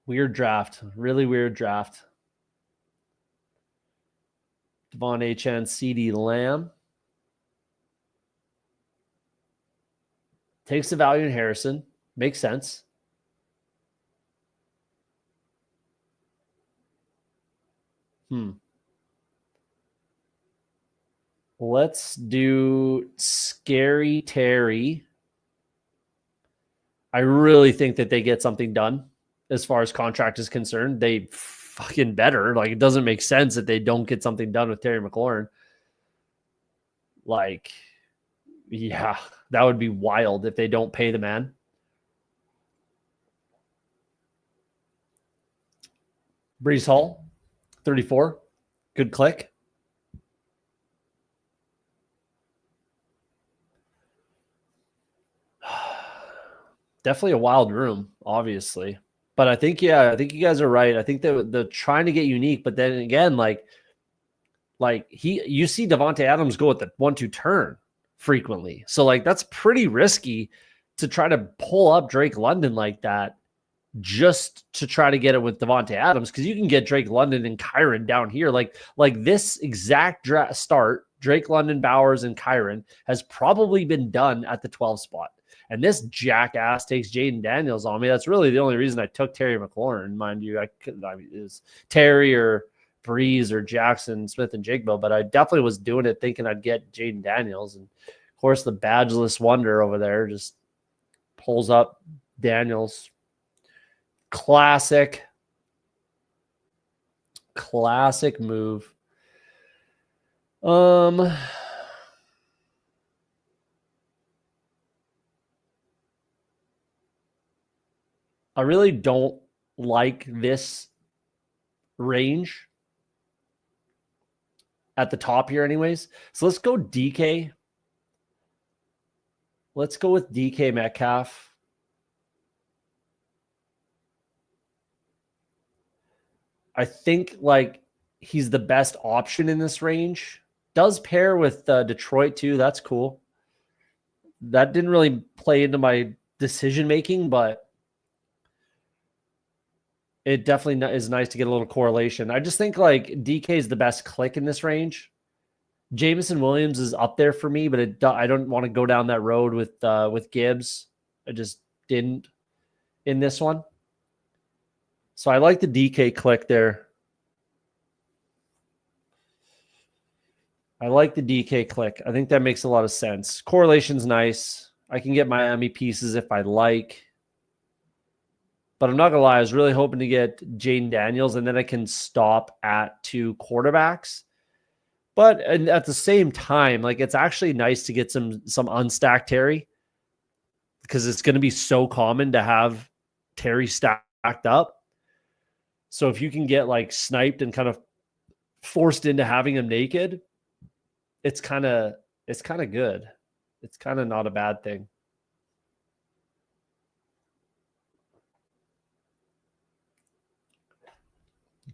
Weird draft. Really weird draft. Devon Achane, CD Lamb. Takes the value in Harrison. Makes sense. Let's do Scary Terry. I really think that they get something done as far as contract is concerned. They fucking better. Like, it doesn't make sense that they don't get something done with Terry McLaurin. Like, yeah, that would be wild if they don't pay the man. Brees Hall, 34. Good click. Definitely a wild room, obviously. But I think, yeah, I think you guys are right. I think they're trying to get unique, but then again, like you see Devontae Adams go at the 1-2 turn frequently. So like that's pretty risky to try to pull up Drake London like that just to try to get it with Devontae Adams, because you can get Drake London and Kyron down here. Like this exact start, Drake London, Bowers, and Kyron has probably been done at the 12 spot. And this jackass takes Jaden Daniels on me. That's really the only reason I took Terry McLaurin, mind you. I mean, is Terry or Breeze or Jackson Smith and Jigbo, but I definitely was doing it thinking I'd get Jaden Daniels. And of course, the badgeless wonder over there just pulls up Daniels. Classic move. I really don't like this range at the top here anyways. So let's go DK. Let's go with DK Metcalf. I think like he's the best option in this range. Does pair with Detroit too. That's cool. That didn't really play into my decision making, but it definitely is nice to get a little correlation. I just think like DK is the best click in this range. Jameson Williams is up there for me, but I don't want to go down that road with Gibbs. I just didn't in this one. So I like the DK click there. I like the DK click. I think that makes a lot of sense. Correlation's nice. I can get Miami pieces if I like. But I'm not going to lie, I was really hoping to get Jaden Daniels, and then I can stop at 2 quarterbacks. But at the same time, like it's actually nice to get some unstacked Terry, because it's going to be so common to have Terry stacked up. So if you can get like sniped and kind of forced into having him naked, it's kind of good. It's kind of not a bad thing.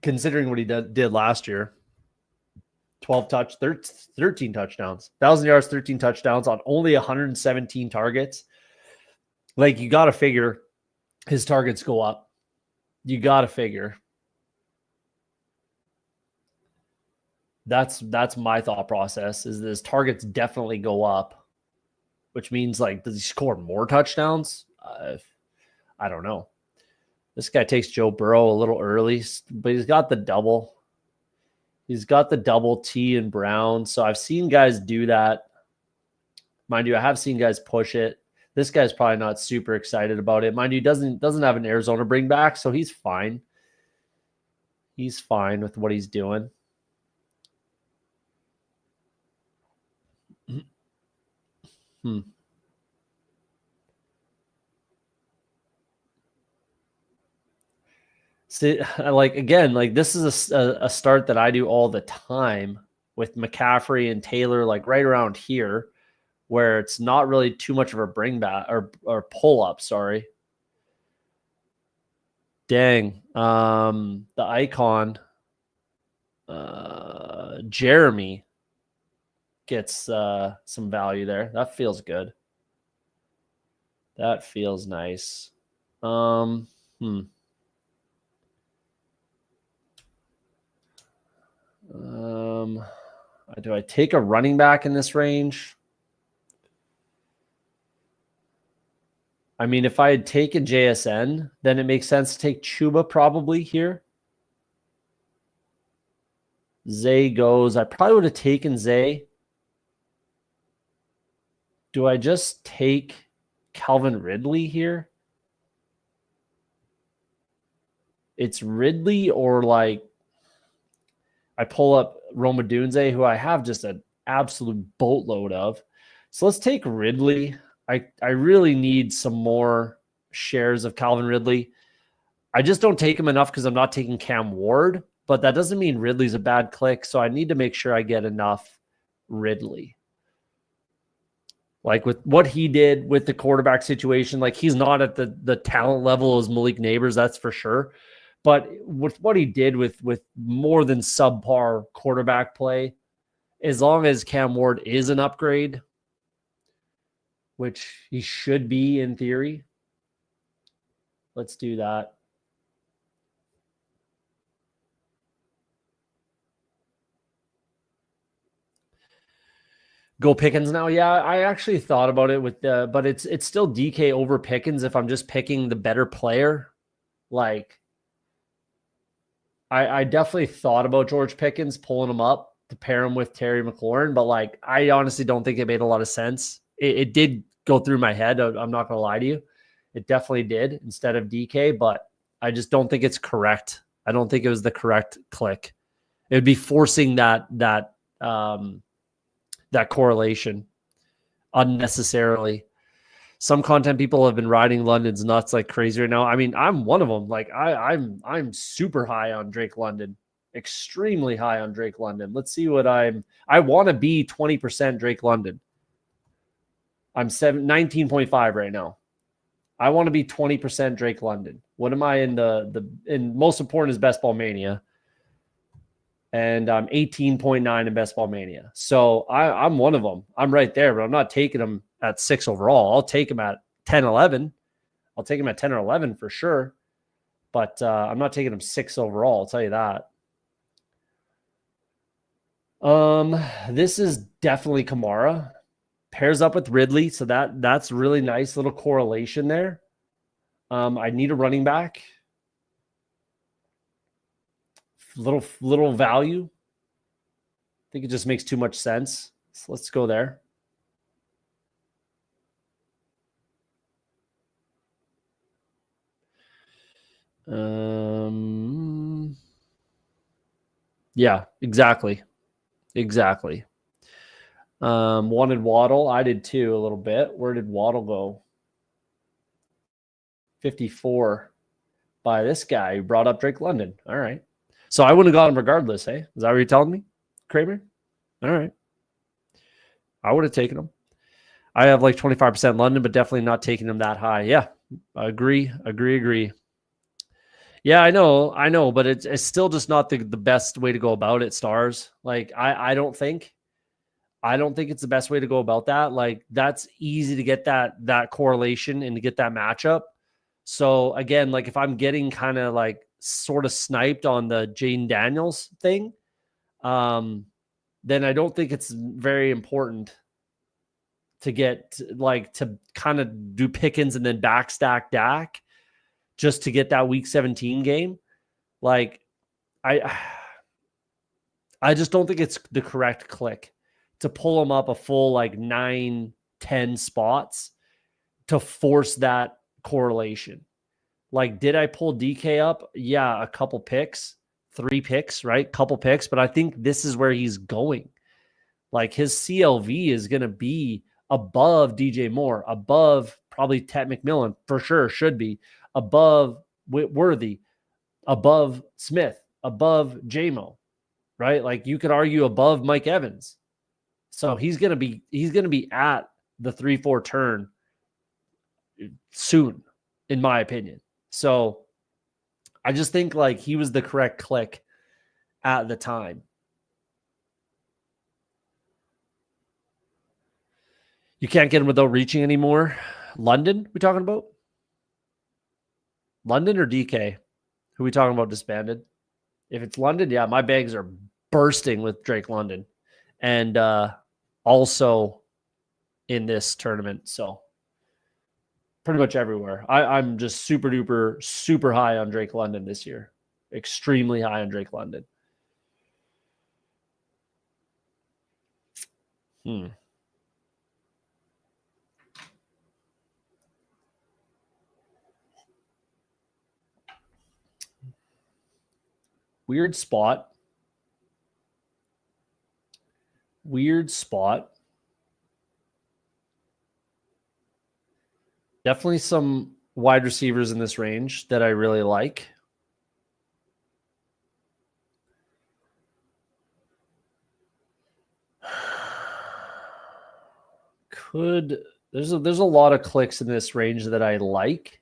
Considering what he did last year. 13 touchdowns, 1,000 yards, 13 touchdowns on only 117 targets. Like, you got to figure his targets go up. You got to figure. That's my thought process, is his targets definitely go up, which means like, does he score more touchdowns? I don't know. This guy takes Joe Burrow a little early, but he's got the double. He's got the double T and Brown. So I've seen guys do that. Mind you, I have seen guys push it. This guy's probably not super excited about it. Mind you, doesn't have an Arizona bring back, so he's fine. He's fine with what he's doing. See, like, again, like this is a start that I do all the time with McCaffrey and Taylor, like right around here, where it's not really too much of a bring back or pull up. Sorry. Dang. The icon, Jeremy gets some value there. That feels good. That feels nice. Do I take a running back in this range? I mean, if I had taken JSN, then it makes sense to take Chuba probably here. Zay goes. I probably would have taken Zay. Do I just take Calvin Ridley here? It's Ridley, or like I pull up Roma Dunze, who I have just an absolute boatload of. So let's take Ridley. I really need some more shares of Calvin Ridley. I just don't take him enough because I'm not taking Cam Ward, but that doesn't mean Ridley's a bad click. So I need to make sure I get enough Ridley. Like with what he did with the quarterback situation, like he's not at the talent level as Malik Neighbors, that's for sure. But with what he did with more than subpar quarterback play, as long as Cam Ward is an upgrade, which he should be in theory, let's do that. Go Pickens now. Yeah, I actually thought about it with but it's still DK over Pickens if I'm just picking the better player. Like I definitely thought about George Pickens, pulling him up to pair him with Terry McLaurin, but like I honestly don't think it made a lot of sense. It did go through my head. I'm not going to lie to you. It definitely did instead of DK, but I just don't think it's correct. I don't think it was the correct click. It would be forcing that correlation unnecessarily. Some content people have been riding London's nuts like crazy right now. I mean, I'm one of them. Like I'm super high on Drake London, extremely high on Drake London. Let's see what I want to be 20% Drake London. I'm 19.5 right now. I want to be 20% Drake London. What am I in in most important is Best Ball Mania. And I'm 18.9 in Best Ball Mania. So I'm one of them. I'm right there, but I'm not taking them at 6 overall. I'll take them at 10, 11. I'll take them at 10 or 11 for sure. But I'm not taking them 6 overall. I'll tell you that. This is definitely Kamara. Pairs up with Ridley. So that's really nice little correlation there. I need a running back. Little value. I think it just makes too much sense. So let's go there. Yeah, exactly. Wanted Waddle. I did too a little bit. Where did Waddle go? 54 by this guy who brought up Drake London. All right. So I wouldn't have got him regardless, hey? Is that what you're telling me, Kramer? All right. I would have taken him. I have like 25% London, but definitely not taking him that high. Yeah, agree. Yeah, I know, but it's still just not the best way to go about it, Stars. Like, I don't think it's the best way to go about that. Like, that's easy to get that correlation and to get that matchup. So again, like if I'm getting kind of like sort of sniped on the Jaden Daniels thing, then I don't think it's very important to get to kind of do Pickens and then backstack Dak just to get that week 17 game. Like I just don't think it's the correct click to pull them up a full like 9-10 spots to force that correlation. Like, did I pull DK up? Yeah, a couple picks, 3 picks, right? Couple picks, but I think this is where he's going. Like his CLV is going to be above DJ Moore, above probably Ted McMillan for sure, should be above Whitworthy, above Smith, above JMO, right? Like you could argue above Mike Evans. So he's gonna be at the 3-4 turn soon, in my opinion. So I just think like he was the correct click at the time. You can't get him without reaching anymore. London, we talking about? London or DK? Who we talking about disbanded? If it's London, yeah, my bags are bursting with Drake London. And also in this tournament. So pretty much everywhere. I'm just super duper, super high on Drake London this year. Extremely high on Drake London. Weird spot. Definitely some wide receivers in this range that I really like. There's a lot of clicks in this range that I like.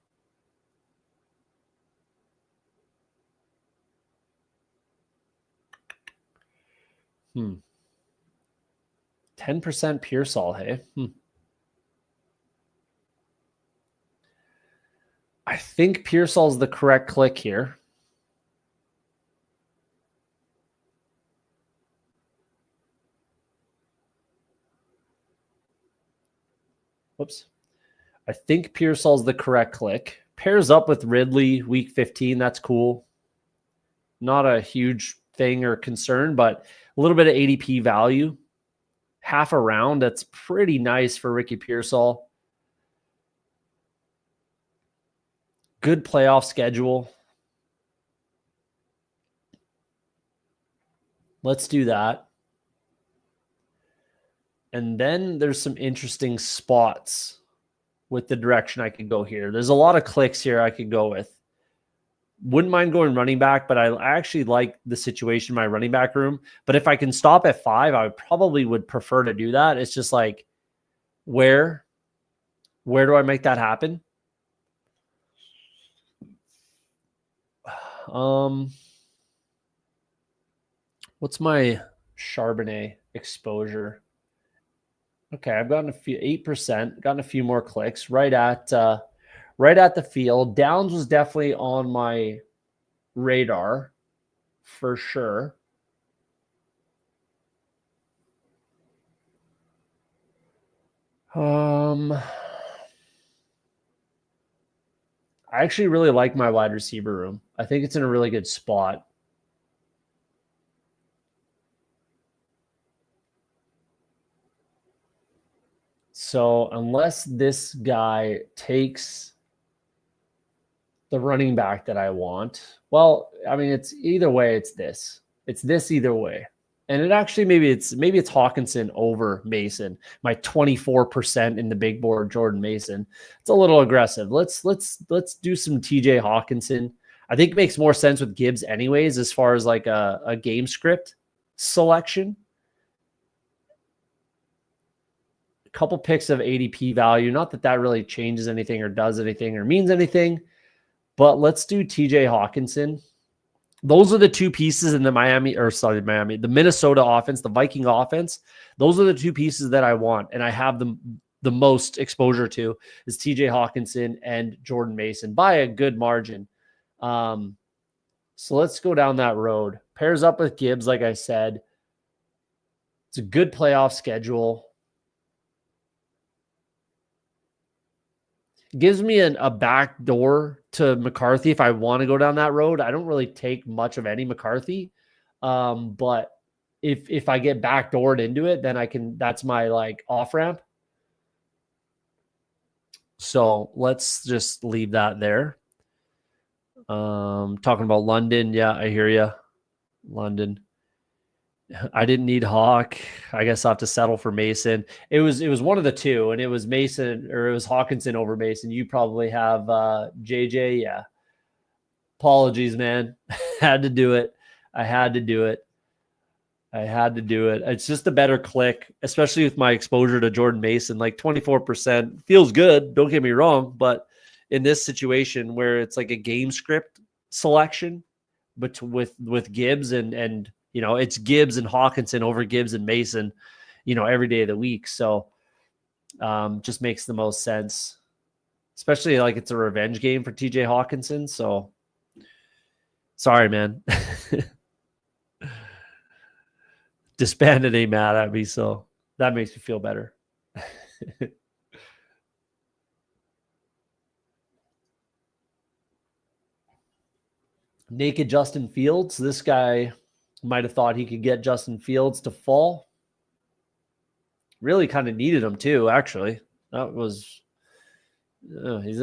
Hmm. 10% Pearsall, hey? I think Pearsall's the correct click here. Whoops. I think Pearsall's the correct click. Pairs up with Ridley week 15. That's cool. Not a huge thing or concern, but a little bit of ADP value. Half a round. That's pretty nice for Ricky Pearsall. Good playoff schedule. Let's do that. And then there's some interesting spots with the direction I could go here. There's a lot of clicks here I could go with. Wouldn't mind going running back, but I actually like the situation in my running back room. But if I can stop at 5, I probably would prefer to do that. It's just like, where do I make that happen? What's my Charbonnet exposure? Okay, I've gotten a few 8%, gotten a few more clicks right at the field. Downs was definitely on my radar for sure. I actually really like my wide receiver room. I think it's in a really good spot. So unless this guy takes the running back that I want, well, I mean, it's either way, it's this. It's this either way. And it actually maybe it's Hawkinson over Mason. My 24% in the big board, Jordan Mason. It's a little aggressive. Let's do some TJ Hawkinson. I think it makes more sense with Gibbs anyways, as far as like a game script selection. A couple picks of ADP value. Not that that really changes anything or does anything or means anything, but let's do TJ Hawkinson. Those are the two pieces in the the Minnesota offense, the Viking offense. Those are the two pieces that I want, and I have the most exposure to is TJ Hawkinson and Jordan Mason by a good margin. So let's go down that road. Pairs up with Gibbs, like I said. It's a good playoff schedule. Gives me a back door to McCarthy if I want to go down that road. I don't really take much of any McCarthy. But if I get backdoored into it, then that's my like off ramp. So let's just leave that there. Talking about London. Yeah, I hear you. London. I didn't need Hawk. I guess I'll have to settle for Mason. It was one of the two, and it was Mason or it was Hawkinson over Mason. You probably have JJ. Yeah. Apologies, man. Had to do it. I had to do it. It's just a better click, especially with my exposure to Jordan Mason. Like 24% feels good. Don't get me wrong. But in this situation where it's like a game script selection, but with Gibbs and it's Gibbs and Hawkinson over Gibbs and Mason, every day of the week. So just makes the most sense, especially like it's a revenge game for TJ Hawkinson. So sorry, man. Disbanded ain't mad at me, so that makes me feel better. Naked Justin Fields. This guy might have thought he could get Justin Fields to fall. Really kind of needed him too, actually. That was he's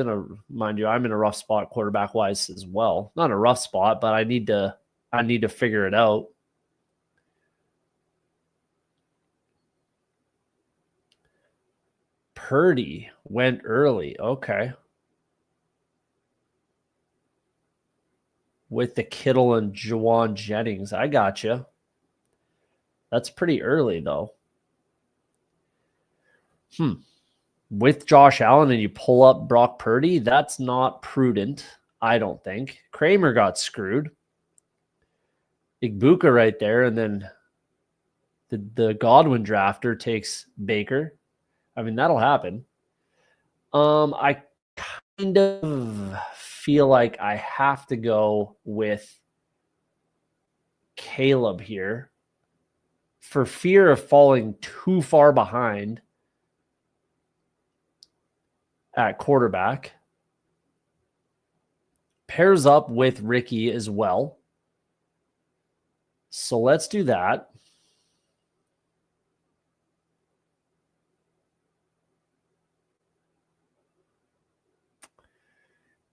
mind you, I'm in a rough spot quarterback wise as well. Not a rough spot, but I need to figure it out. Purdy went early. Okay. With the Kittle and Juwan Jennings. I got you. That's pretty early, though. With Josh Allen and you pull up Brock Purdy, that's not prudent, I don't think. Kramer got screwed. Igbuka right there, and then the Godwin drafter takes Baker. I mean, that'll happen. I kind of feel like I have to go with Caleb here for fear of falling too far behind at quarterback. Pairs up with Ricky as well. So let's do that.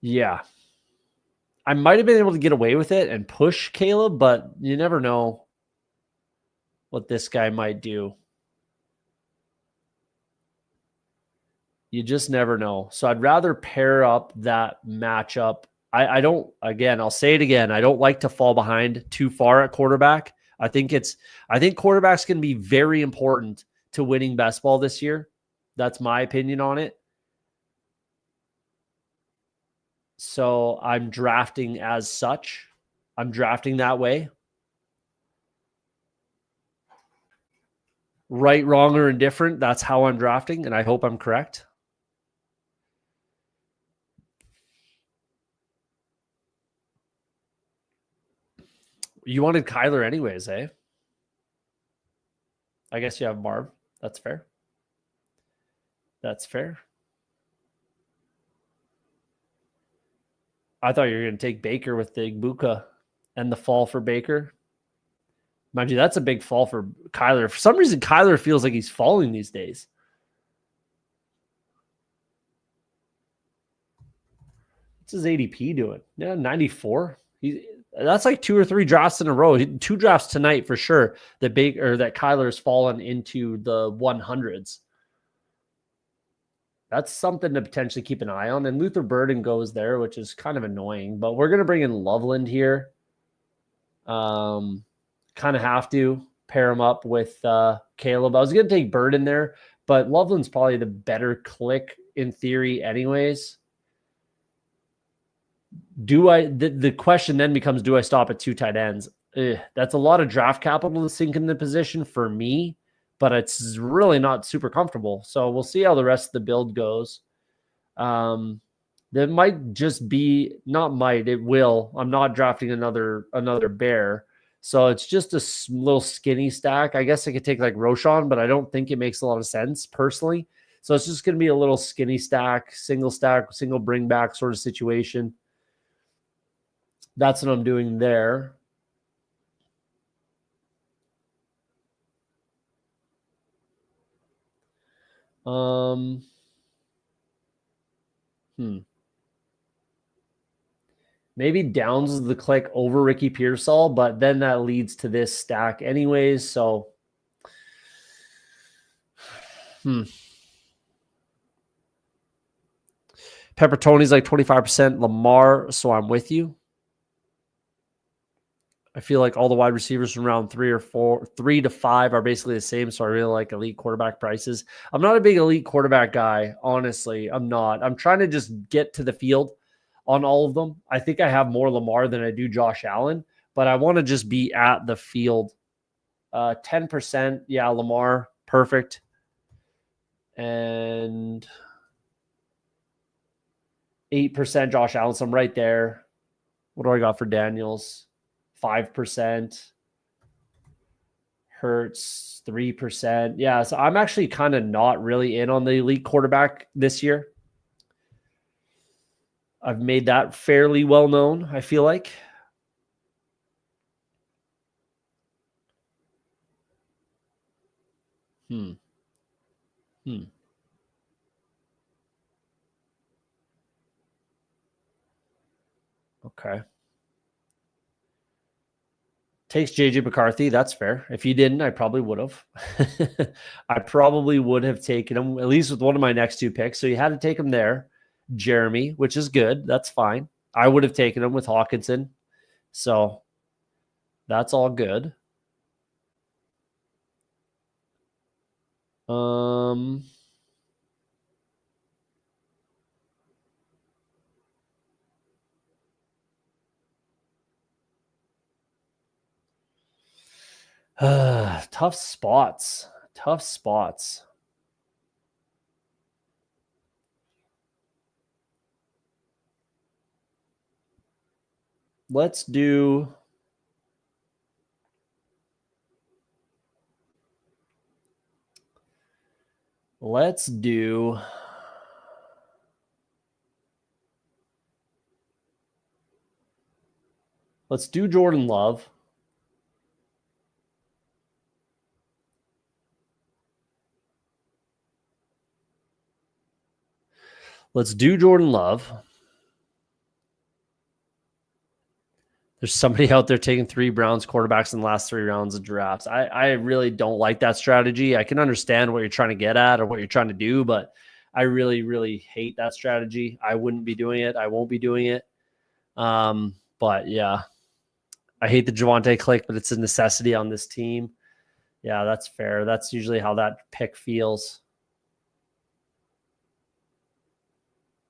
Yeah. I might have been able to get away with it and push Caleb, but you never know what this guy might do. You just never know. So I'd rather pair up that matchup. I don't, again, I'll say it again. I don't like to fall behind too far at quarterback. I think quarterback's going to be very important to winning best ball this year. That's my opinion on it. So I'm drafting as such. I'm drafting that way. Right, wrong, or indifferent. That's how I'm drafting, and I hope I'm correct. You wanted Kyler anyways, eh? I guess you have Marv. That's fair. That's fair. I thought you were going to take Baker with the Igbuka and the fall for Baker. Mind you, that's a big fall for Kyler. For some reason, Kyler feels like he's falling these days. What's his ADP doing? Yeah, 94. That's like 2 or 3 drafts in a row. 2 drafts tonight for sure. That Kyler's fallen into the 100s. That's something to potentially keep an eye on. And Luther Burden goes there, which is kind of annoying. But we're going to bring in Loveland here. Kind of have to pair him up with Caleb. I was going to take Burden there, but Loveland's probably the better click in theory anyways. The question then becomes, do I stop at 2 tight ends? That's a lot of draft capital to sink in the position for me, but it's really not super comfortable. So we'll see how the rest of the build goes. That might just be, it will. I'm not drafting another bear. So it's just a little skinny stack. I guess I could take like Roshan, but I don't think it makes a lot of sense personally. So it's just going to be a little skinny stack, single bring back sort of situation. That's what I'm doing there. Maybe Downs is the click over Ricky Pearsall, but then that leads to this stack anyways. So, Pepper Tony's like 25% Lamar, so I'm with you. I feel like all the wide receivers from round 3 to 5 are basically the same. So I really like elite quarterback prices. I'm not a big elite quarterback guy. Honestly, I'm not. I'm trying to just get to the field on all of them. I think I have more Lamar than I do Josh Allen, but I want to just be at the field. 10%. Yeah, Lamar. Perfect. And 8% Josh Allen. So I'm right there. What do I got for Daniels? 5%. Hurts 3%. Yeah, so I'm actually kind of not really in on the elite quarterback this year. I've made that fairly well known, I feel like. Okay. Takes JJ McCarthy. That's fair. If you didn't, I probably would have. I probably would have taken him, at least with one of my next 2 picks. So you had to take him there. Jeremy, which is good. That's fine. I would have taken him with Hawkinson. So that's all good. Tough spots. Tough spots. Let's do Jordan Love. Let's do Jordan Love. There's somebody out there taking 3 Browns quarterbacks in the last 3 rounds of drafts. I really don't like that strategy. I can understand what you're trying to get at or what you're trying to do, but I really, really hate that strategy. I wouldn't be doing it. I won't be doing it. But yeah, I hate the Javonte click, but it's a necessity on this team. Yeah, that's fair. That's usually how that pick feels.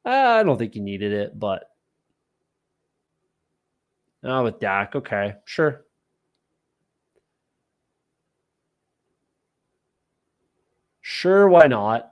I don't think you needed it, but with Dak, okay, sure. Sure, why not?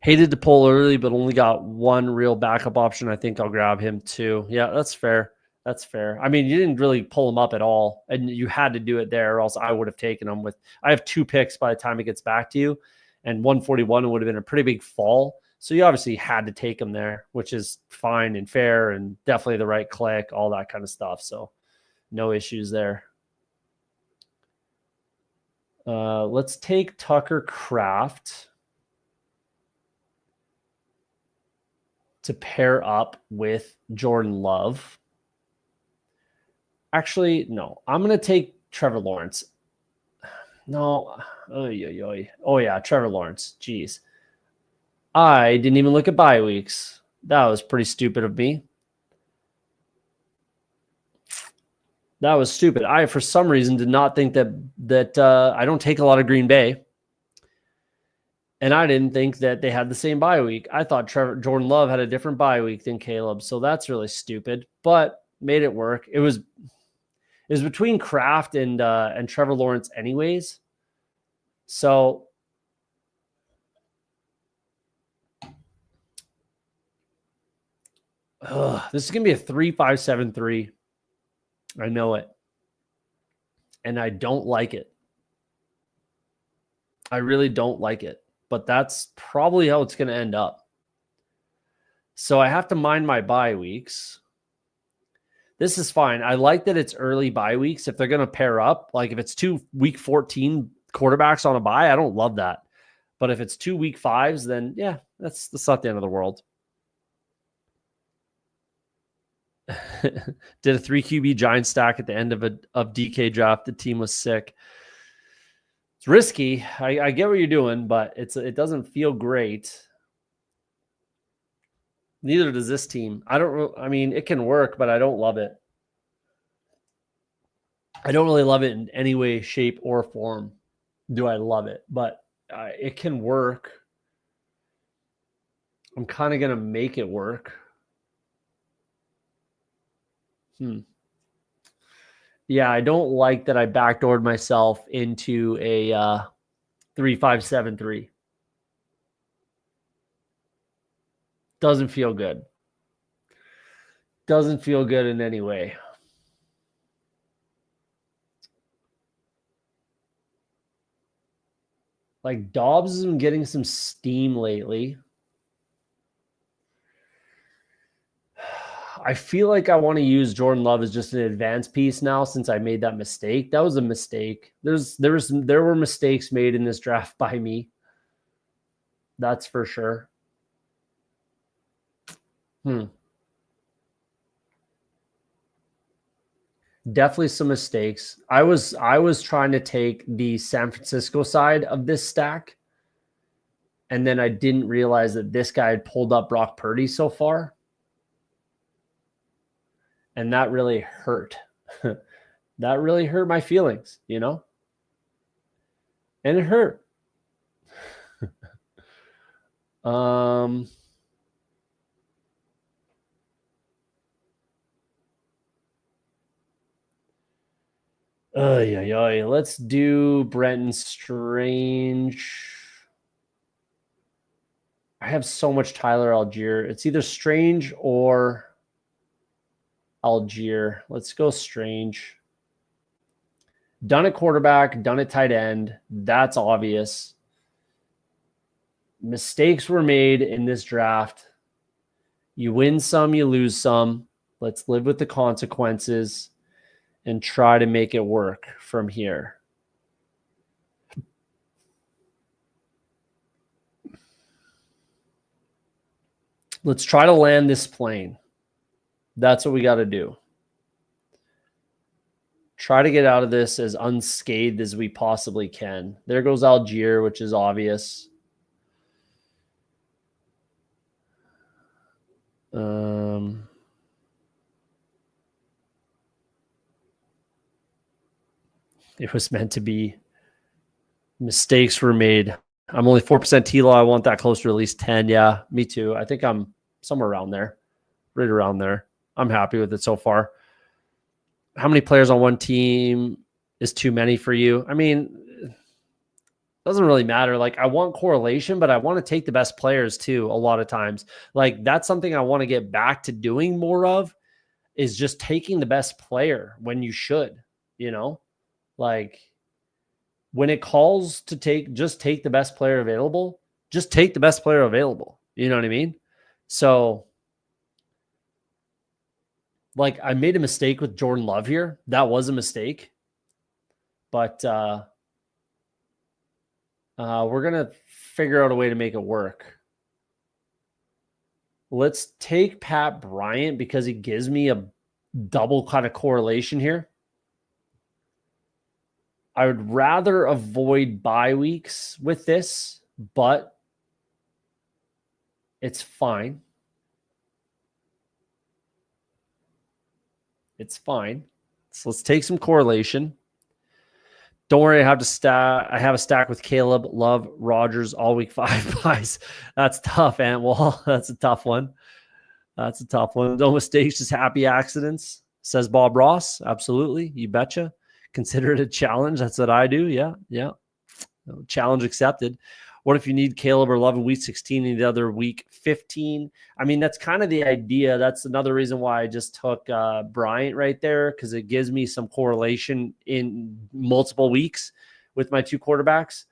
Hated to pull early, but only got one real backup option. I think I'll grab him too. Yeah, that's fair. That's fair. I mean, you didn't really pull him up at all, and you had to do it there, or else I would have taken him with. I have 2 picks by the time it gets back to you, and 141 would have been a pretty big fall. So you obviously had to take him there, which is fine and fair, and definitely the right click, all that kind of stuff. So no issues there. Let's take Tucker Kraft to pair up with Jordan Love. Actually, no. I'm going to take Trevor Lawrence. No. Oh, yeah, Trevor Lawrence. Jeez. I didn't even look at bye weeks. That was pretty stupid of me. That was stupid. I, for some reason, did not think that I don't take a lot of Green Bay. And I didn't think that they had the same bye week. I thought Jordan Love had a different bye week than Caleb. So that's really stupid, but made it work. It was between Kraft and Trevor Lawrence anyways. So this is going to be a 3-5-7-3. I know it. And I don't like it. I really don't like it. But that's probably how it's going to end up. So I have to mind my bye weeks. This is fine. I like that it's early bye weeks. If they're going to pair up, like if it's 2 week 14 quarterbacks on a bye, I don't love that. But if it's 2 week 5s, then yeah, that's not the end of the world. Did a 3 QB giant stack at the end of DK draft. The team was sick. It's risky. I get what you're doing, but it doesn't feel great. Neither does this team. I mean, it can work, but I don't love it. I don't really love it in any way, shape, or form. Do I love it? But it can work. I'm kind of going to make it work. Yeah, I don't like that I backdoored myself into a 3-5-7-3. Doesn't feel good. Doesn't feel good in any way. Like Dobbs has been getting some steam lately. I feel like I want to use Jordan Love as just an advanced piece now since I made that mistake. That was a mistake. There were mistakes made in this draft by me. That's for sure. Definitely some mistakes. I was trying to take the San Francisco side of this stack, and then I didn't realize that this guy had pulled up Brock Purdy so far. And that really hurt. That really hurt my feelings, you know? And it hurt. Let's do Brenton Strange. I have so much Tyler Algier. It's either Strange or Algier. Let's go Strange. Done at quarterback, done at tight end. That's obvious. Mistakes were made in this draft. You win some, you lose some. Let's live with the consequences and try to make it work from here. Let's try to land this plane. That's what we got to do. Try to get out of this as unscathed as we possibly can. There goes Algier, which is obvious. It was meant to be. Mistakes were made. I'm only 4% TLO. I want that closer to at least 10. Yeah, me too. I think I'm somewhere around there, right around there. I'm happy with it so far. How many players on one team is too many for you? I mean, it doesn't really matter. Like, I want correlation, but I want to take the best players too a lot of times. Like, that's something I want to get back to doing more of, is just taking the best player when you should, you know? Like, when it calls to just take the best player available, just take the best player available. You know what I mean? So, like, I made a mistake with Jordan Love here. That was a mistake. But we're going to figure out a way to make it work. Let's take Pat Bryant because he gives me a double kind of correlation here. I would rather avoid bye weeks with this, but it's fine. It's fine. So let's take some correlation. Don't worry, I have a stack with Caleb, Love, Rodgers all week 5 buys. That's tough, Antwall. That's a tough one. That's a tough one. No mistakes, just happy accidents, says Bob Ross. Absolutely. You betcha. Consider it a challenge. That's what I do. Yeah. Challenge accepted. What if you need Caleb or Love in week 16 and the other week 15? I mean, that's kind of the idea. That's another reason why I just took Bryant right there, because it gives me some correlation in multiple weeks with my two quarterbacks.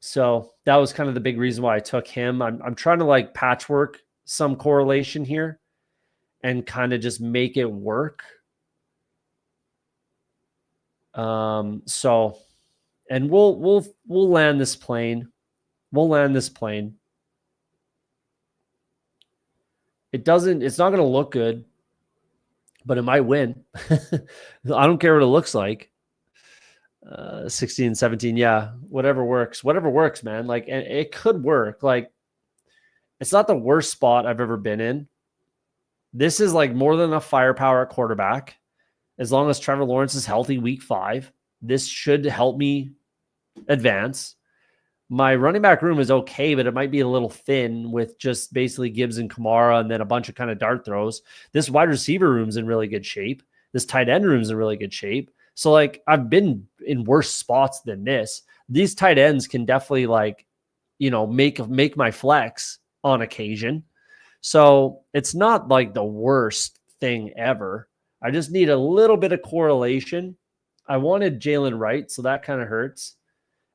So that was kind of the big reason why I took him. I'm trying to like patchwork some correlation here and kind of just make it work. And we'll land this plane. We'll land this plane. It's not going to look good, but it might win. I don't care what it looks like. 16, 17. Yeah. Whatever works, man. Like, and it could work. Like, It's not the worst spot I've ever been in. This is like more than enough firepower at quarterback. As long as Trevor Lawrence is healthy week 5, this should help me advance. My running back room is okay, but it might be a little thin with just basically Gibbs and Kamara and then a bunch of kind of dart throws. This wide receiver room's in really good shape. This tight end room's in really good shape. So like I've been in worse spots than this. These tight ends can definitely like, make my flex on occasion. So it's not like the worst thing ever. I just need a little bit of correlation. I wanted Jalen Wright, so that kind of hurts.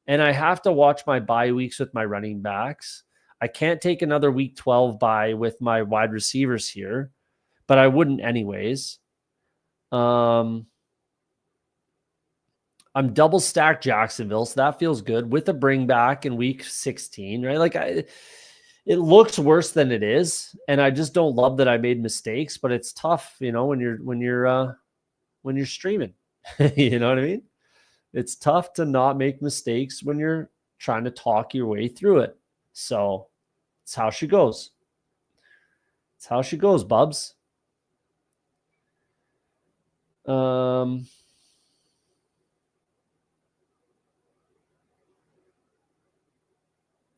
And I have to watch my bye weeks with my running backs. I can't take another week 12 bye with my wide receivers here, but I wouldn't anyways. I'm double stacked Jacksonville, so that feels good with a bring back in week 16, right? Like it looks worse than it is, and I just don't love that I made mistakes, but it's tough, when you're streaming. You know what I mean? It's tough to not make mistakes when you're trying to talk your way through it. So it's how she goes. It's how she goes, bubs.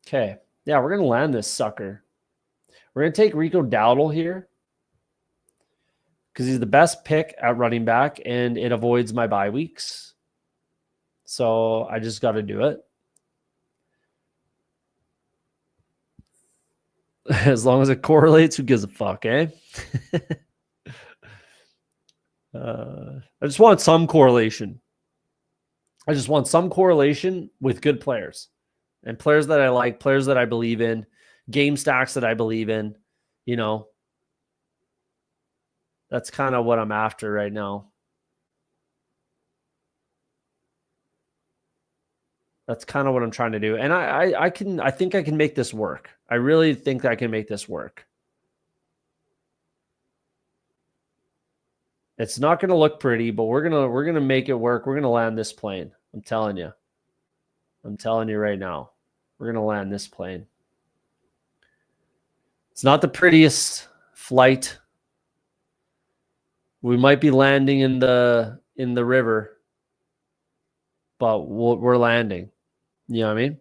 Okay. Yeah, we're going to land this sucker. We're going to take Rico Dowdle here because he's the best pick at running back and it avoids my bye weeks. So I just got to do it. As long as it correlates, who gives a fuck, eh? I just want some correlation. I just want some correlation with good players and players that I like, players that I believe in, game stacks that I believe in. That's kind of what I'm after right now. That's kind of what I'm trying to do. And I think I can make this work. I really think I can make this work. It's not going to look pretty, but we're going to make it work. We're going to land this plane. I'm telling you. I'm telling you right now. We're going to land this plane. It's not the prettiest flight. We might be landing in the river, but we're landing. You know what I mean?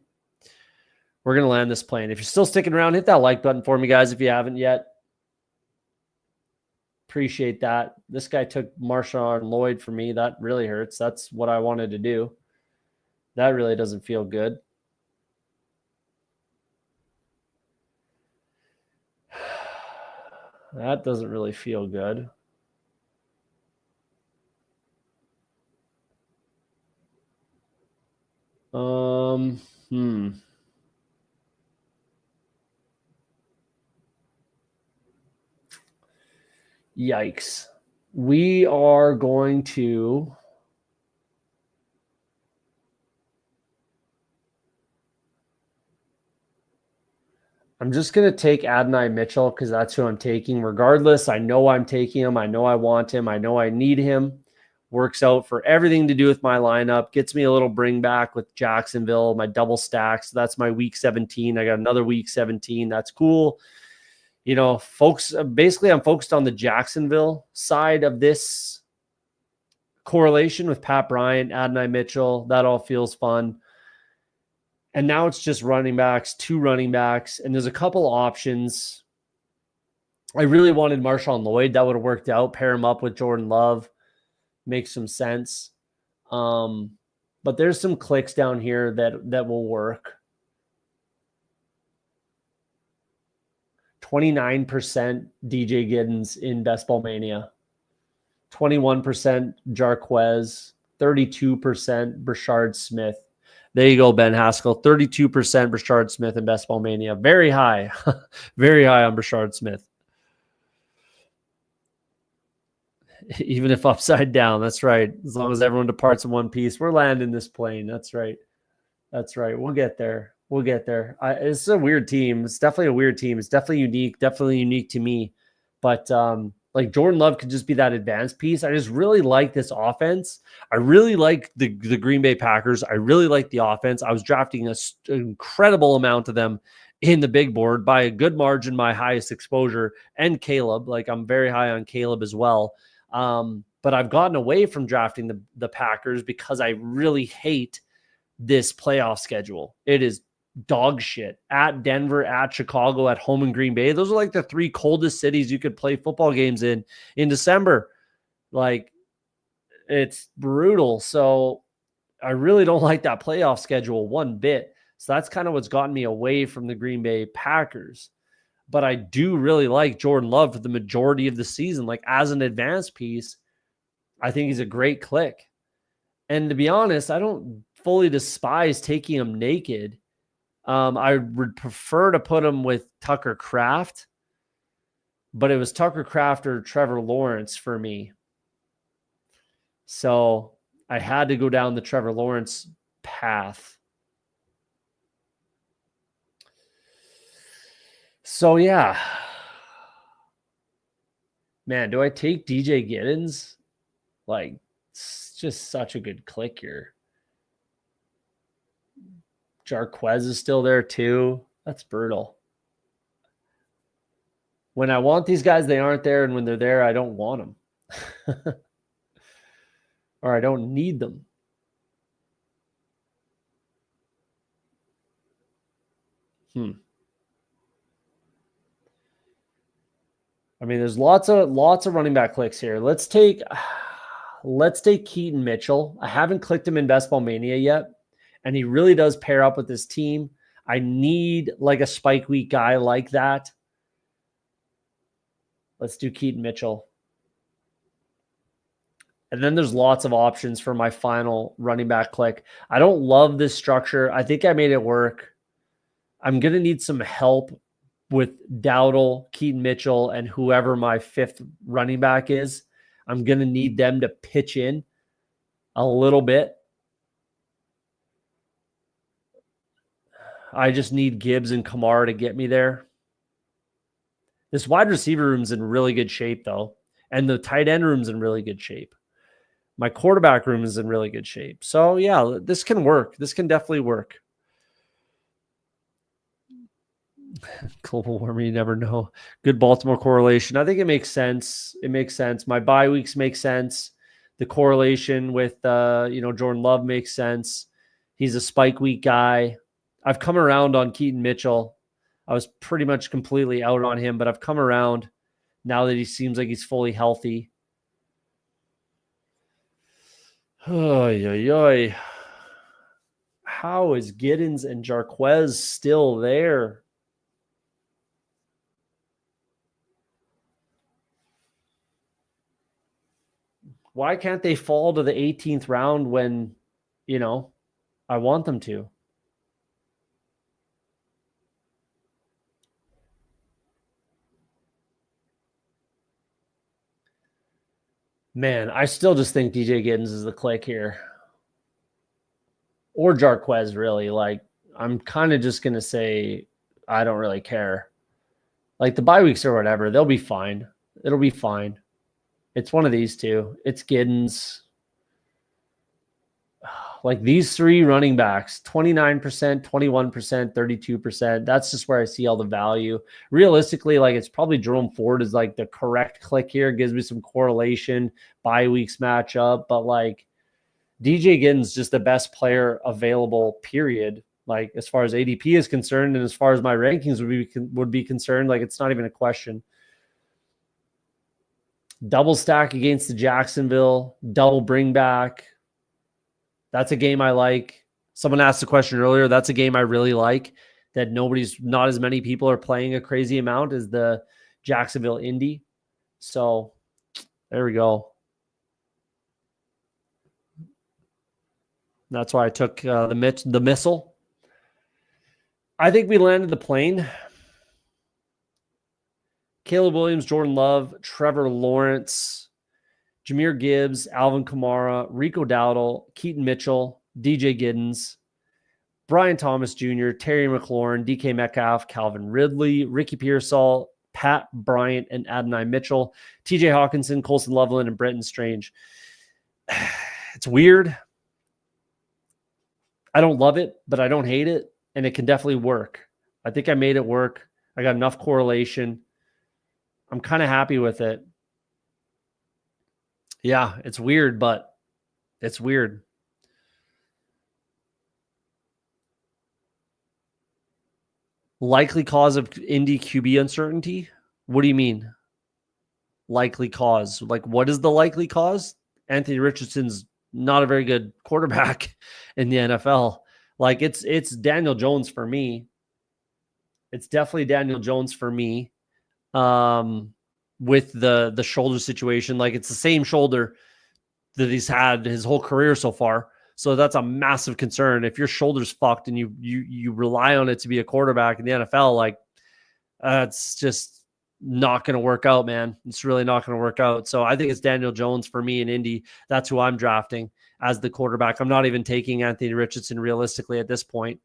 We're going to land this plane. If you're still sticking around, hit that like button for me, guys, if you haven't yet. Appreciate that. This guy took Marshawn Lloyd for me. That really hurts. That's what I wanted to do. That really doesn't feel good. That doesn't really feel good. Yikes. We are going to I'm just going to take Adonai Mitchell because that's who I'm taking regardless. I know I'm taking him. I know I want him. I know I need him. Works out for everything to do with my lineup. Gets me a little bring back with Jacksonville, my double stacks. So that's my week 17. I got another week 17. That's cool. Folks, basically I'm focused on the Jacksonville side of this correlation with Pat Bryant, Adonai Mitchell. That all feels fun. And now it's just running backs, 2 running backs, and there's a couple options. I really wanted Marshawn Lloyd. That would have worked out. Pair him up with Jordan Love. Makes some sense. But there's some clicks down here that will work. 29% DJ Giddens in Best Ball Mania. 21% Jarquez. 32% Brashard Smith. There you go, Ben Haskell. 32% Brashard Smith in Best Ball Mania. Very high. Very high on Brashard Smith. Even if upside down, that's right. As long as everyone departs in one piece, we're landing this plane. That's right. That's right. We'll get there. We'll get there. It's a weird team. It's definitely a weird team. It's definitely unique to me. But like Jordan Love could just be that advanced piece. I just really like this offense. I really like the Green Bay Packers. I really like the offense. I was drafting an incredible amount of them in the big board by a good margin, my highest exposure, and Caleb. Like, I'm very high on Caleb as well. But I've gotten away from drafting the Packers because I really hate this playoff schedule. It is dog shit. At Denver, at Chicago, at home in Green Bay. Those are like the 3 coldest cities you could play football games in December. Like, it's brutal. So I really don't like that playoff schedule one bit. So that's kind of what's gotten me away from the Green Bay Packers. But I do really like Jordan Love for the majority of the season. Like, as an advanced piece, I think he's a great click. And to be honest, I don't fully despise taking him naked. I would prefer to put him with Tucker Kraft, but it was Tucker Kraft or Trevor Lawrence for me. So I had to go down the Trevor Lawrence path. So yeah, man, do I take DJ Giddens? Like, it's just such a good click here. Jarquez is still there too. That's brutal. When I want these guys, they aren't there. And when they're there, I don't want them. Or I don't need them. I mean, there's lots of running back clicks here. Let's take Keaton Mitchell. I haven't clicked him in Best Ball Mania yet, and he really does pair up with this team. I need like a spike week guy like that. Let's do Keaton Mitchell. And then there's lots of options for my final running back click. I don't love this structure. I think I made it work. I'm going to need some help with Dowdle, Keaton Mitchell, and whoever my 5th running back is. I'm going to need them to pitch in a little bit. I just need Gibbs and Kamara to get me there. This wide receiver room's in really good shape, though. And the tight end room's in really good shape. My quarterback room is in really good shape. So, yeah, this can work. This can definitely work. Global warming, you never know. Good Baltimore correlation. I think it makes sense. It makes sense. My bye weeks make sense. The correlation with Jordan Love makes sense. He's a spike week guy. I've come around on Keaton Mitchell. I was pretty much completely out on him, but I've come around now that he seems like he's fully healthy. Oy, oy, oy. How is Giddens and Jarquez still there? Why can't they fall to the 18th round when, I want them to? Man, I still just think DJ Giddens is the click here. Or Jarquez, really. Like, I'm kind of just going to say I don't really care. Like, the bye weeks or whatever, they'll be fine. It'll be fine. It's one of these two. It's Giddens. Like, these 3 running backs, 29%, 21%, 32%. That's just where I see all the value. Realistically, like, it's probably Jerome Ford is like the correct click here. It gives me some correlation. Bye weeks match up. But like, DJ Giddens just the best player available, period. Like, as far as ADP is concerned, and as far as my rankings would be concerned, like, it's not even a question. Double stack against the Jacksonville, double bring back. That's a game I like. Someone asked the question earlier. That's a game I really like that not as many people are playing a crazy amount as the Jacksonville Indy. So there we go. That's why I took the missile. I think we landed the plane. Caleb Williams, Jordan Love, Trevor Lawrence, Jahmyr Gibbs, Alvin Kamara, Rico Dowdle, Keaton Mitchell, DJ Giddens, Brian Thomas Jr., Terry McLaurin, DK Metcalf, Calvin Ridley, Ricky Pearsall, Pat Bryant, and Adonai Mitchell, TJ Hawkinson, Colson Loveland, and Brenton Strange. It's weird. I don't love it, but I don't hate it, and it can definitely work. I think I made it work. I got enough correlation. I'm kind of happy with it. Yeah, it's weird, but it's weird. Likely cause of Indy QB uncertainty? What do you mean? Likely cause? Like, what is the likely cause? Anthony Richardson's not a very good quarterback in the NFL. Like, it's Daniel Jones for me. It's definitely Daniel Jones for me. With the shoulder situation, like it's the same shoulder that he's had his whole career so far. So that's a massive concern. If your shoulder's fucked and you rely on it to be a quarterback in the NFL, like it's just not going to work out, man. It's really not going to work out. So I think it's Daniel Jones for me in Indy. That's who I'm drafting as the quarterback. I'm not even taking Anthony Richardson realistically at this point.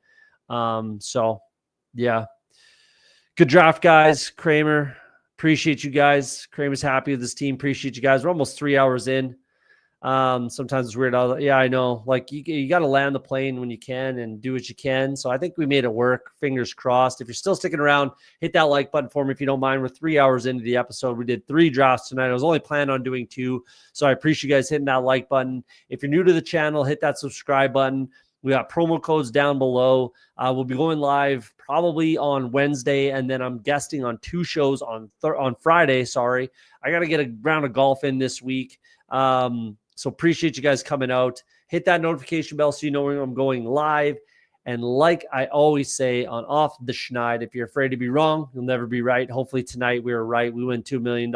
So yeah, good draft, guys. Kramer, appreciate you guys. Kramer's happy with this team. Appreciate you guys. We're almost 3 hours in. Sometimes it's weird. Yeah, I know. Like you got to land the plane when you can and do what you can. So I think we made it work. Fingers crossed. If you're still sticking around, hit that like button for me if you don't mind. We're 3 hours into the episode. We did 3 drafts tonight. I was only planning on doing 2. So I appreciate you guys hitting that like button. If you're new to the channel, hit that subscribe button. We got promo codes down below. We'll be going live probably on Wednesday, and then I'm guesting on 2 shows on Friday. Sorry, I got to get a round of golf in this week. So appreciate you guys coming out. Hit that notification bell so you know when I'm going live. And like I always say on Off the Schneid, if you're afraid to be wrong, you'll never be right. Hopefully tonight we were right. We win $2 million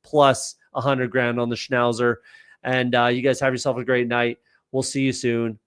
plus $100,000 on the Schnauzer. And you guys have yourself a great night. We'll see you soon.